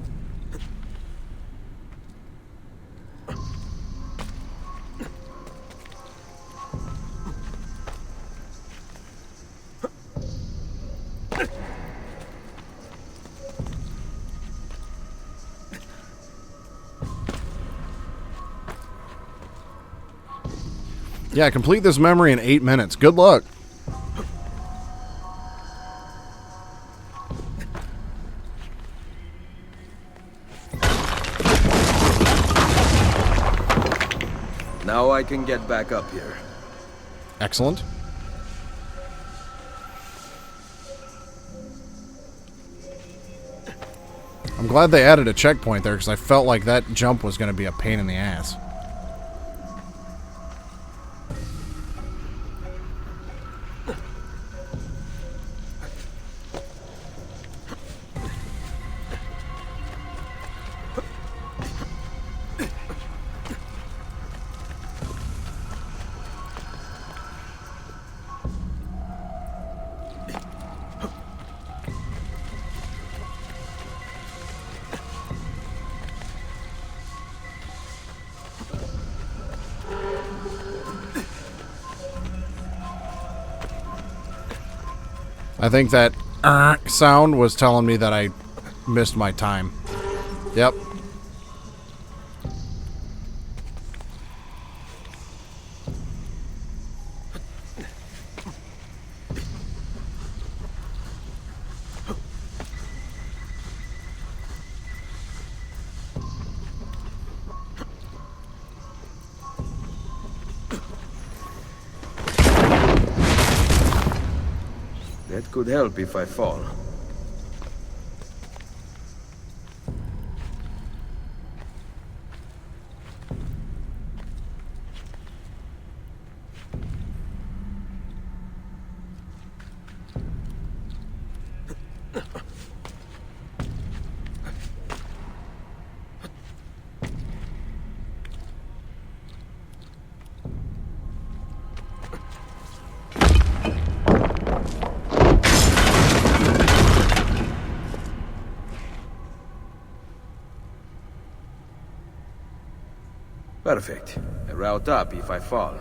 Yeah, complete this memory in 8 minutes. Good luck. Now I can get back up here. Excellent. I'm glad they added a checkpoint there because I felt like that jump was going to be a pain in the ass. I think that sound was telling me that I missed my time. Yep. That could help if I fall. Perfect. A route up if I fall.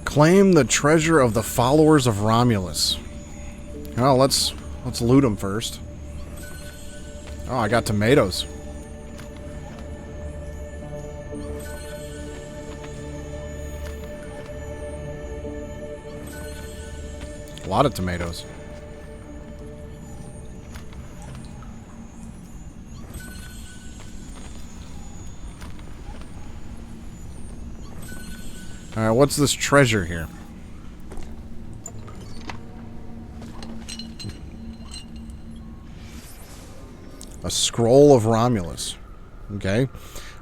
Claim the treasure of the followers of Romulus. Oh, let's loot them first. Oh, I got tomatoes. A lot of tomatoes. Alright, what's this treasure here? A scroll of Romulus. Okay.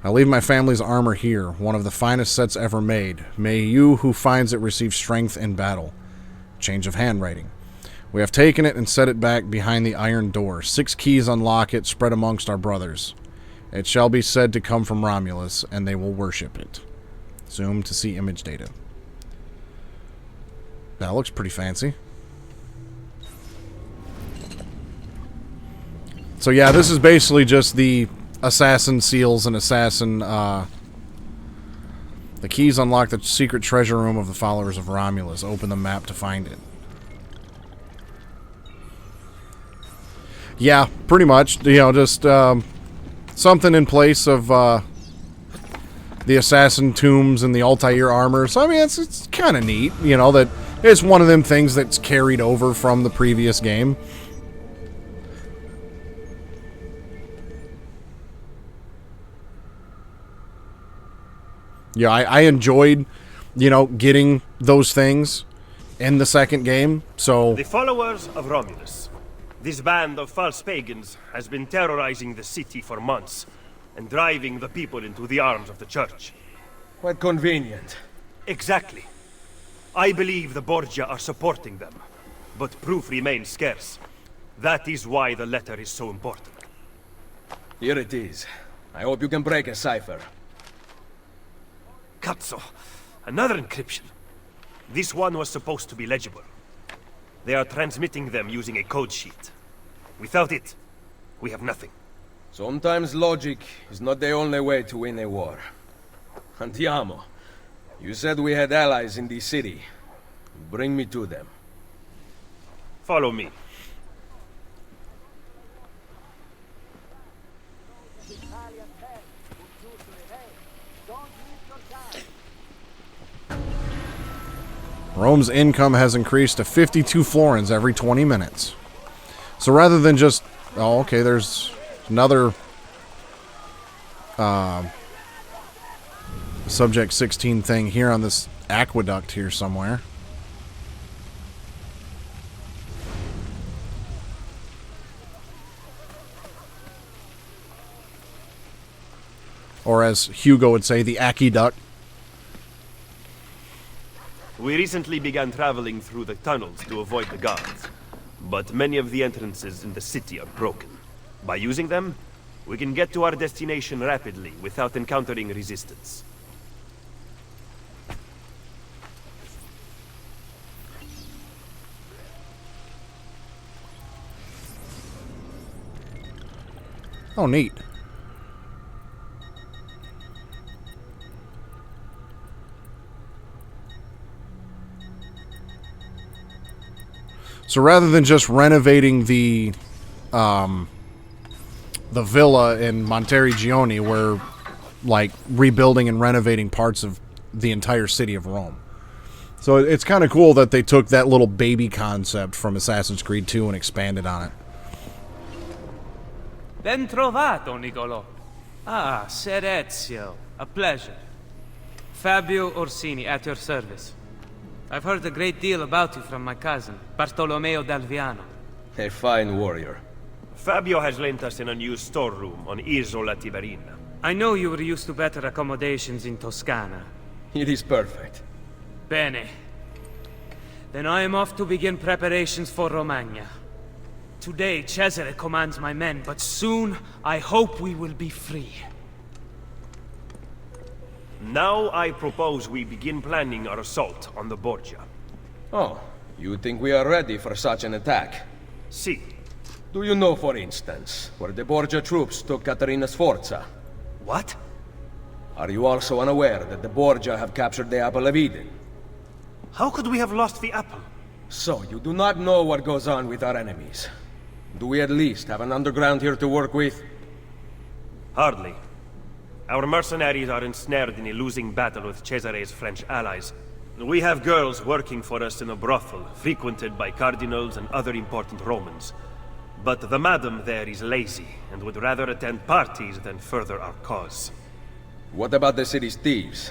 I leave my family's armor here, one of the finest sets ever made. May you who finds it receive strength in battle. Change of handwriting. We have taken it and set it back behind the iron door. 6 keys unlock it, spread amongst our brothers. It shall be said to come from Romulus, and they will worship it. Zoom to see image data. That looks pretty fancy. So yeah, this is basically just the assassin seals and assassin... the keys unlock the secret treasure room of the followers of Romulus. Open the map to find it. Yeah, pretty much. You know, just something in place of... the assassin tombs and the Altair armor. So, I mean, it's kind of neat, you know, that it's one of them things that's carried over from the previous game. Yeah, I enjoyed getting those things in the second game. So The followers of Romulus. This band of false pagans has been terrorizing the city for months and driving the people into the arms of the church. Quite convenient. Exactly. I believe the Borgia are supporting them, but proof remains scarce. That is why the letter is so important. Here it is. I hope you can break a cipher. Cazzo! Another encryption. This one was supposed to be legible. They are transmitting them using a code sheet. Without it, we have nothing. Sometimes logic is not the only way to win a war. Andiamo. You said we had allies in the city. Bring me to them. Follow me. Rome's income has increased to 52 florins every 20 minutes. So rather than just... Oh, okay, there's another... Subject 16 thing here on this aqueduct here somewhere. Or as Hugo would say, the aqueduct. We recently began traveling through the tunnels to avoid the guards, but many of the entrances in the city are broken. By using them, we can get to our destination rapidly without encountering resistance. Oh, neat. So rather than just renovating the villa in Monteriggioni, we're like rebuilding and renovating parts of the entire city of Rome. So it's kind of cool that they took that little baby concept from Assassin's Creed 2 and expanded on it. Ben trovato, Nicolò. Ah, Ser Ezio. A pleasure. Fabio Orsini, at your service. I've heard a great deal about you from my cousin, Bartolomeo d'Alviano. A fine warrior. Fabio has lent us an unused storeroom on Isola Tiberina. I know you were used to better accommodations in Toscana. It is perfect. Bene. Then I am off to begin preparations for Romagna. Today, Cesare commands my men, but soon, I hope we will be free. Now I propose we begin planning our assault on the Borgia. Oh, you think we are ready for such an attack? Si. Do you know, for instance, where the Borgia troops took Caterina Sforza? What? Are you also unaware that the Borgia have captured the Apple of Eden? How could we have lost the apple? So, you do not know what goes on with our enemies. Do we at least have an underground here to work with? Hardly. Our mercenaries are ensnared in a losing battle with Cesare's French allies. We have girls working for us in a brothel, frequented by cardinals and other important Romans. But the madam there is lazy, and would rather attend parties than further our cause. What about the city's thieves?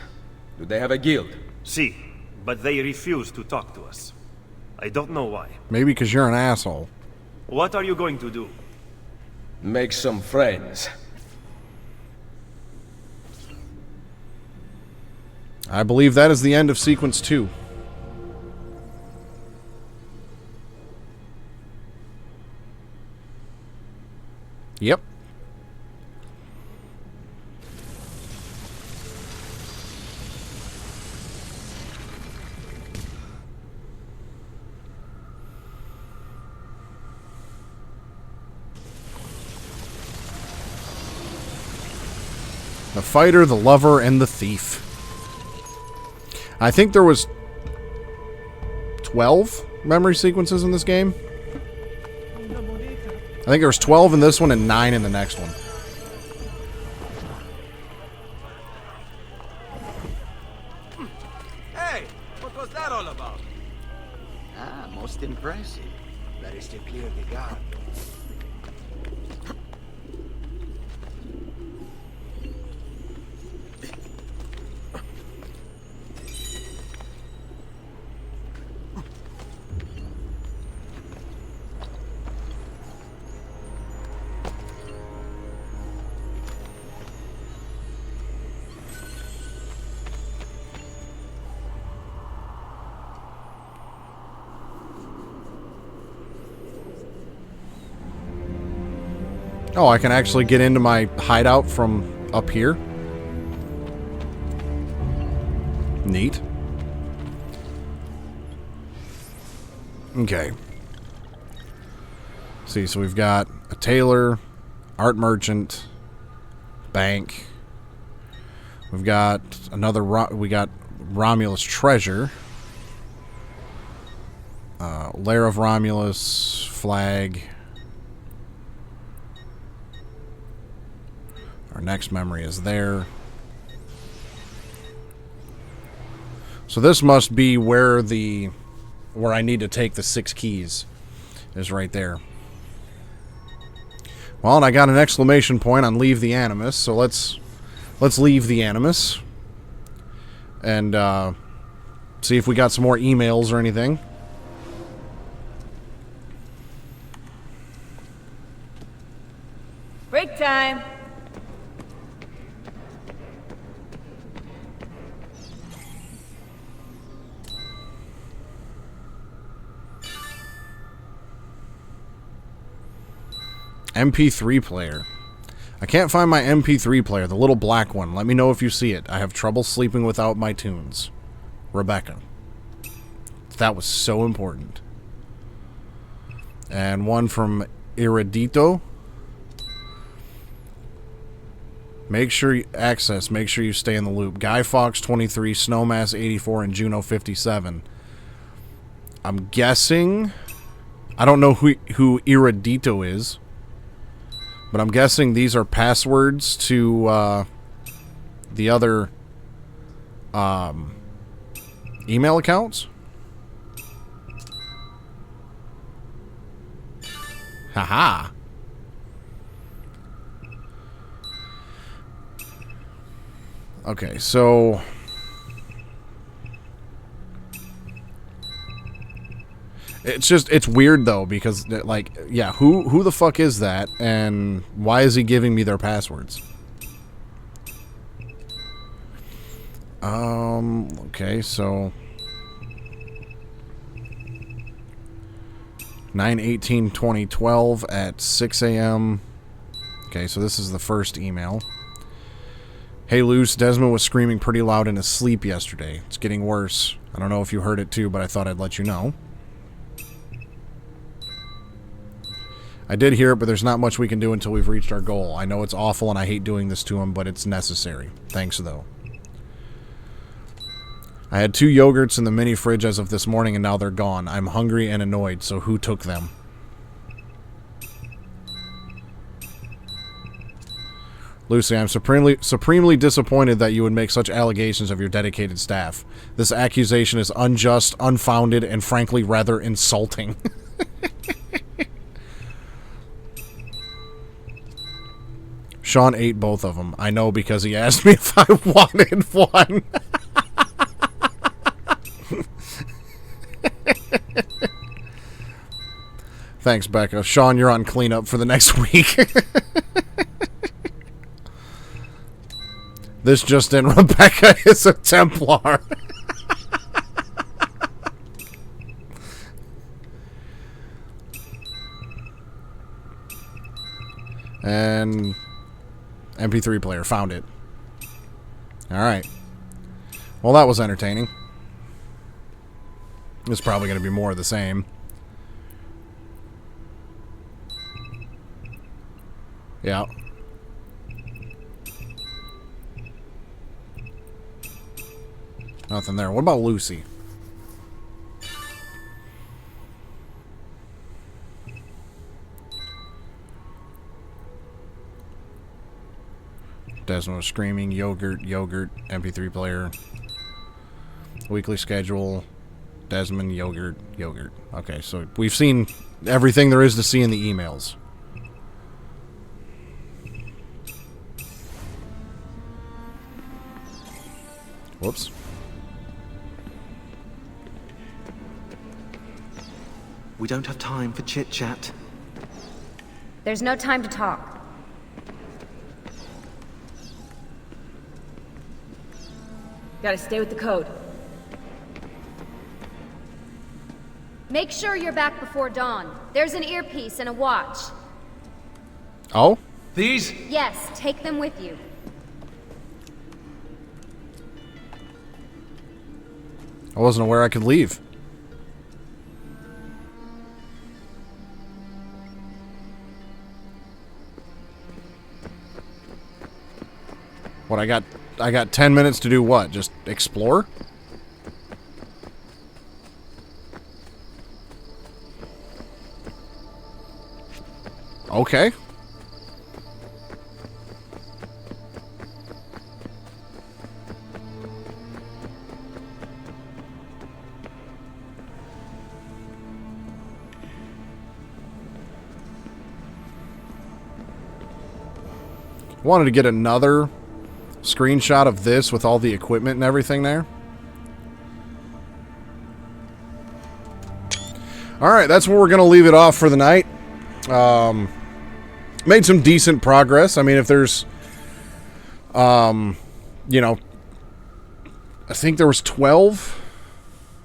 Do they have a guild? Si, but they refuse to talk to us. I don't know why. Maybe because you're an asshole. What are you going to do? Make some friends. I believe that is the end of Sequence 2. Yep. The fighter, the lover, and the thief. I think there was 12 memory sequences in this game. I think there was 12 in this one and 9 in the next one. Hey, what was that all about? Ah, most impressive. That is to clear the guard. Oh, I can actually get into my hideout from up here. Neat. Okay. See, so we've got a tailor, art merchant, bank. We've got another. We got Romulus treasure, lair of Romulus flag. Our next memory is there. So this must be where I need to take the 6 keys. Is right there. Well, and I got an exclamation point on leave the Animus, so let's leave the Animus and see if we got some more emails or anything. Break time. MP3 player. I can't find my MP3 player, the little black one. Let me know if you see it. I have trouble sleeping without my tunes. Rebecca. That was so important. And one from Iridito. Make sure you access. Make sure you stay in the loop. Guy Fawkes 23, Snowmass 84, and Juno 57. I'm guessing. I don't know who Iridito is. But I'm guessing these are passwords to the other email accounts. Haha. Okay, so it's weird though, because like, yeah, who the fuck is that, and why is he giving me their passwords? Okay, so 9/18/2012 at 6 a.m. Okay, so this is the first email. Hey Luce, Desmond was screaming pretty loud in his sleep yesterday. It's getting worse. I don't know if you heard it too, but I thought I'd let you know. I did hear it, but there's not much we can do until we've reached our goal. I know it's awful and I hate doing this to him, but it's necessary. Thanks, though. I had 2 yogurts in the mini fridge as of this morning, and now they're gone. I'm hungry and annoyed, so who took them? Lucy, I'm supremely disappointed that you would make such allegations of your dedicated staff. This accusation is unjust, unfounded, and frankly rather insulting. Sean ate both of them. I know because he asked me if I wanted one. Thanks, Becca. Sean, you're on cleanup for the next week. This just in, Rebecca is a Templar. And MP3 player, found it. Alright. Well, that was entertaining. It's probably going to be more of the same. Yeah. Nothing there. What about Lucy? Desmond was screaming, yogurt, MP3 player. Weekly schedule, Desmond, yogurt. Okay, so we've seen everything there is to see in the emails. Whoops. We don't have time for chit-chat. There's no time to talk. Gotta stay with the code. Make sure you're back before dawn. There's an earpiece and a watch. Oh? These? Yes, take them with you. I wasn't aware I could leave. What, I got 10 minutes to do what? Just explore? Okay. Wanted to get another screenshot of this with all the equipment and everything there. Alright, that's where we're going to leave it off for the night. Made some decent progress. I mean, if there's, you know, I think there was 12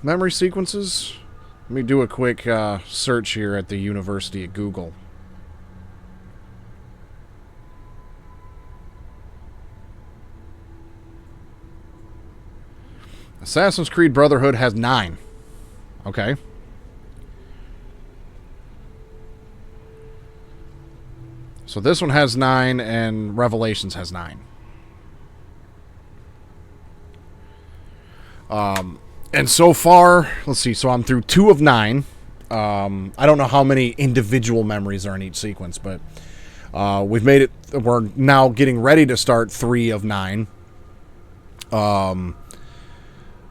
memory sequences. Let me do a quick search here at the University of Google. Assassin's Creed Brotherhood has 9. Okay. So this one has 9, and Revelations has 9. And so far, let's see, so I'm through 2 of 9. I don't know how many individual memories are in each sequence, but we've made it, we're now getting ready to start 3 of 9.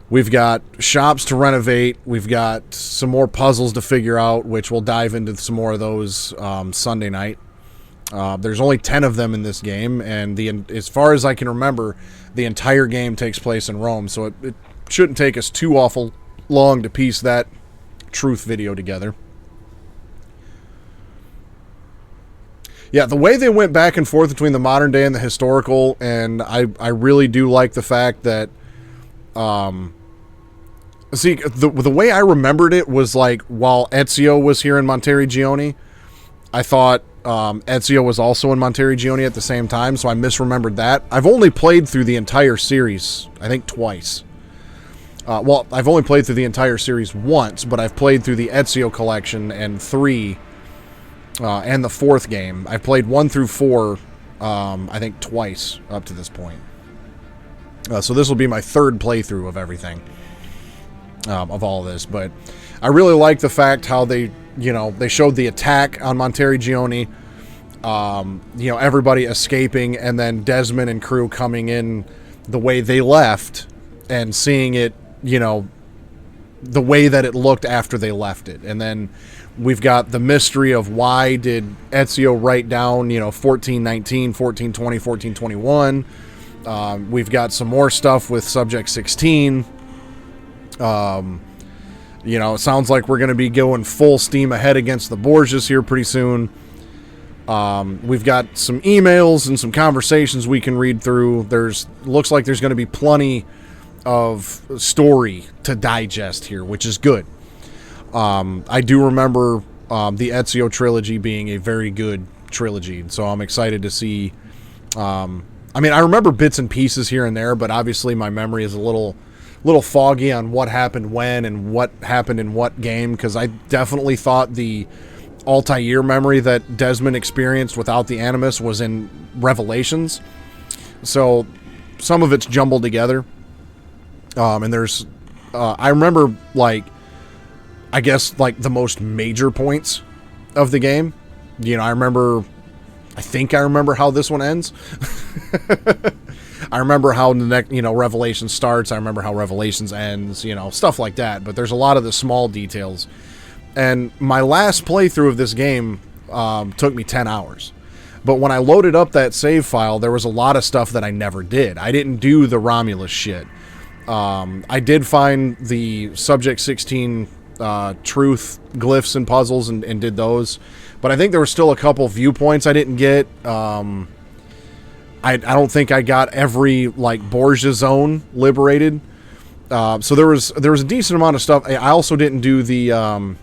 We've got shops to renovate. We've got some more puzzles to figure out, which we'll dive into some more of those Sunday night. There's only 10 of them in this game, and as far as I can remember, the entire game takes place in Rome, so it shouldn't take us too awful long to piece that truth video together. Yeah, the way they went back and forth between the modern day and the historical, and I really do like the fact that see, the way I remembered it was like while Ezio was here in Monteriggioni, I thought Ezio was also in Monteriggioni at the same time, so I misremembered that. I've only played through the entire series, I think twice. Well, I've only played through the entire series once, but I've played through the Ezio collection and 3 and the 4th game. I've played 1 through 4, I think twice up to this point. So this will be my 3rd playthrough of everything. Of all of this, but I really like the fact how they, you know, they showed the attack on Monteriggioni, you know, everybody escaping, and then Desmond and crew coming in the way they left and seeing it, you know, the way that it looked after they left it. And then we've got the mystery of why did Ezio write down, you know, 1419, 1420, 1421. We've got some more stuff with Subject 16. You know, it sounds like we're going to be going full steam ahead against the Borgias here pretty soon. We've got some emails and some conversations we can read through. Looks like there's going to be plenty of story to digest here, which is good. I do remember the Ezio trilogy being a very good trilogy, so I'm excited to see. I mean, I remember bits and pieces here and there, but obviously my memory is a little foggy on what happened when and what happened in what game, because I definitely thought the Altair memory that Desmond experienced without the Animus was in Revelations. So some of it's jumbled together. And there's, I remember, like, I guess, like, the most major points of the game. You know, I think I remember how this one ends. I remember how the next, you know, Revelation starts. I remember how Revelations ends, you know, stuff like that. But there's a lot of the small details. And my last playthrough of this game took me 10 hours. But when I loaded up that save file, there was a lot of stuff that I never did. I didn't do the Romulus shit. I did find the Subject 16 truth glyphs and puzzles and did those. But I think there were still a couple viewpoints I didn't get. I don't think I got every, like, Borgia zone liberated. So there was a decent amount of stuff. I also didn't do the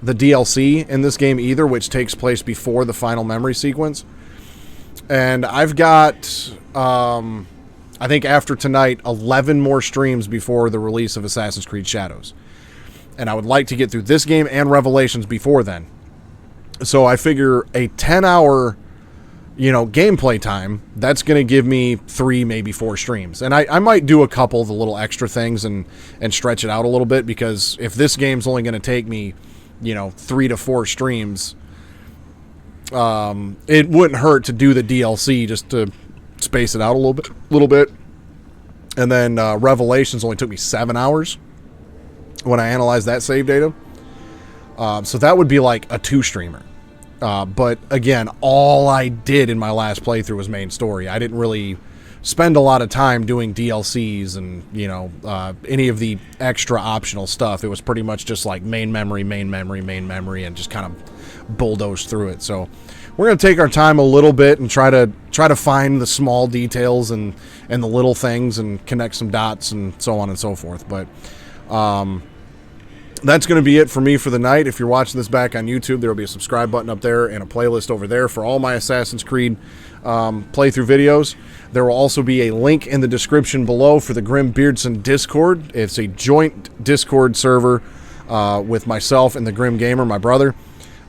DLC in this game either, which takes place before the final memory sequence. And I've got, I think after tonight, 11 more streams before the release of Assassin's Creed Shadows. And I would like to get through this game and Revelations before then. So I figure a 10-hour, gameplay time, that's going to give me 3, maybe 4 streams. And I might do a couple of the little extra things and stretch it out a little bit, because if this game's only going to take me, 3 to 4 streams, it wouldn't hurt to do the DLC just to space it out a little bit. And then Revelations only took me 7 hours when I analyzed that save data. So that would be like a 2-streamer. But again, all I did in my last playthrough was main story. I didn't really spend a lot of time doing DLCs and, any of the extra optional stuff. It was pretty much just like main memory, and just kind of bulldoze through it. So we're going to take our time a little bit and try to find the small details and the little things and connect some dots and so on and so forth. But that's going to be it for me for the night. If you're watching this back on YouTube, there will be a subscribe button up there and a playlist over there for all my Assassin's Creed playthrough videos. There will also be a link in the description below for the Grim Beardson Discord. It's a joint Discord server with myself and the Grim Gamer, my brother.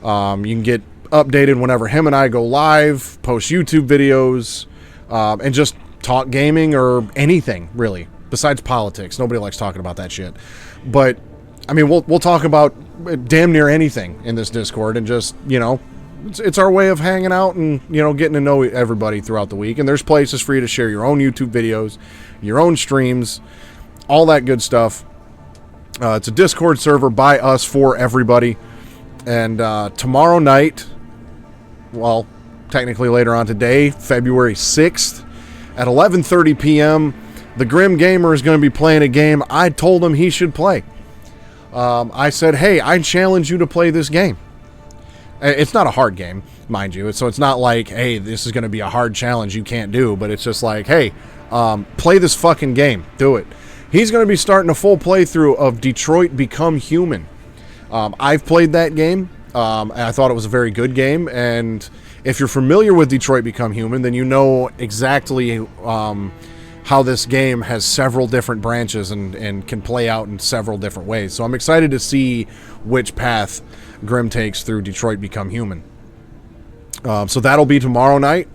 You can get updated whenever him and I go live, post YouTube videos, and just talk gaming or anything, really, besides politics. Nobody likes talking about that shit. But I mean, we'll talk about damn near anything in this Discord, and just, it's our way of hanging out and, getting to know everybody throughout the week. And there's places for you to share your own YouTube videos, your own streams, all that good stuff. It's a Discord server by us for everybody. And tomorrow night, well, technically later on today, February 6th, at 11:30 p.m., the Grim Gamer is going to be playing a game I told him he should play. I said, hey, I challenge you to play this game. It's not a hard game, mind you. So it's not like, hey, this is going to be a hard challenge you can't do. But it's just like, hey, play this fucking game. Do it. He's going to be starting a full playthrough of Detroit Become Human. I've played that game. And I thought it was a very good game. And if you're familiar with Detroit Become Human, then you know exactly how this game has several different branches and can play out in several different ways. So I'm excited to see which path Grim takes through Detroit Become Human. So that'll be tomorrow night,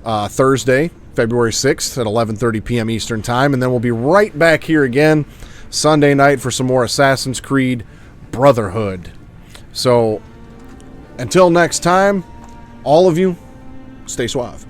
Thursday, February 6th at 11:30 p.m. Eastern Time. And then we'll be right back here again Sunday night for some more Assassin's Creed Brotherhood. So until next time, all of you, stay suave.